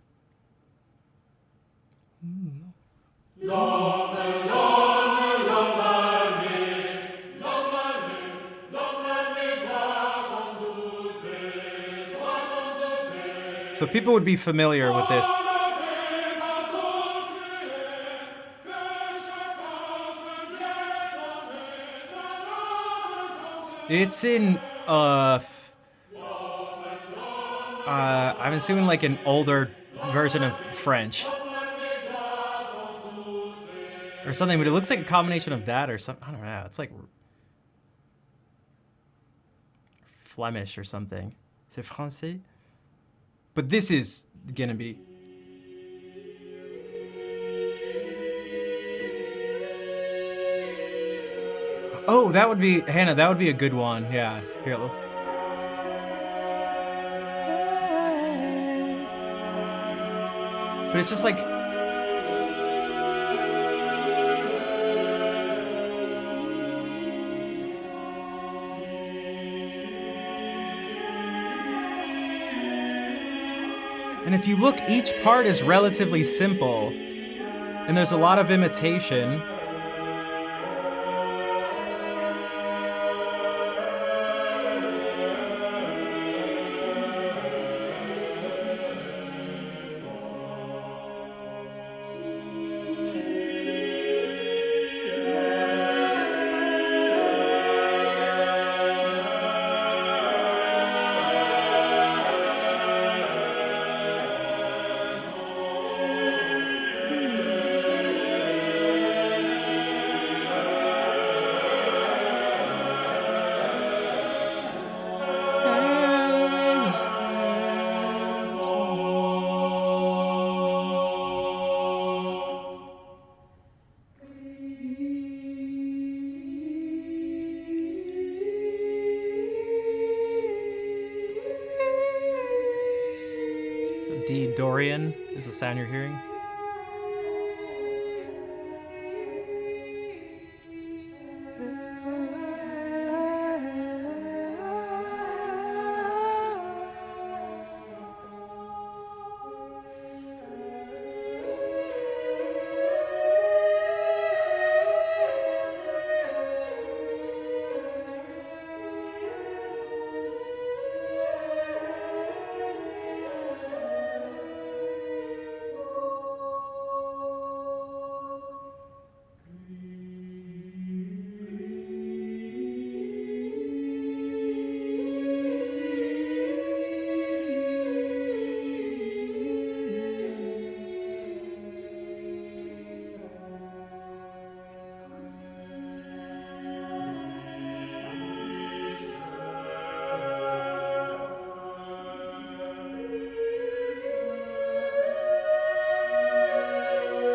So people would be familiar with this. It's in I'm assuming like an older version of French or something, but it looks like a combination of that or something. I don't know. It's like Flemish or something. C'est français? But this is gonna be... Oh, that would be... Hannah, that would be a good one. Yeah. Here, look. But it's just like... And if you look, each part is relatively simple, and there's a lot of imitation. D Dorian is the sound you're hearing.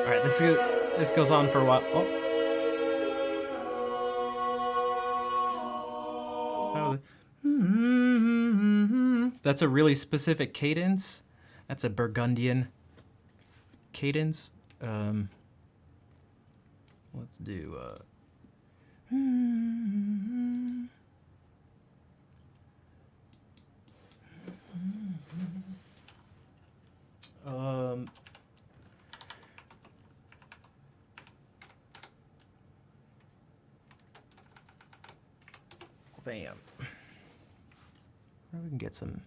Alright, this goes on for a while. Oh. That was That's a really specific cadence. That's a Burgundian cadence. Let's do bam. We can get some.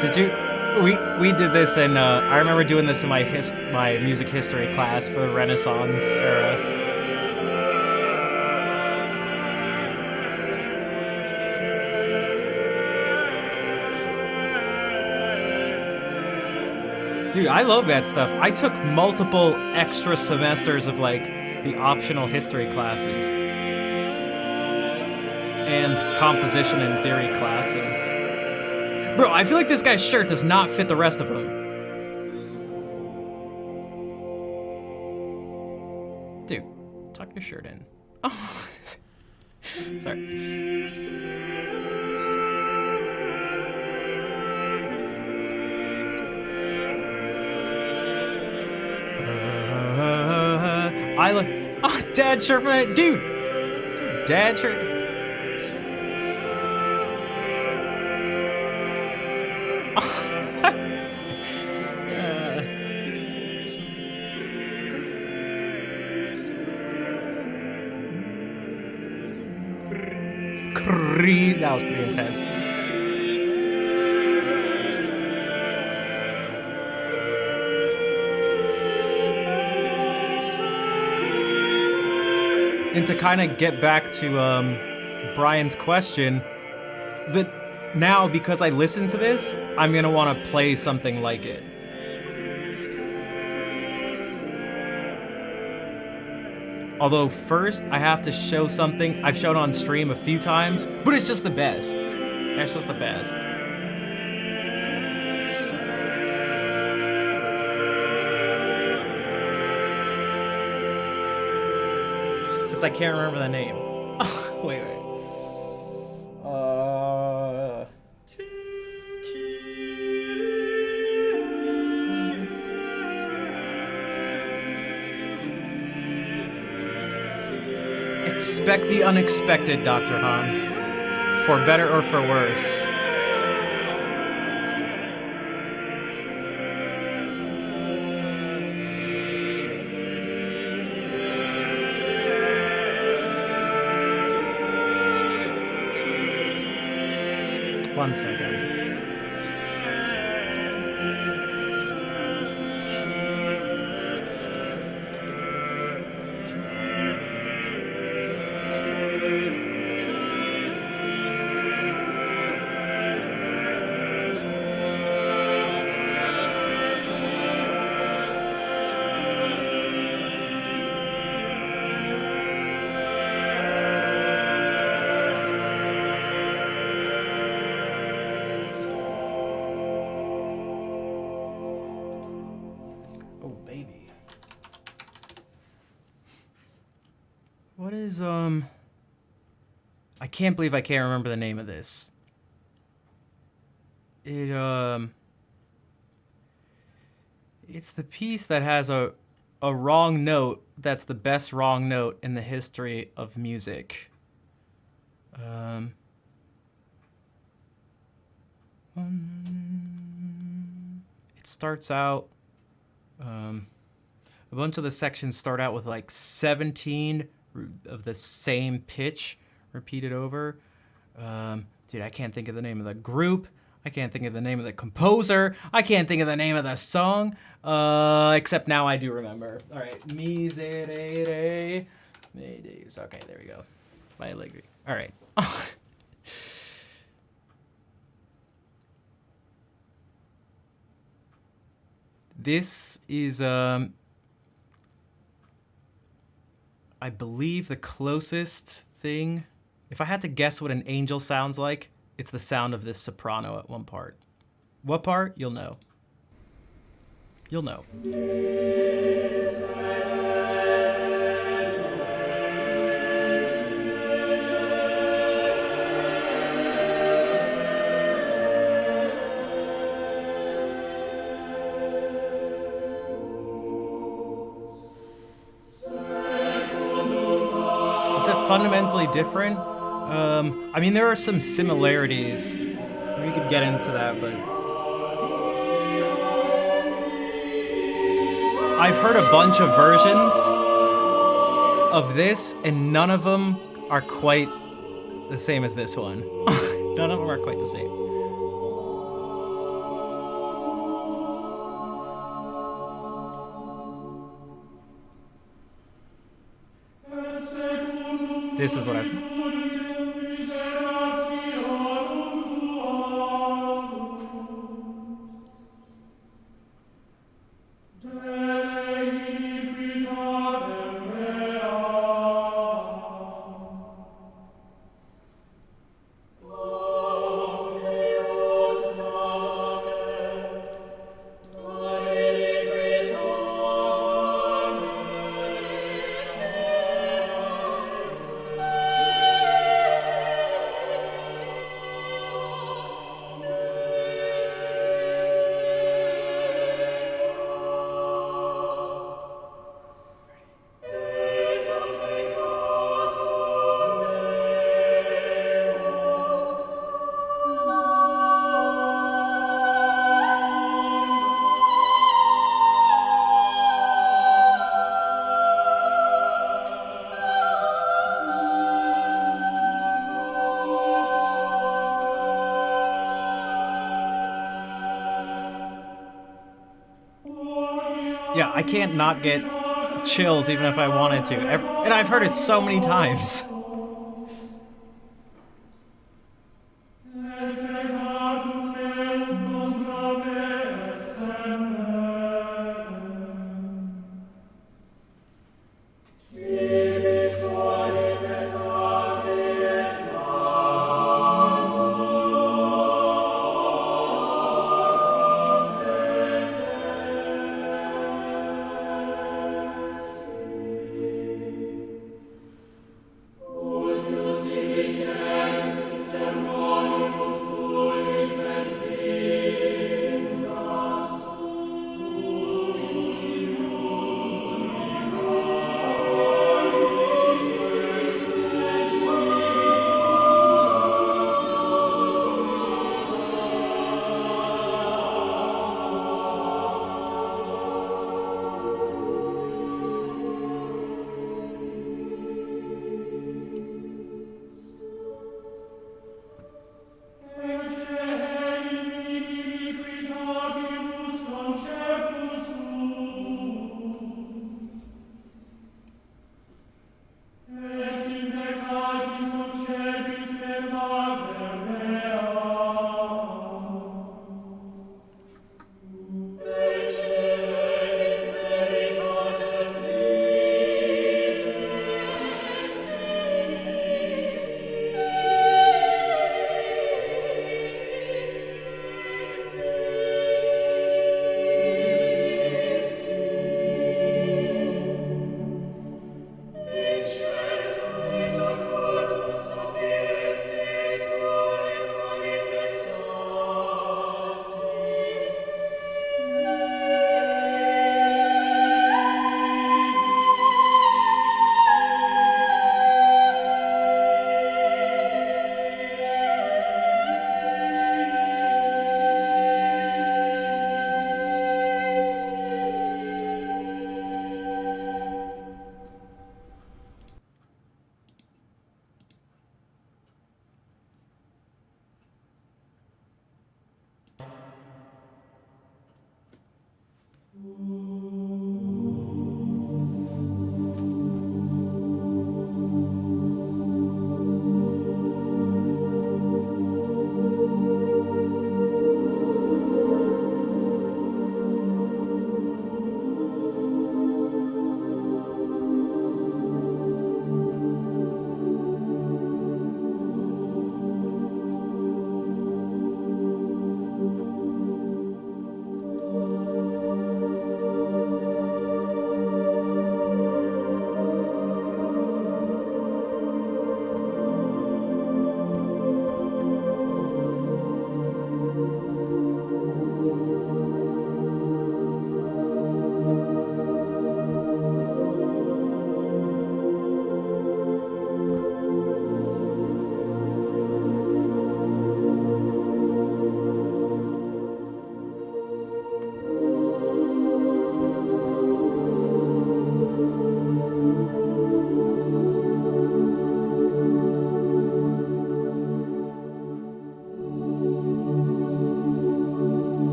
Did you? We did this, and I remember doing this in my music history class for the Renaissance era. Dude, I love that stuff. I took multiple extra semesters of like the optional history classes and composition and theory classes. Bro, I feel like this guy's shirt does not fit the rest of him. Dude, tuck your shirt in. Oh, sorry. I look. Oh, dad shirt for that dude. Dad shirt. That was pretty intense. And to kind of get back to Brian's question, that now because I listened to this, I'm gonna want to play something like it. Although first, I have to show something I've shown on stream a few times, but it's just the best. It's just the best. Except I can't remember the name. Oh, wait. Expect the unexpected, Dr. Han. For better or for worse. One second. Oh, baby. What is, I can't believe I can't remember the name of this. It's the piece that has a wrong note that's the best wrong note in the history of music. It starts out, a bunch of the sections start out with like 17 of the same pitch repeated over. Dude, I can't think of the name of the group. I can't think of the name of the composer. I can't think of the name of the song. Except now I do remember. All right, Miserere me Deus. Okay, there we go. By Allegri. All right. This is, I believe, the closest thing. If I had to guess what an angel sounds like, it's the sound of this soprano at one part. What part? You'll know. You'll know. Is it fundamentally different? I mean, there are some similarities. We could get into that, but I've heard a bunch of versions of this, and none of them are quite the same as this one. None of them are quite the same. This is what I was... Yeah, I can't not get chills even if I wanted to. And I've heard it so many times.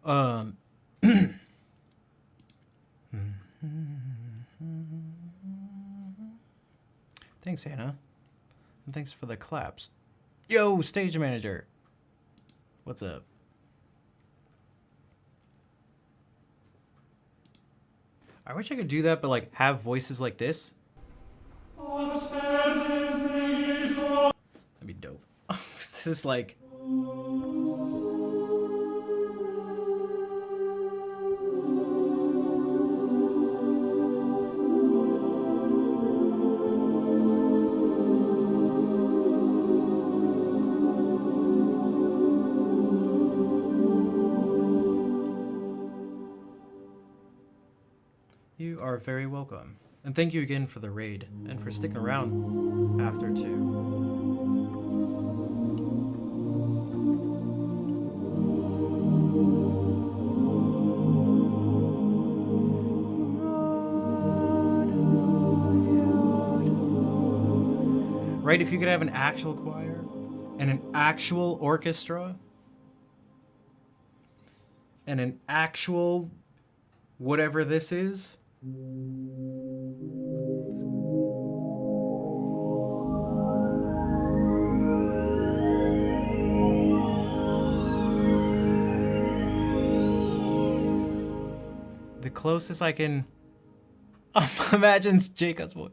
Um. Thanks, Hannah. And thanks for the claps. Yo, stage manager. What's up? I wish I could do that, but like have voices like this. That'd be dope. This is like. You are very welcome. And thank you again for the raid and for sticking around after too. Right, if you could have an actual choir and an actual orchestra and an actual whatever this is. The closest I can imagine Jacob's voice.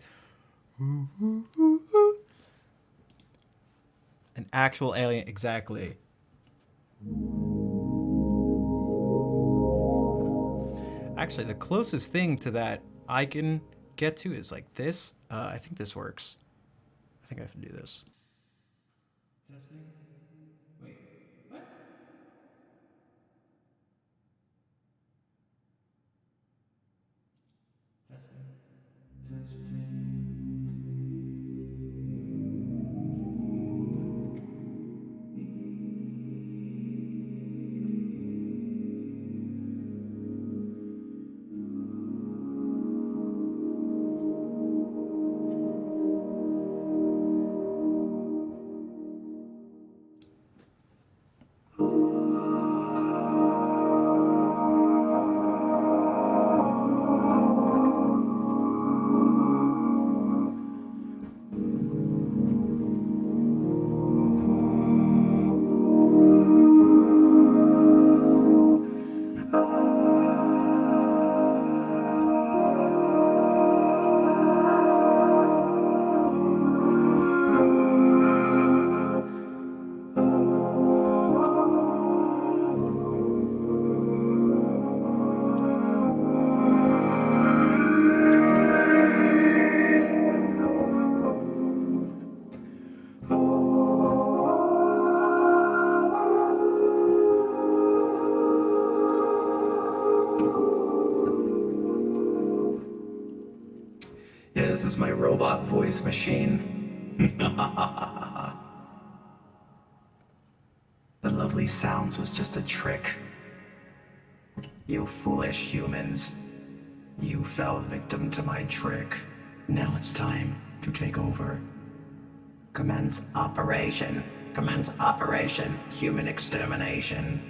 An actual alien, exactly. Actually, the closest thing to that I can get to is like this. I think this works. I think I have to do this. Testing. Wait, what? Testing. Yeah, this is my robot voice machine. The lovely sounds was just a trick. You foolish humans. You fell victim to my trick. Now it's time to take over. Commence operation. Commence operation. Human extermination.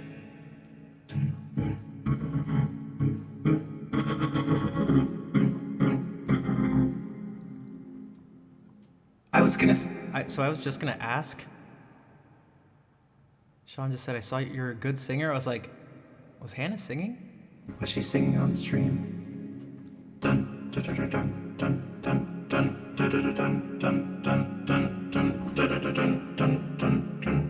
I was just gonna ask. Sean just said, I saw you're a good singer. I was like, was Hannah singing? Was she singing on stream? Dun dun dun dun dun dun dun dun dun dun dun dun dun dun dun dun dun dun.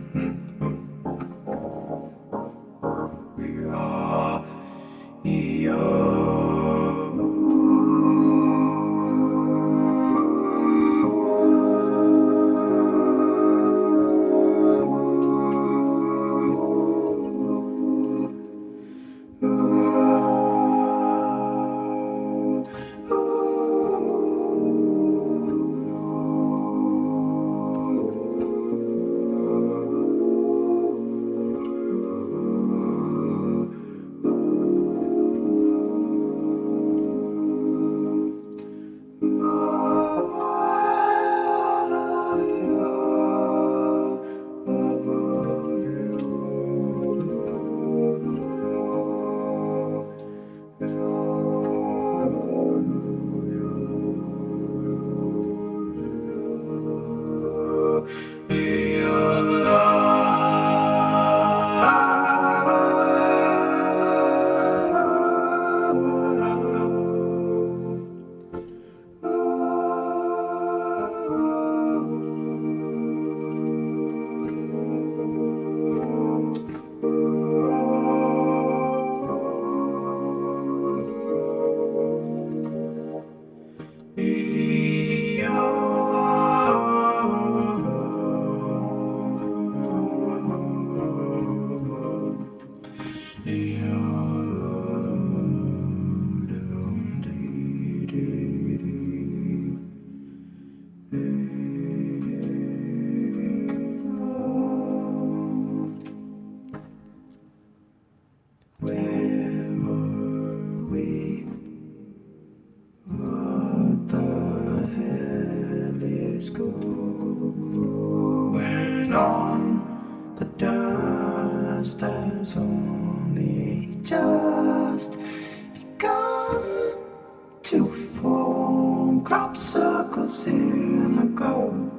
crop circles in the gold,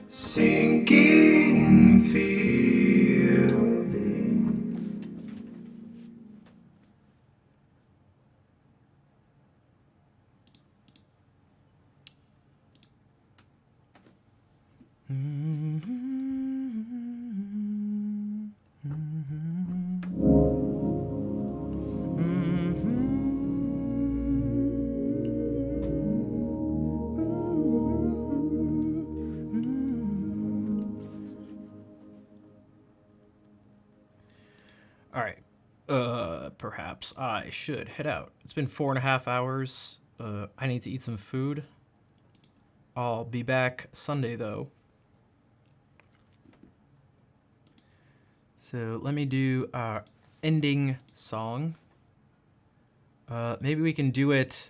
sinking feeling. All right. Perhaps I should head out. It's been 4.5 hours. I need to eat some food. I'll be back Sunday, though. So let me do our ending song. Maybe we can do it.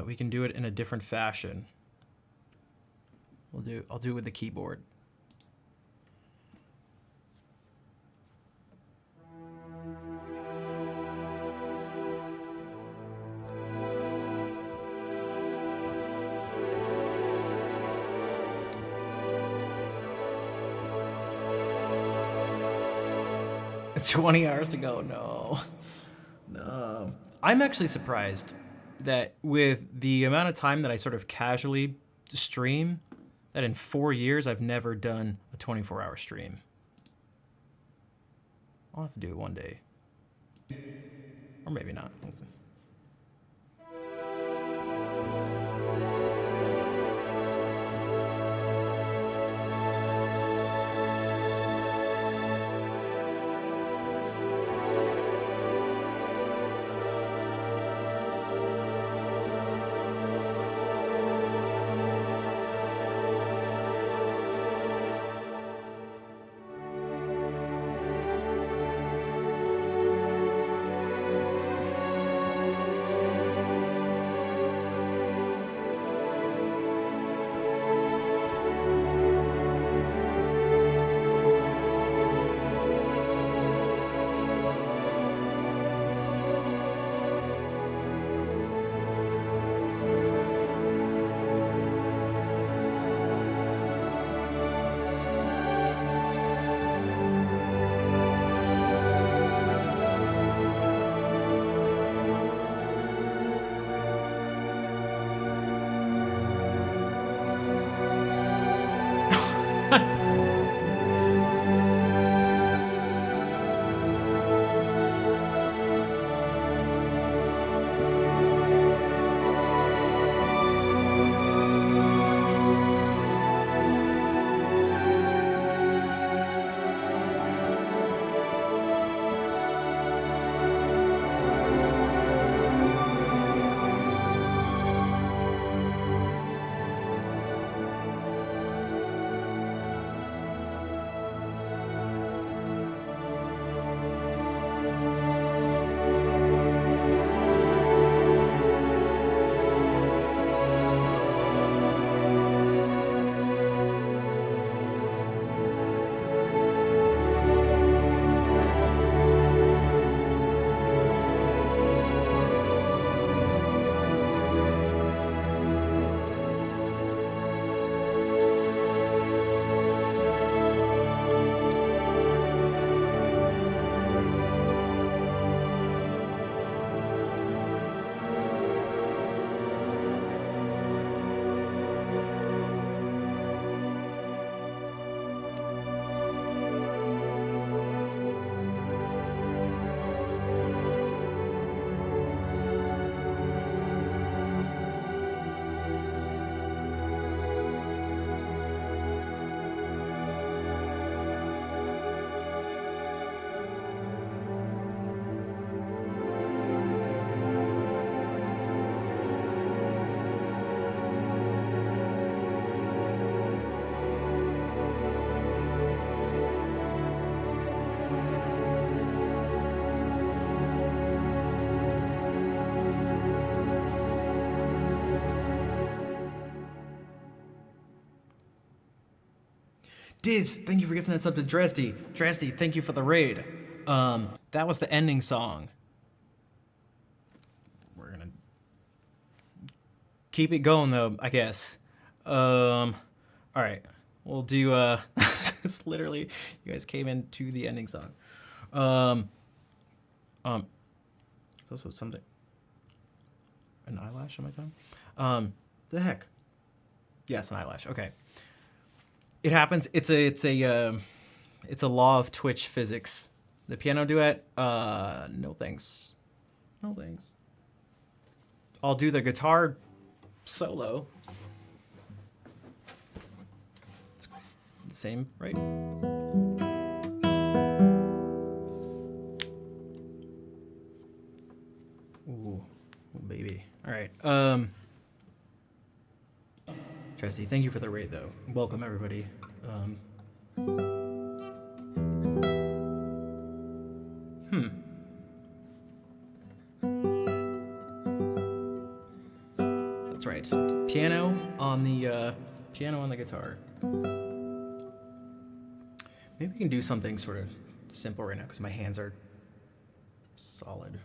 We can do it in a different fashion. I'll do it with the keyboard. It's 20 hours to go. No. I'm actually surprised that with the amount of time that I sort of casually stream, that in 4 years I've never done a 24-hour stream. I'll have to do it one day. Or maybe not. We'll see. Diz, thank you for giving that up to Dresdy. Dresdy, thank you for the raid. That was the ending song. keep it going though, I guess. All right, we'll do. It's literally you guys came into the ending song. Also something. An eyelash on my tongue. The heck. Yes, an eyelash. Okay. It happens. It's a law of Twitch physics. The piano duet. No thanks. No thanks. I'll do the guitar solo. It's the same, right? Ooh, baby. All right. Tresty, thank you for the raid, though. Welcome, everybody. That's right. Piano on the guitar. Maybe we can do something sort of simple right now because my hands are solid.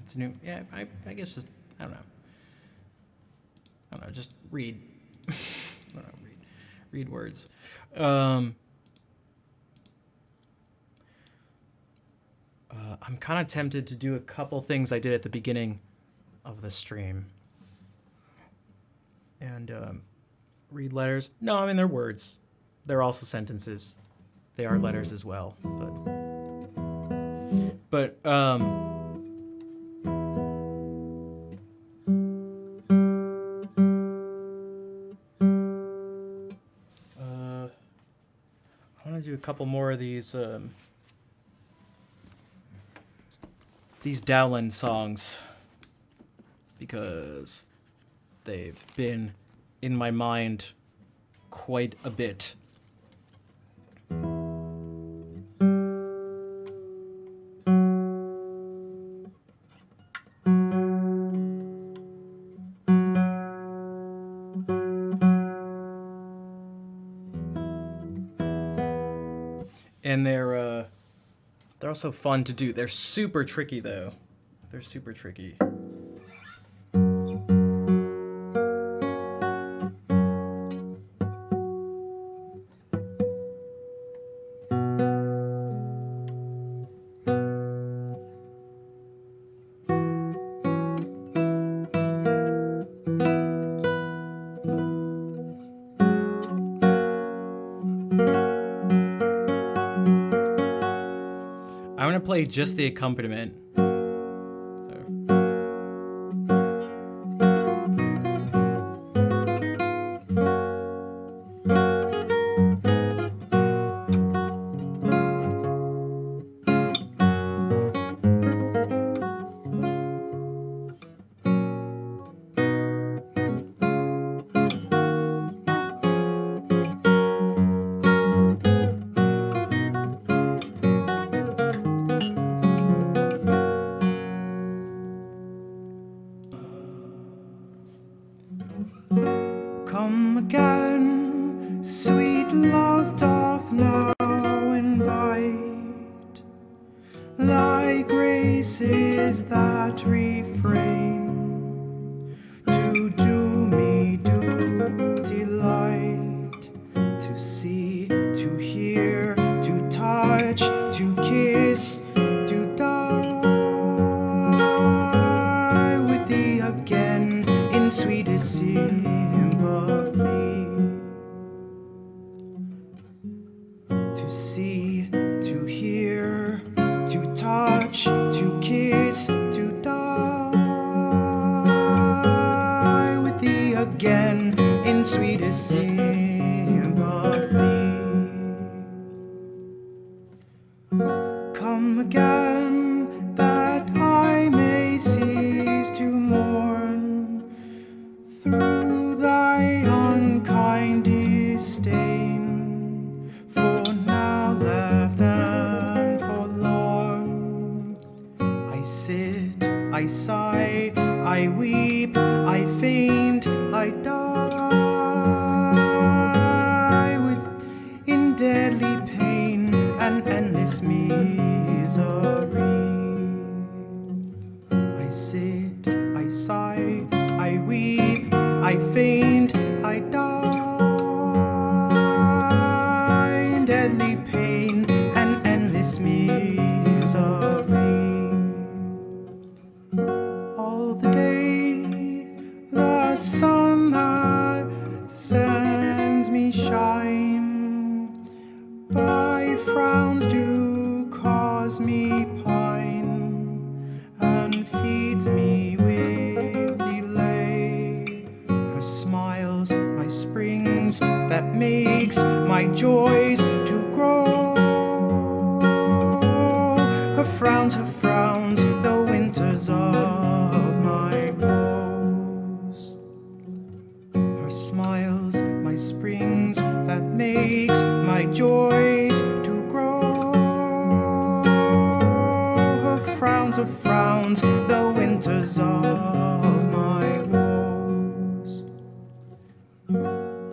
It's new. Yeah, I guess just, I don't know, just read. I don't know, read words. I'm kind of tempted to do a couple things I did at the beginning of the stream. And read letters. No, I mean, they're words. They're also sentences. They are letters as well. But want to do a couple more of these Dowland songs because they've been in my mind quite a bit. And they're also fun to do. They're super tricky though. They're super tricky. I'm gonna play just the accompaniment. Come again, sweet love doth now invite. Thy grace is that refrain to do me do delight, to see, to hear, to touch, to kiss, to die with thee again in sweetest sympathy. To see, to hear, to touch, to kiss, to die with thee again in sweetest sympathy. Come again that I may cease to mourn through thy unkind disdain, for now left and forlorn, I sit, I sigh, I weep, I faint, I die with in deadly pain and endless misery. I sit, I sigh, I weep, I faint, I die in deadly pain and endless misery. All the day the sun that sends me shine, by frowns do cause me pine, and feeds me with delay. Her smiles, my springs, that makes my joys to grow. Her frowns, the winters of my woes. Her smiles, my springs, that makes my joys to grow. Her frowns, the winters of my woes.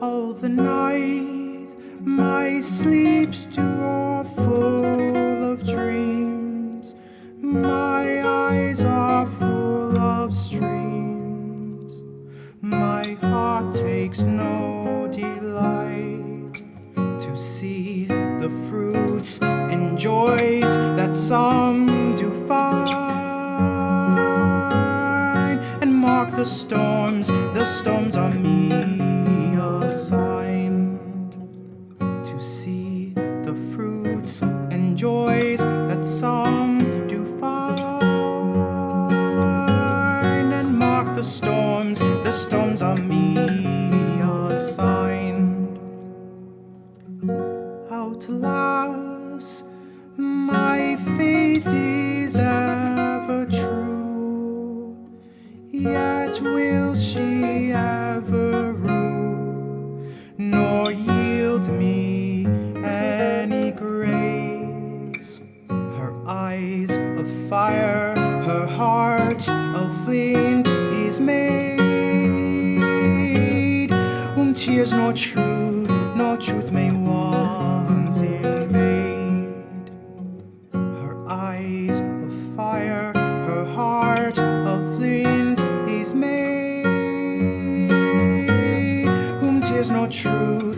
All the night my sleeps too are full of dreams, my eyes are full of streams, my heart takes no delight to see the fruits and joys that some do find, and mark the storms are me assigned, to see the fruits and joys that some do find, and mark the storms are me assigned. How doubtless my faith is ever true, yet will she ever rue, nor yield me any grace. Her eyes of fire, her heart of flint is made, whom tears nor truth may want invade. Her eyes of fire, her heart of flint is made, whom tears nor truth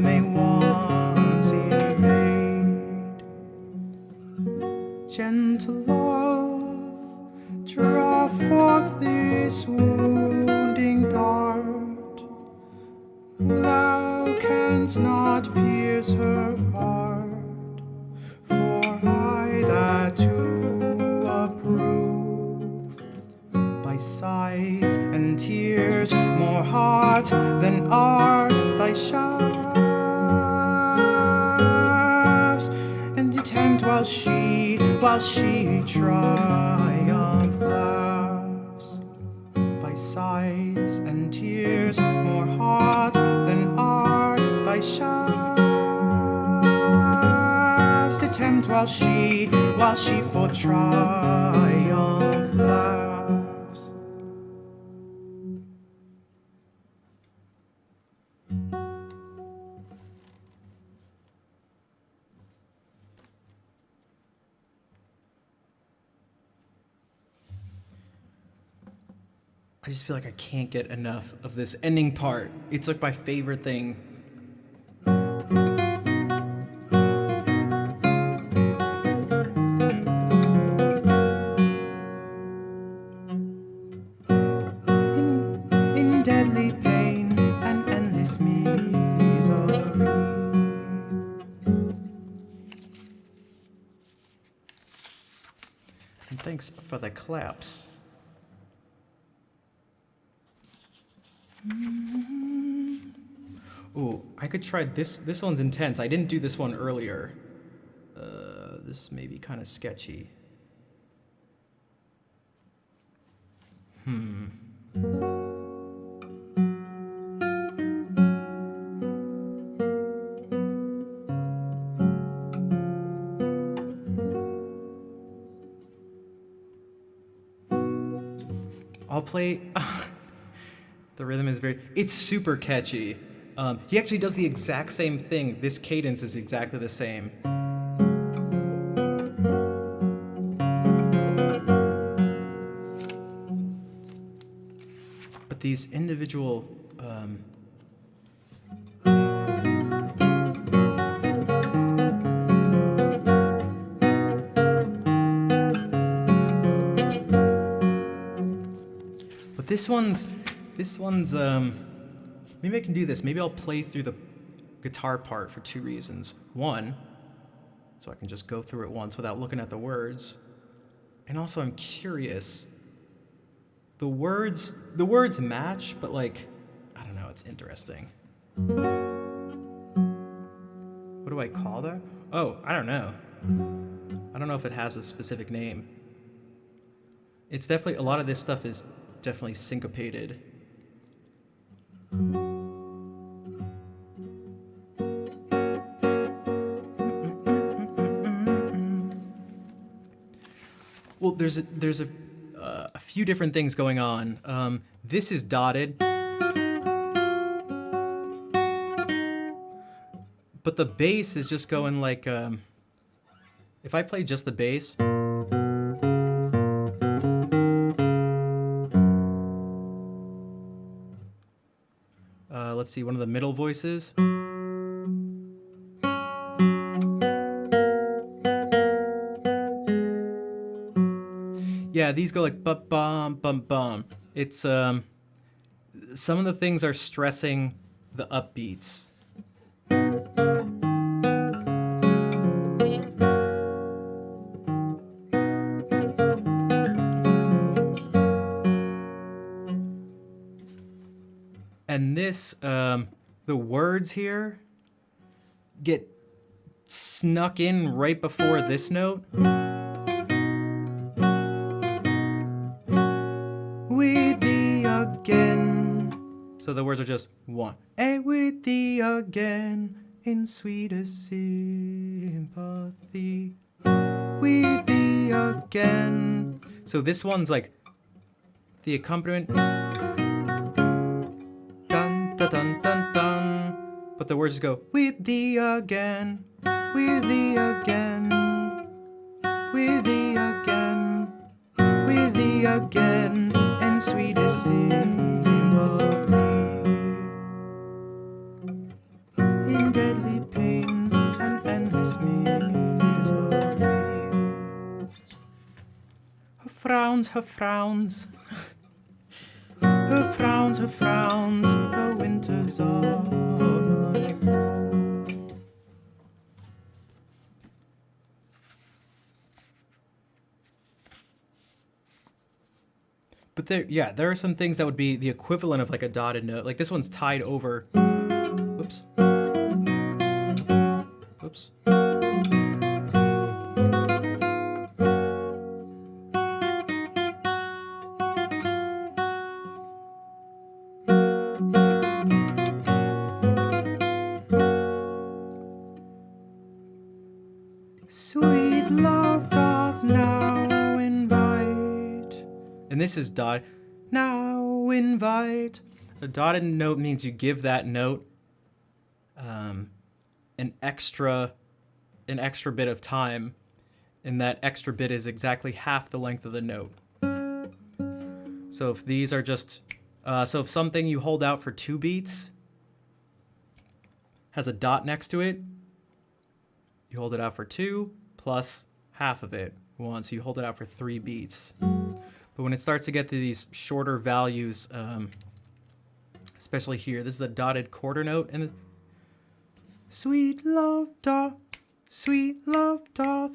may want invade. Gentle love, draw forth this wounding dart. Thou canst not pierce her heart, for I that to approve by sighs and tears more hot than are thy shafts, and attempt while she triumph laughs. By sighs and tears more hot than are thy shafts, attempt while she for triumph laughs. I just feel like I can't get enough of this ending part. It's like my favorite thing. In deadly pain and endless misery. And thanks for the claps. Ooh, I could try this. This one's intense. I didn't do this one earlier. This may be kind of sketchy. I'll play. The rhythm is it's super catchy. He actually does the exact same thing. This cadence is exactly the same. But these individual but this one's maybe I can do this. Maybe I'll play through the guitar part for two reasons. One, so I can just go through it once without looking at the words. And also I'm curious. The words match, but like, I don't know, it's interesting. What do I call that? Oh, I don't know. I don't know if it has a specific name. It's definitely, a lot of this stuff is definitely syncopated. Well, there's a few different things going on. This is dotted, but the bass is just going like, if I play just the bass, let's see, one of the middle voices. Yeah, these go like bum bum bum. It's some of the things are stressing the upbeats. And this the words here get snuck in right before this note. With thee again. So the words are just one. With thee again in sweetest sympathy. With thee again. So this one's like the accompaniment. Dun dun dun dun dun. But the words just go With thee again. With thee again. With thee again. With thee again in sweetest sympathy. In deadly pain and endless misery. Her frowns, her frowns. Her frowns, her frowns, the winters of my brows. But there are some things that would be the equivalent of like a dotted note. Like this one's tied over. Whoops. Whoops. Sweet love doth now invite. And this is dot. Now invite. A dotted note means you give that note an extra bit of time, and that extra bit is exactly half the length of the note. So if these are just so if something you hold out for 2 beats has a dot next to it, you hold it out for 2 plus half of it. So you hold it out for 3 beats. But when it starts to get to these shorter values, especially here, this is a dotted quarter note, and Sweet love doth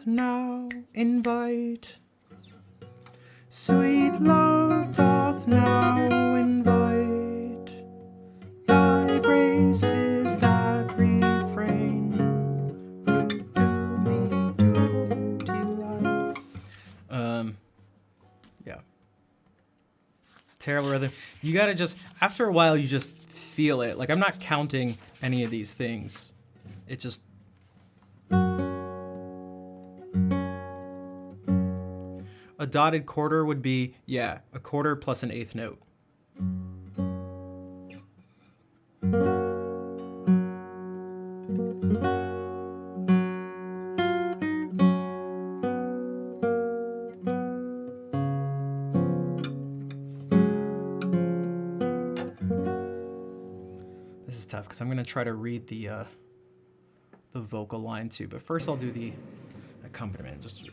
now invite. Sweet love doth now invite. Thy grace is that refrain to do me to delight. yeah. Terrible rhythm. You gotta just, after a while, you just feel it. Like, I'm not counting any of these things. It just... A dotted quarter would be, yeah, a quarter plus an eighth note. This is tough because I'm gonna try to read the vocal line too, but first I'll do the accompaniment. Just.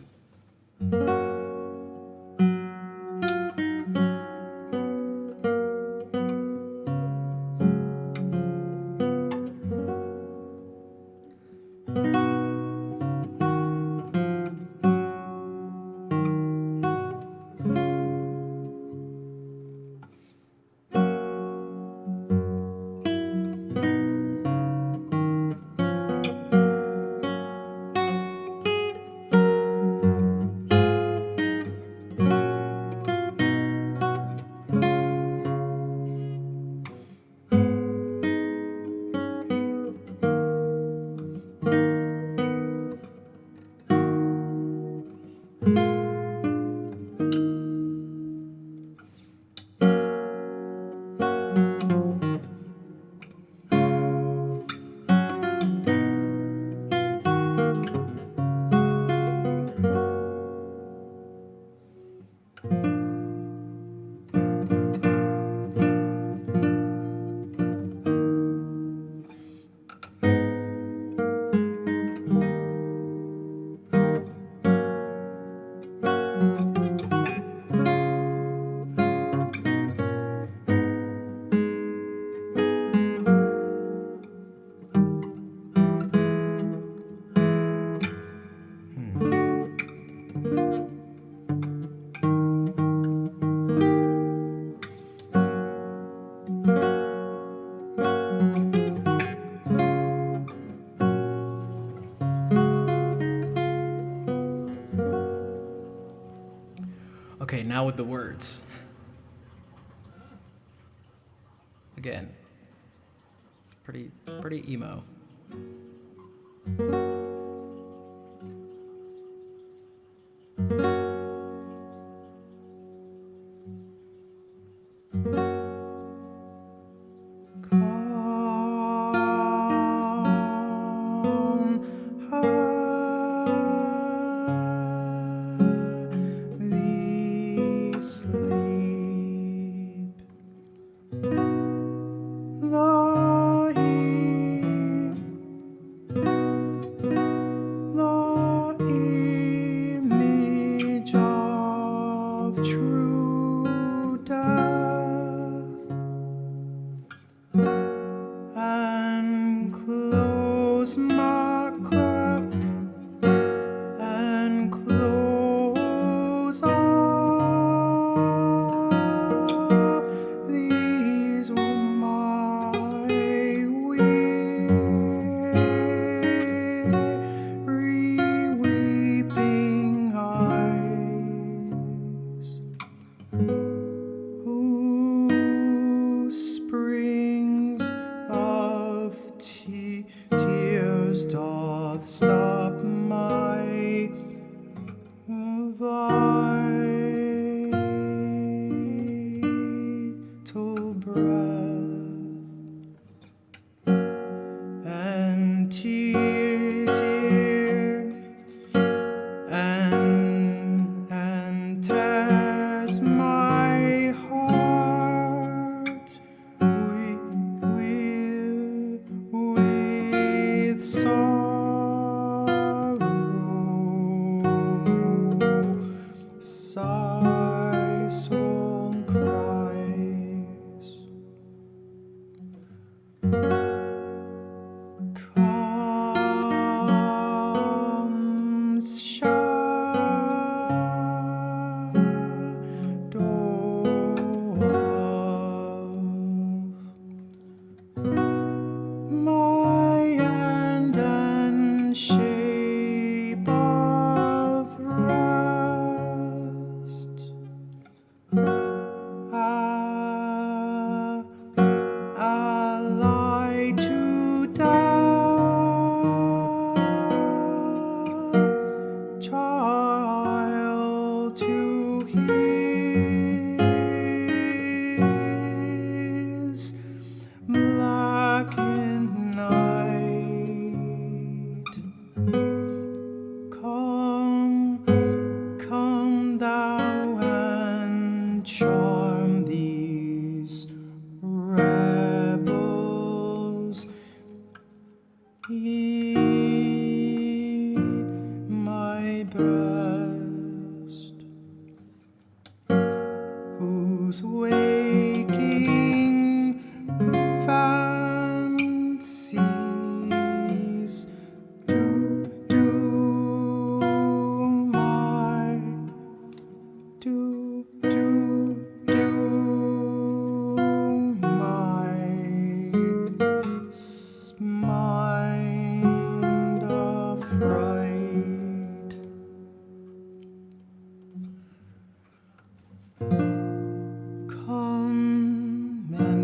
Okay, now with the words. Again, it's pretty emo.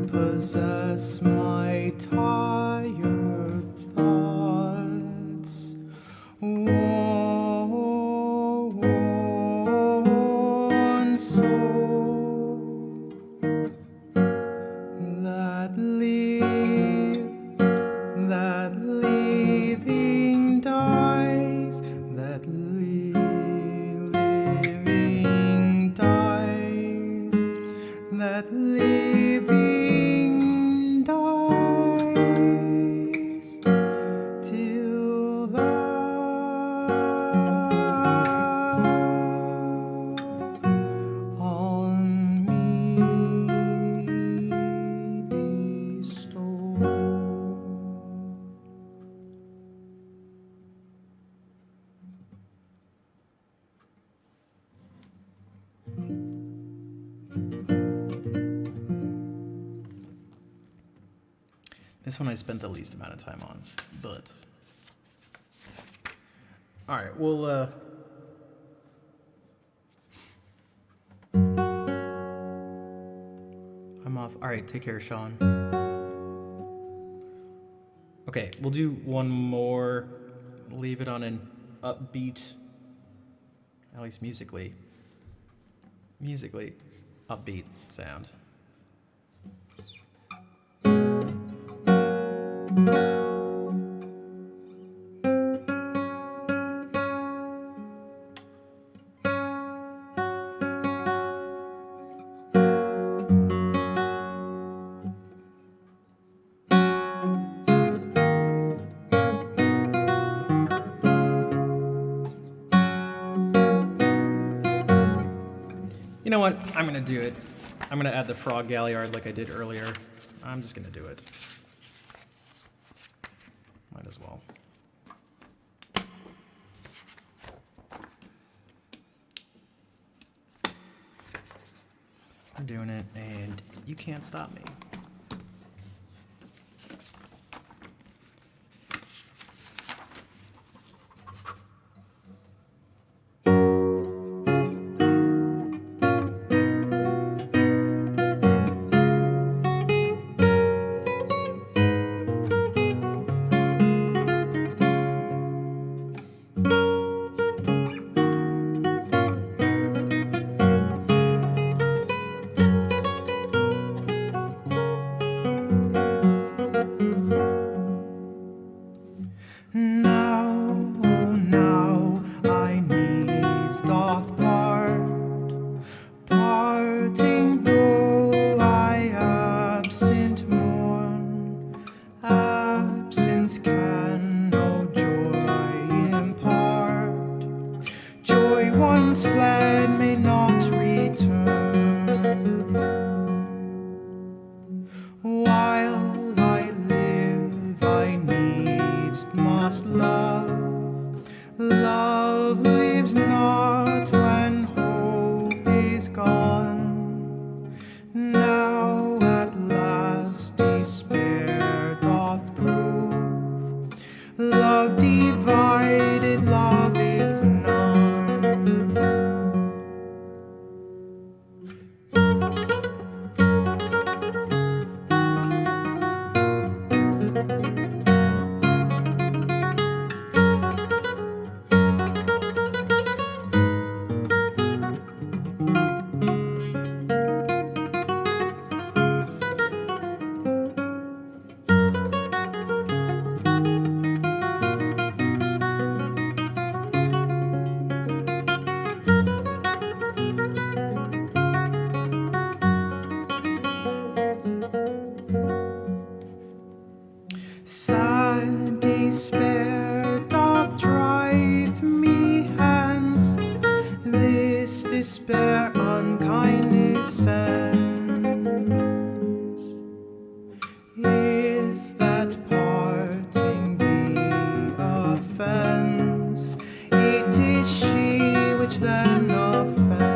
Possess my tired thoughts, worn soul that living dies, that living dies, that living dies till thou on me bestow. This one I spent the least amount of time on, but... Alright, well, off. All right, take care, Sean. Okay, we'll do one more. Leave it on an upbeat, at least musically upbeat sound. You know what? I'm gonna do it. I'm gonna add the Frog Galliard like I did earlier. I'm just gonna do it. Might as well. I'm doing it, and you can't stop me. Sad despair doth drive me hence, this despair unkindness sends. If that parting be offense, it is she which then offends.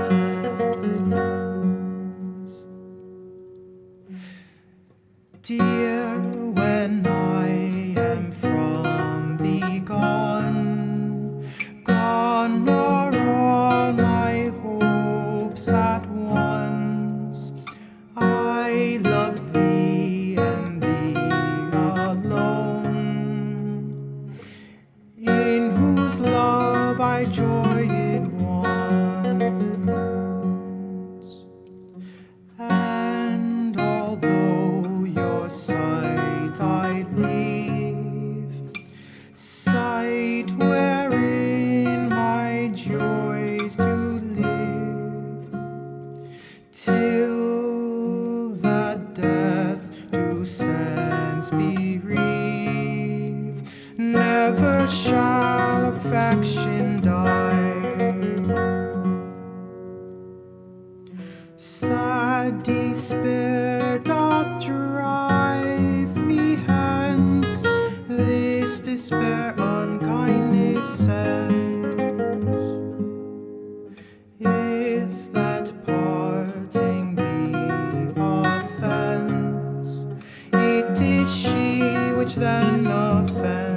Dear, when I am from thee gone, gone are all my hopes at once. I love thee and thee alone, in whose love I joyed once. And although your sight I leave, sight wherein my joys do live, till that death do sense bereave, never shall affection die. Sad despair doth drive me hence, this despair unkindness sends. If that parting be offense, it is she which then offends.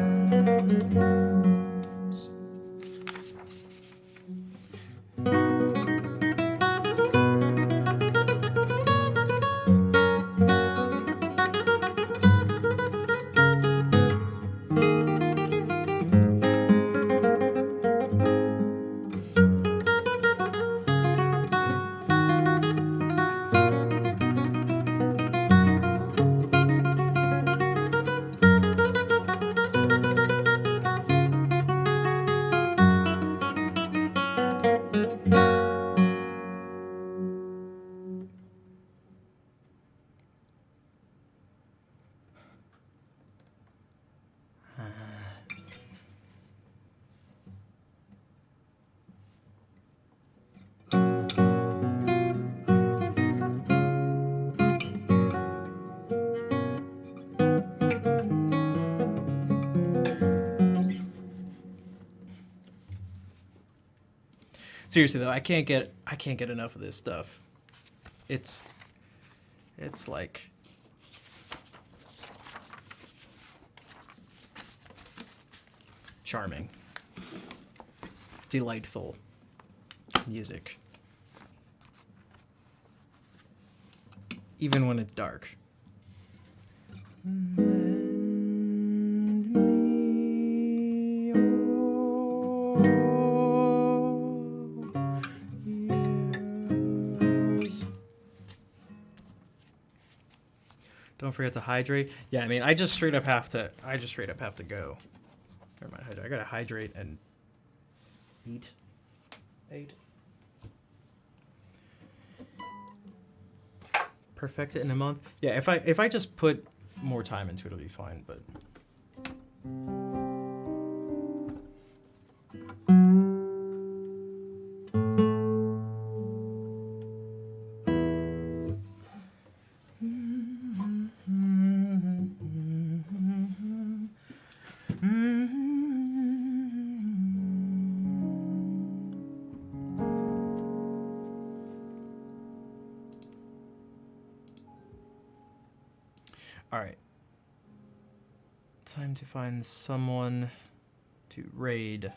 Seriously though, I can't get enough of this stuff. It's like charming, delightful music, even when it's dark. Don't forget to hydrate. Yeah, I mean, I just straight up have to go. Never mind, I gotta hydrate and eat. Perfect it in a month. Yeah, if I just put more time into it, it'll be fine. But all right, time to find someone to raid.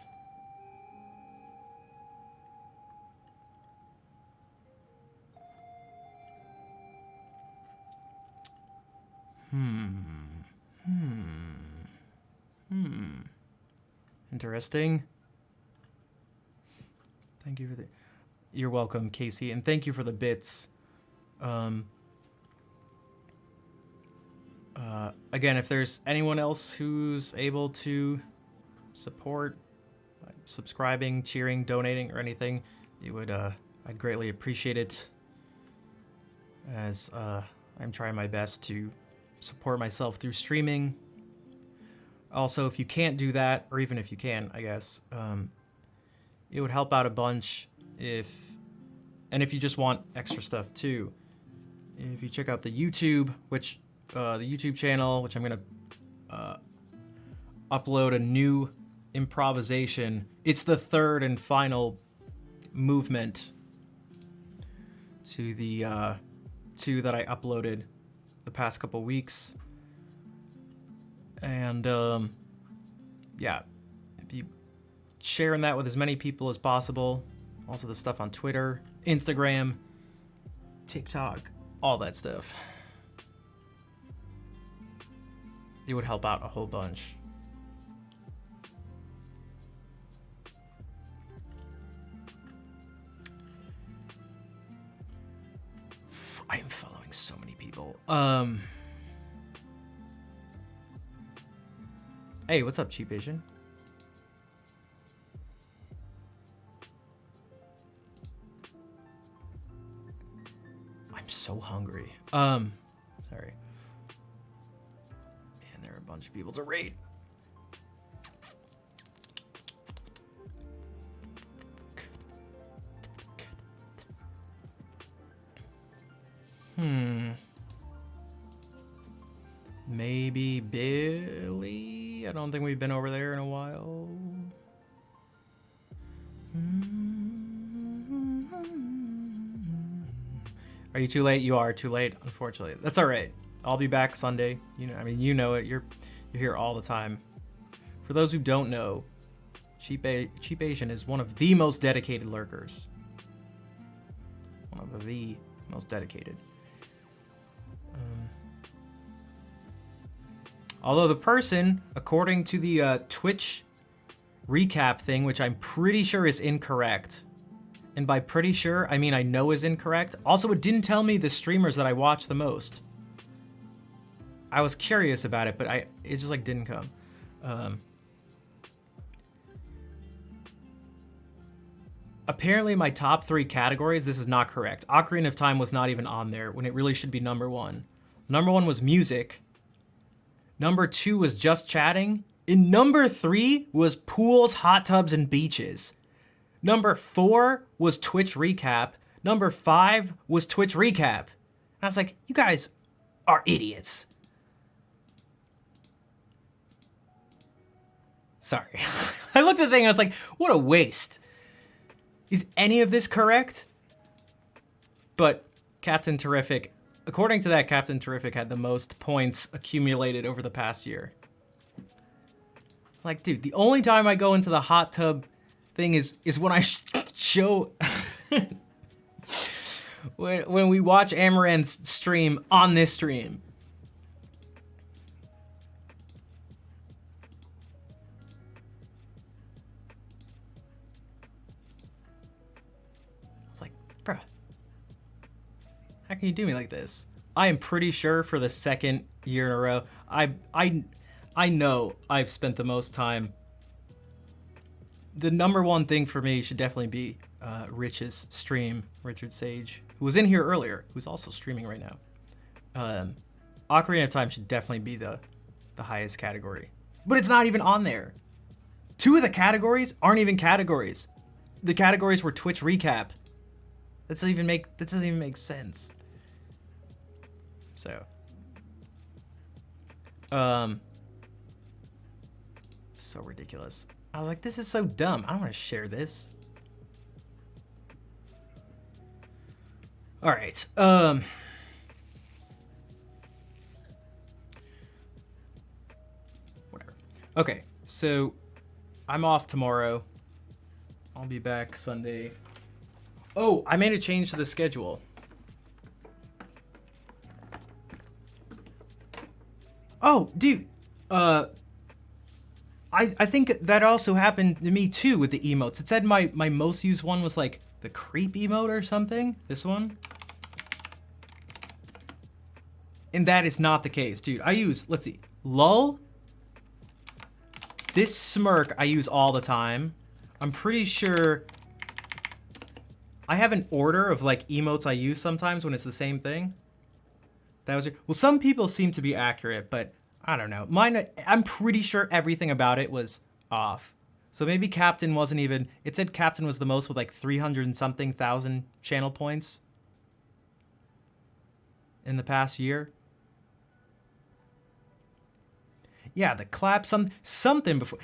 Interesting. Thank you for the... You're welcome, Casey, and thank you for the bits. Again, if there's anyone else who's able to support, subscribing, cheering, donating, or anything, you would, I'd greatly appreciate it, as I'm trying my best to support myself through streaming. Also, if you can't do that, or even if you can, I guess, it would help out a bunch if you just want extra stuff too. If you check out the YouTube, the YouTube channel, which I'm gonna upload a new improvisation. It's the third and final movement to the two that I uploaded the past couple weeks. And yeah, be sharing that with as many people as possible. Also the stuff on Twitter, Instagram, TikTok, all that stuff. It would help out a whole bunch. I am following so many people. Hey, what's up, Cheap Asian? I'm so hungry. Sorry. Man, there are a bunch of people to raid. Maybe Billy? I don't think we've been over there in a while. Are you too late? You are too late, unfortunately. That's all right. I'll be back Sunday. You know, I mean, you know it. You're here all the time. For those who don't know, Cheap Asian is one of the most dedicated lurkers. One of the most dedicated. Although the person, according to the Twitch recap thing, which I'm pretty sure is incorrect, and by pretty sure, I mean I know is incorrect. Also, it didn't tell me the streamers that I watch the most. I was curious about it, but it just like didn't come. Apparently my top 3 categories, this is not correct. Ocarina of Time was not even on there when it really should be number 1. Number 1 was music. Number 2 was just chatting. And number 3 was pools, hot tubs, and beaches. Number 4 was Twitch recap. Number 5 was Twitch recap. And I was like, you guys are idiots. Sorry. I looked at the thing and I was like, what a waste. Is any of this correct? But Captain Terrific, according to that, Captain Terrific had the most points accumulated over the past year. Like, dude, the only time I go into the hot tub thing is when I show... when we watch Amaranth's stream on this stream. It's like, bruh, how can you do me like this? I am pretty sure for the second year in a row, I know I've spent the most time. The number one thing for me should definitely be Rich's stream, Richard Sage, who was in here earlier, who's also streaming right now. Ocarina of Time should definitely be the highest category. But it's not even on there. 2 of the categories aren't even categories. The categories were Twitch recap. That doesn't even make sense. So so ridiculous. I was like, this is so dumb. I don't want to share this. All right. Whatever. Okay, so I'm off tomorrow. I'll be back Sunday. Oh, I made a change to the schedule. Oh, dude. I think that also happened to me too with the emotes. It said my most used one was like the creep emote or something. This one. And that is not the case, dude. I use, let's see, lull. This smirk I use all the time. I'm pretty sure I have an order of like emotes I use sometimes when it's the same thing. That was, well, some people seem to be accurate, but I don't know. Mine, I'm pretty sure everything about it was off. So maybe Captain wasn't even, it said Captain was the most with like 300 and something thousand channel points in the past year. Yeah, the clap, something before.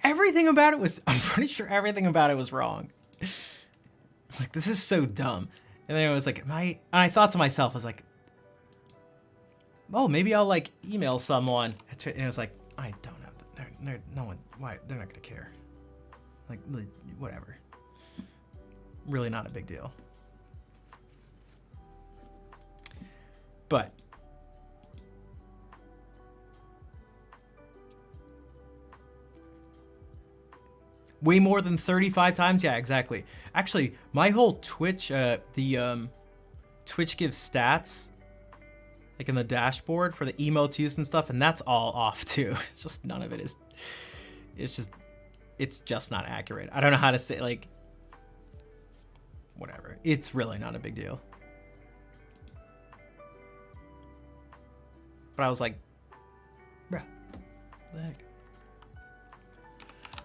Everything about it was, I'm pretty sure everything about it was wrong. Like, this is so dumb. And then I was like, and I thought to myself, I was like, oh, maybe I'll like email someone. And it was like, I don't know. No one, why? They're not gonna care. Like, whatever. Really not a big deal. But way more than 35 times? Yeah, exactly. Actually, my whole Twitch, Twitch gives stats, like in the dashboard for the emotes used and stuff, and that's all off too. It's just none of it is, it's just not accurate. I don't know how to say, like, whatever. It's really not a big deal. But I was like, bruh, what the heck?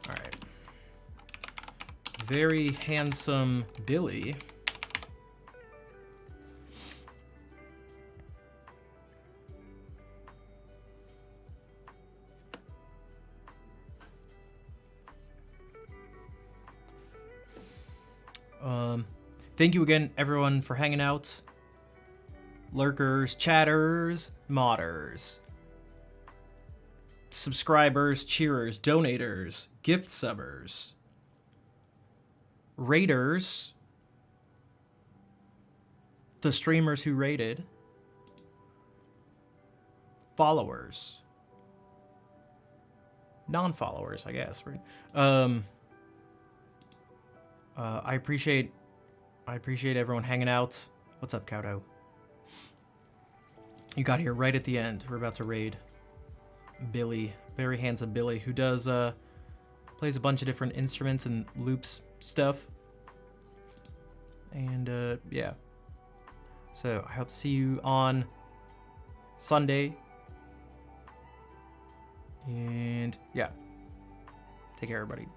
All right. Very handsome Billy. Thank you again, everyone, for hanging out. Lurkers, chatters, modders, subscribers, cheerers, donators, gift subbers, raiders, the streamers who raided, followers, non-followers, I guess, right? I appreciate everyone hanging out. What's up, Kauto? You got here right at the end. We're about to raid Billy, very handsome Billy, who does plays a bunch of different instruments and loops stuff. And yeah. So I hope to see you on Sunday. And yeah. Take care, everybody.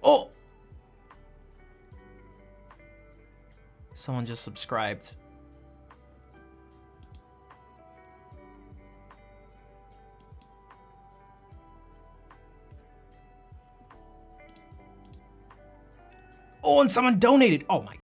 Oh! Someone just subscribed. Oh, and someone donated. Oh my